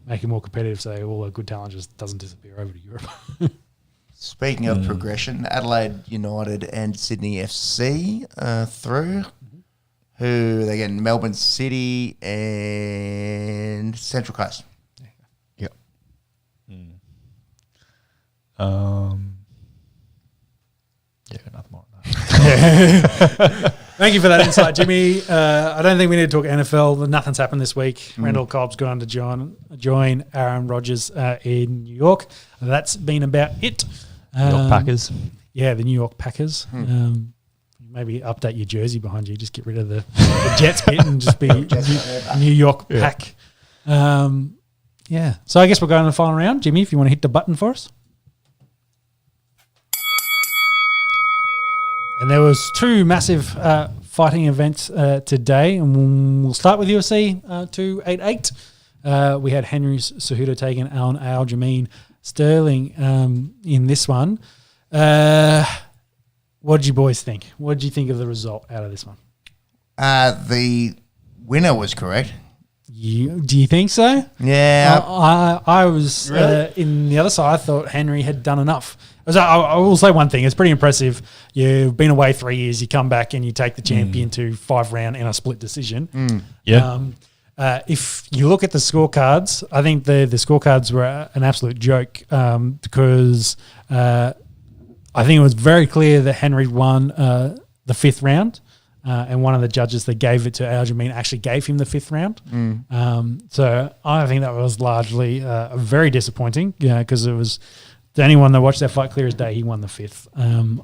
make it more competitive so all the good talent just doesn't disappear over to Europe. Speaking of progression, Adelaide United and Sydney FC through. Who they get? Melbourne City and Central Coast. Yep. Got nothing more on that. Thank you for that insight, Jimmy. I don't think we need to talk NFL. Nothing's happened this week. Randall Cobb's gone to join Aaron Rodgers in New York. That's been about it. New York Packers. Yeah, the New York Packers. Maybe update your jersey behind you. Just get rid of the Jets bit and just be New York Pack. Yeah. So I guess we're going to the final round. Jimmy, if you want to hit the button for us. And there was 2 massive fighting events today, and we'll start with UFC 288. We had Henry Cejudo taking on Aljamain Sterling in this one. What did you boys think? What did you think of the result out of this one? The winner was correct. Do you think so? Yeah. I was Really? in the other side. I thought Henry had done enough. I will say one thing. It's pretty impressive. You've been away 3 years. You come back and you take the champion to 5 round in a split decision. Yeah. If you look at the scorecards, I think the scorecards were an absolute joke because I think it was very clear that Henry won the 5th round. And one of the judges that gave it to Aljamain actually gave him the 5th round. So I think that was largely very disappointing because it was to anyone that watched that fight clear as day, he won the 5th.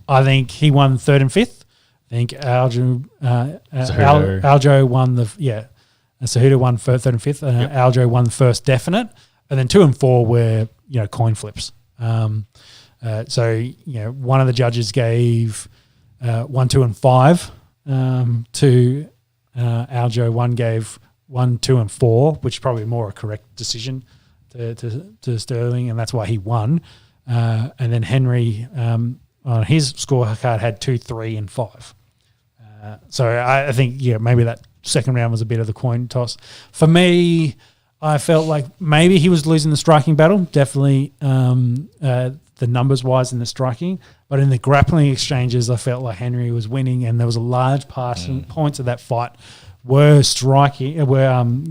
I think he won 3rd and 5th. I think Aljo won Cejudo won 3rd and 5th. Aljo won the first definite. And then 2 and 4 were, coin flips. So one of the judges gave 1, 2, and 5 to Aljo. One gave 1, 2, and 4, which is probably more a correct decision to Sterling, and that's why he won. And then Henry on his scorecard had 2, 3, and 5. So I think maybe that second round was a bit of the coin toss. For me, I felt like maybe he was losing the striking battle. Definitely the numbers wise in the striking, but in the grappling exchanges, I felt like Henry was winning, and there was a large points of that fight were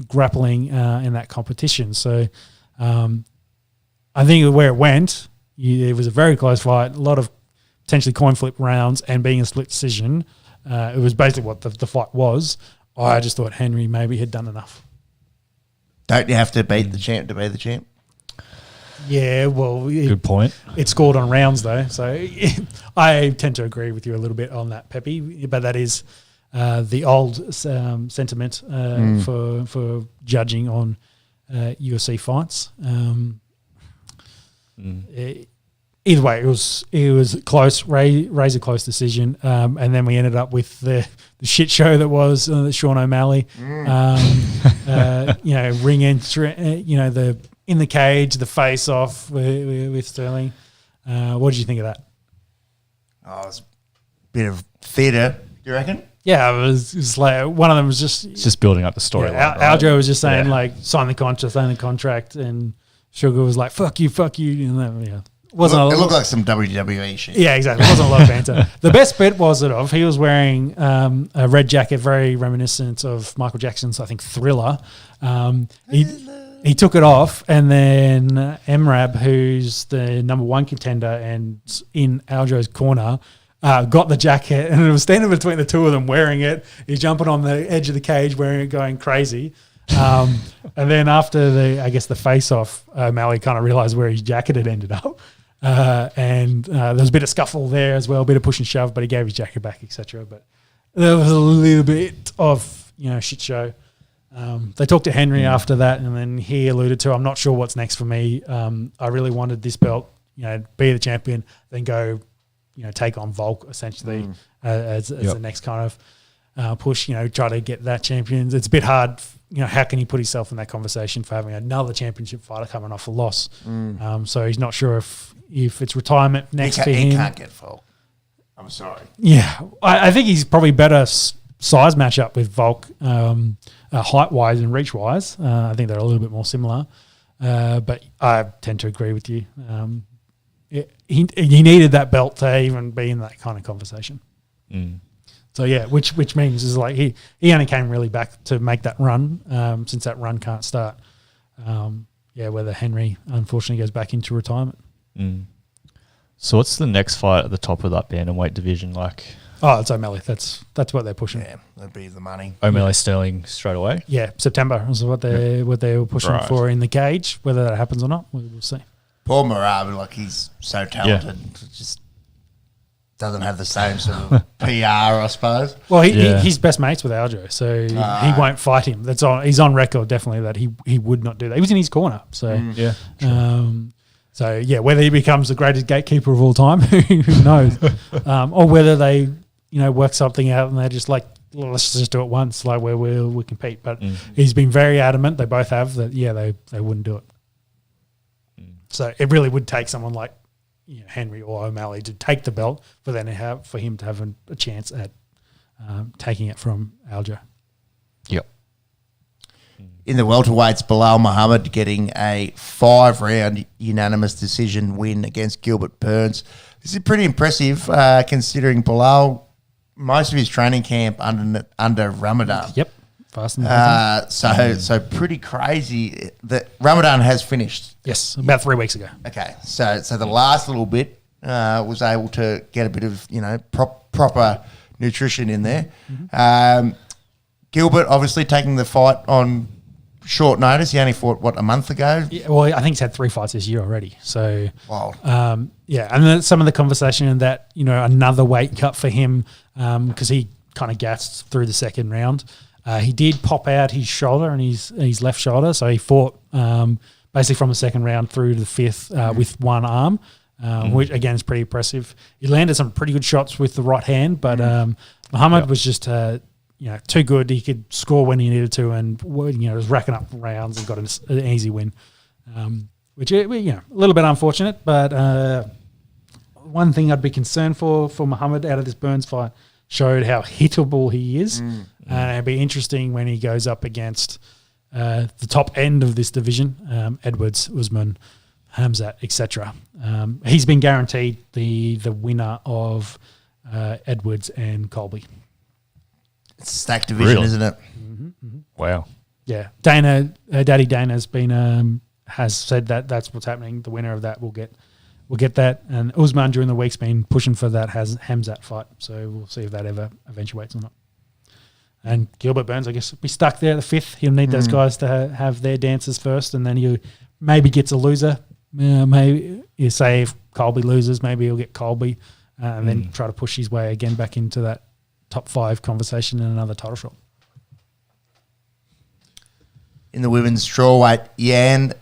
grappling in that competition. So I think where it went, it was a very close fight, a lot of potentially coin flip rounds, and being a split decision. It was basically what the fight was. I just thought Henry maybe had done enough. Don't you have to beat the champ to be the champ? Yeah, well, Good point. It scored on rounds though, so I tend to agree with you a little bit on that, Pepe. But that is the old sentiment for judging on UFC fights. Either way, it was close, razor close decision, and then we ended up with the shit show that was Sean O'Malley. Ring entry, the in the cage, the face off with Sterling. What did you think of that? Oh, it was a bit of theatre, do you reckon? Yeah, it was like one of them was just It's just building up the story. Aljo was just saying sign the contract, and Sugar was like fuck you, and that, It looked like some WWE shit. Yeah, exactly. It wasn't a lot of banter. The best bit was he was wearing a red jacket, very reminiscent of Michael Jackson's, I think, Thriller. He took it off, and then Emrab, who's the number 1 contender and in Aljo's corner, got the jacket, and it was standing between the two of them wearing it. He's jumping on the edge of the cage wearing it, going crazy. And then after the face-off, O'Malley kind of realised where his jacket had ended up. And there was a bit of scuffle there as well, a bit of push and shove, but he gave his jacket back, etc. But there was a little bit of shit show. They talked to Henry after that, and then he alluded to, I'm not sure what's next for me. I really wanted this belt, be the champion, then go, take on Volk essentially as the next kind of push. Try to get that champion. It's a bit hard. How can he put himself in that conversation for having another championship fighter coming off a loss? So he's not sure if it's retirement next for him. He can't get Volk. I'm sorry. Yeah, I think he's probably better size matchup with Volk, height-wise and reach-wise. I think they're a little bit more similar. But I tend to agree with you. He needed that belt to even be in that kind of conversation. So yeah, which means is like he only came really back to make that run, since that run can't start. Whether Henry unfortunately goes back into retirement. So what's the next fight at the top of that bantamweight division like? Oh, it's O'Malley. That's what they're pushing. Yeah, that'd be the money. O'Malley Sterling straight away? Yeah, September is what they were pushing for in the cage. Whether that happens or not, we'll see. Paul Marab, he's so talented, just doesn't have the same sort of PR, I suppose. Well, he's best mates with Aljo, so he won't fight him. He's on record definitely that he would not do that. He was in his corner, so whether he becomes the greatest gatekeeper of all time, who knows? Or whether they work something out and they're just like, let's just do it once, like where we'll compete. But he's been very adamant. They both have that. Yeah, they wouldn't do it. So it really would take someone like Henry or O'Malley to take the belt for him to have a chance at taking it from Aljo. Yep. In the welterweights, Bilal Muhammad getting a 5-round unanimous decision win against Gilbert Burns. This is pretty impressive considering Bilal, most of his training camp under Ramadan. Yep. Fast and So pretty crazy that Ramadan has finished. yes, about 3 weeks ago. Okay, so the last little bit was able to get a bit of proper nutrition in there. Gilbert obviously taking the fight on short notice. He only fought a month ago. Yeah, well, I think he's had 3 fights this year already. So Wild. and then some of the conversation in that another weight cut for him because he kind of gassed through the second round. He did pop out his shoulder and his left shoulder, so he fought basically from the second round through to the fifth with one arm, which again is pretty impressive. He landed some pretty good shots with the right hand, but Muhammad was just too good. He could score when he needed to, and was racking up rounds and got an easy win, which a little bit unfortunate. But one thing I'd be concerned for Muhammad out of this Burns fight showed how hittable he is. It'd be interesting when he goes up against the top end of this division, Edwards, Usman, Hamzat, etc. He's been guaranteed the winner of Edwards and Colby. It's a stacked division, Really? isn't it? Wow. Yeah, Dana, Daddy Dana's been has said that that's what's happening. The winner of that will get that, and Usman during the week's been pushing for that Hamzat fight. So we'll see if that ever eventuates or not. And Gilbert Burns, I guess, will be stuck there at the fifth. He'll need those guys to have their dances first, and then he maybe gets a loser. Maybe you say if Colby loses, maybe he'll get Colby, and then try to push his way again back into that top 5 conversation in another title shot. In the women's strawweight, Yan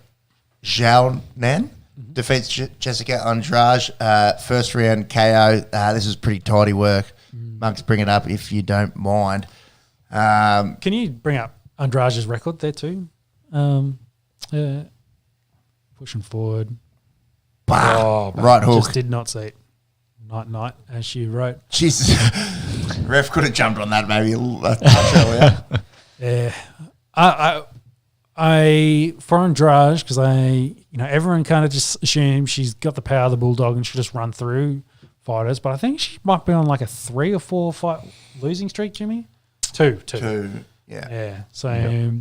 Zhaonan defeats Jessica Andrade, first round KO. This was pretty tidy work. Monks, bring it up if you don't mind. Can you bring up Andrade's record there too? Pushing forward. Right hook. Just did not see it. Night, as you wrote. Jesus. Ref could have jumped on that maybe a touch earlier. Yeah. I for Andrade, because everyone kind of just assumes she's got the power of the bulldog and she'll just run through fighters, but I think she might be on like a 3 or 4 fight losing streak, Jimmy. Two. Yeah. So,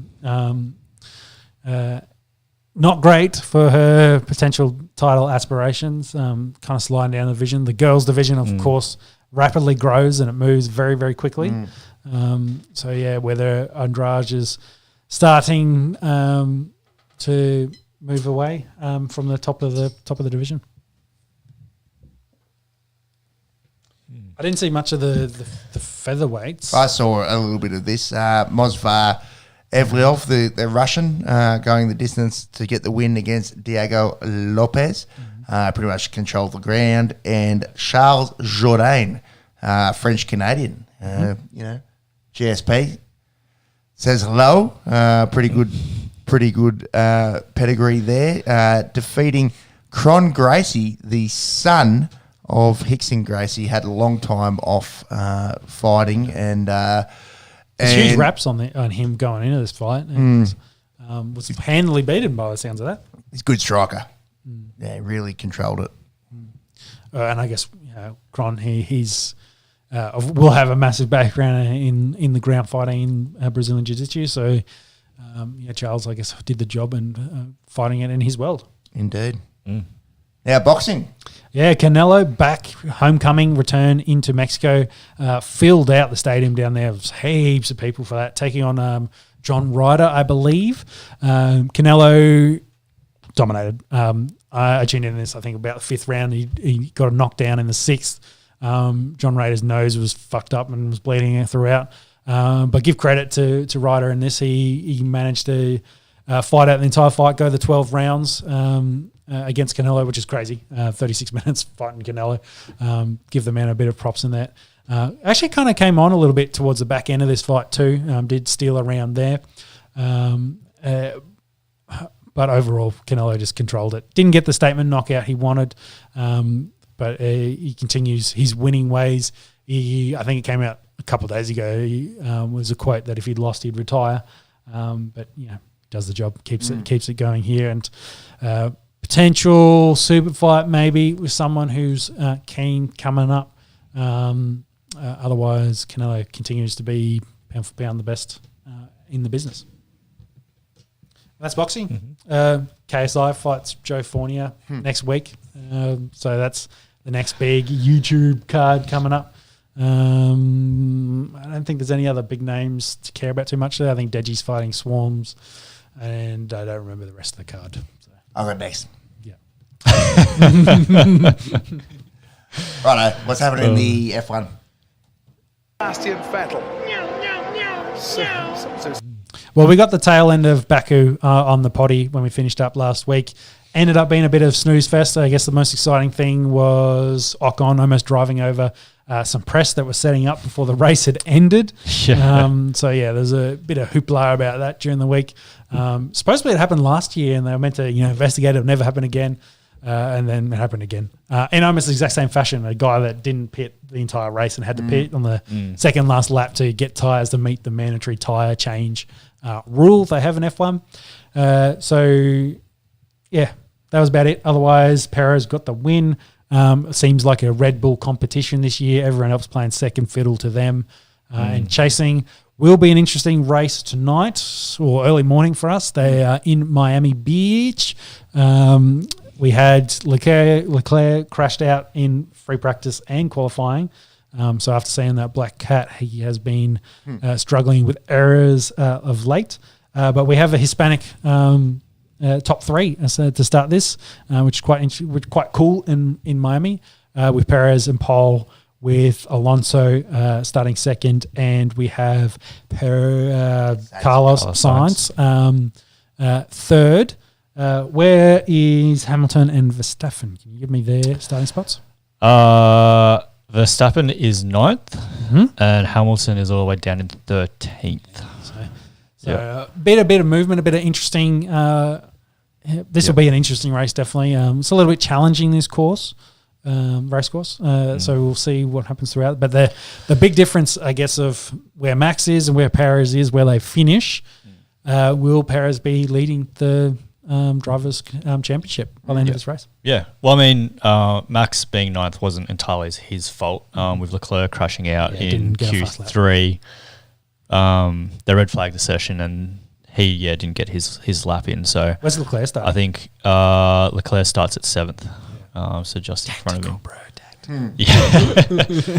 not great for her potential title aspirations. Kind of sliding down the division. The girls' division, of course, rapidly grows and it moves very, very quickly. Whether Andrade is starting to move away from the top of the division. I didn't see much of the featherweights. I saw a little bit of this. Mozvar Evliov, the Russian, going the distance to get the win against Diego Lopez. Pretty much controlled the ground. And Charles Jourdain, French-Canadian, GSP, says hello. Pretty good pedigree there. Defeating Cron Gracie, the son of Hickson Gracie, had a long time off fighting, and there's huge raps on him going into this fight, and was handily beaten by the sounds of that. He's a good striker. Yeah, really controlled it. And I guess Cron, he's will have a massive background in the ground fighting in Brazilian Jiu-Jitsu. So Charles, I guess, did the job and fighting it in his world. Indeed. Now boxing. Yeah, Canelo back, homecoming, return into Mexico, filled out the stadium down there. There was heaps of people for that, taking on John Ryder, I believe. Canelo dominated. I tuned in this, I think, about the 5th round. He got a knockdown in the 6th. John Ryder's nose was fucked up and was bleeding throughout. But give credit to Ryder in this. He managed to fight out the entire fight, go the 12 rounds against Canelo, which is crazy. 36 minutes fighting Canelo. Give the man a bit of props in that. Actually kind of came on a little bit towards the back end of this fight too. Did steal a round there. But overall, Canelo just controlled it. Didn't get the statement knockout he wanted, but he continues his winning ways. I think it came out a couple of days ago. Was a quote that if he'd lost, he'd retire. But does the job, keeps it going here, and potential super fight maybe with someone who's keen coming up. Otherwise, Canelo continues to be pound for pound the best in the business. That's boxing. KSI fights Joe Fournier next week. So that's the next big YouTube card coming up. I don't think there's any other big names to care about too much there. I think Deji's fighting Swarms, and I don't remember the rest of the card. So. I'll go next. Yeah. Righto, what's happening in the F1? Sebastian Vettel. Well, we got the tail end of Baku on the potty when we finished up last week. Ended up being a bit of snooze fest. I guess the most exciting thing was Ocon almost driving over some press that was setting up before the race had ended. There's a bit of hoopla about that during the week. Supposedly it happened last year and they were meant to investigate it. It'll never happen again. And then it happened again. In almost the exact same fashion, a guy that didn't pit the entire race and had to pit on the second last lap to get tyres to meet the mandatory tyre change rule they have in F1. That was about it. Otherwise, Perez got the win. It seems like a Red Bull competition this year. Everyone else playing second fiddle to them and chasing. Will be an interesting race tonight or early morning for us. They are in Miami Beach. We had Leclerc crashed out in free practice and qualifying. So after seeing that black cat, he has been struggling with errors of late. But we have a Hispanic top three to start this, which is quite cool in Miami, with Perez and Paul, with Alonso starting second, and we have Carlos Sainz third. Where is Hamilton and Verstappen? Can you give me their starting spots? Verstappen is 9th, and Hamilton is all the way down in 13th. So a bit of movement, a bit of interesting. This will be an interesting race, definitely. It's a little bit challenging, this course, race course. So we'll see what happens throughout. But the big difference, I guess, of where Max is and where Perez is, where they finish, will Perez be leading the Drivers' Championship by the end of this race? Yeah. Well, I mean, Max being 9th wasn't entirely his fault, with Leclerc crashing out in Q3. They red flagged the session and he didn't get his lap in. So where's Leclerc start? I think Leclerc starts at 7th, so just in front of him. Yeah,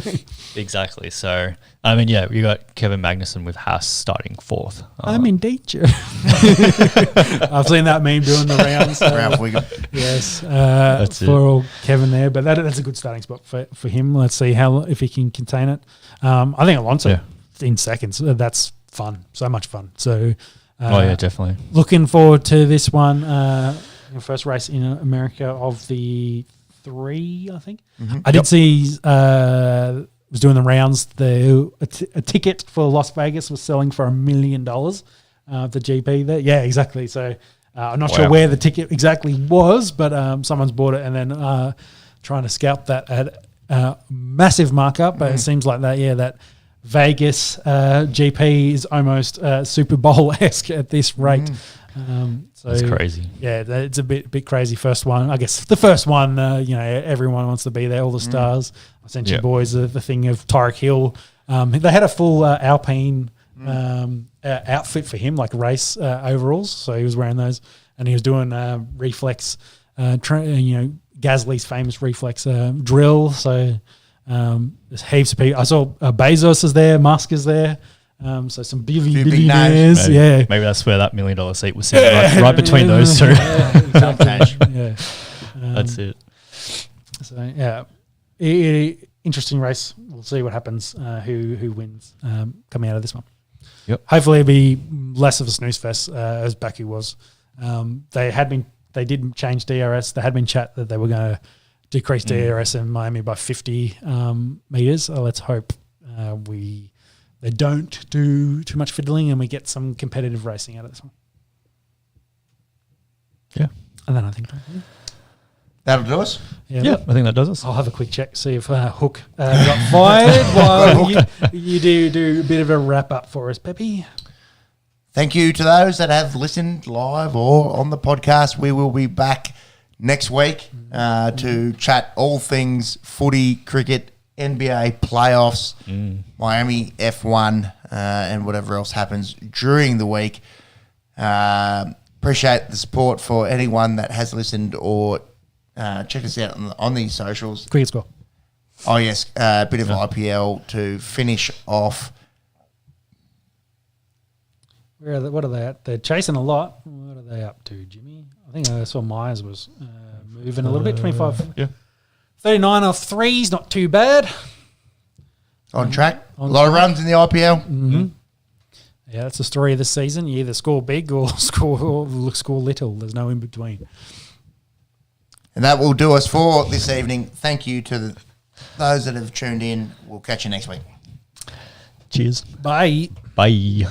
exactly. So I mean, you got Kevin Magnussen with Haas starting 4th. I'm in danger. I've seen that meme doing the rounds. Yes, that's for old Kevin there. But that's a good starting spot for him. Let's see if he can contain it. I think Alonso in seconds. That's fun. So much fun. So. Definitely. Looking forward to this one. First race in America of the 3, I think. I did see was doing the rounds. A ticket for Las Vegas was selling for $1 million. The GP there. Yeah, exactly. So I'm not sure where the ticket exactly was, but someone's bought it and then trying to scalp that at massive markup. But it seems like that Vegas GP is almost Super Bowl-esque at this rate. That's crazy. Yeah, it's a bit crazy. First one, I guess the first one, everyone wants to be there, all the stars. I sent you boys the thing of Tyreek Hill. They had a full Alpine outfit for him, like race overalls. So he was wearing those and he was doing reflex, Gasly's famous reflex drill. So there's heaps of people. I saw Bezos is there, Musk is there. So some billionaires. Maybe that's where that $1 million seat was sitting, right between those two. Exactly. That's it. So interesting race. We'll see what happens. Who wins coming out of this one? Yep. Hopefully it'll be less of a snooze fest as Baku was. They didn't change DRS. There had been chat that they were going to decrease DRS in Miami by 50 meters. Let's hope they don't do too much fiddling and we get some competitive racing out of this one. Yeah. And then I think that'll do us. Yeah, I think that does us. I'll have a quick check, see if Hook got fired while you do a bit of a wrap up for us, Peppy. Thank you to those that have listened live or on the podcast. We will be back next week to chat all things footy, cricket, NBA playoffs, Miami F1, and whatever else happens during the week. Appreciate the support for anyone that has listened or check us out on these socials. Cricket score. Oh, yes, a bit of IPL to finish off. What are they at? They're chasing a lot. What are they up to, Jimmy? I think I saw Myers was moving a little bit. 25. Yeah. 39 off threes, not too bad. On track. A lot of runs in the IPL. Mm-hmm. Yeah, that's the story of this season. You either score big or score little. There's no in between. And that will do us for this evening. Thank you to those that have tuned in. We'll catch you next week. Cheers. Bye. Bye.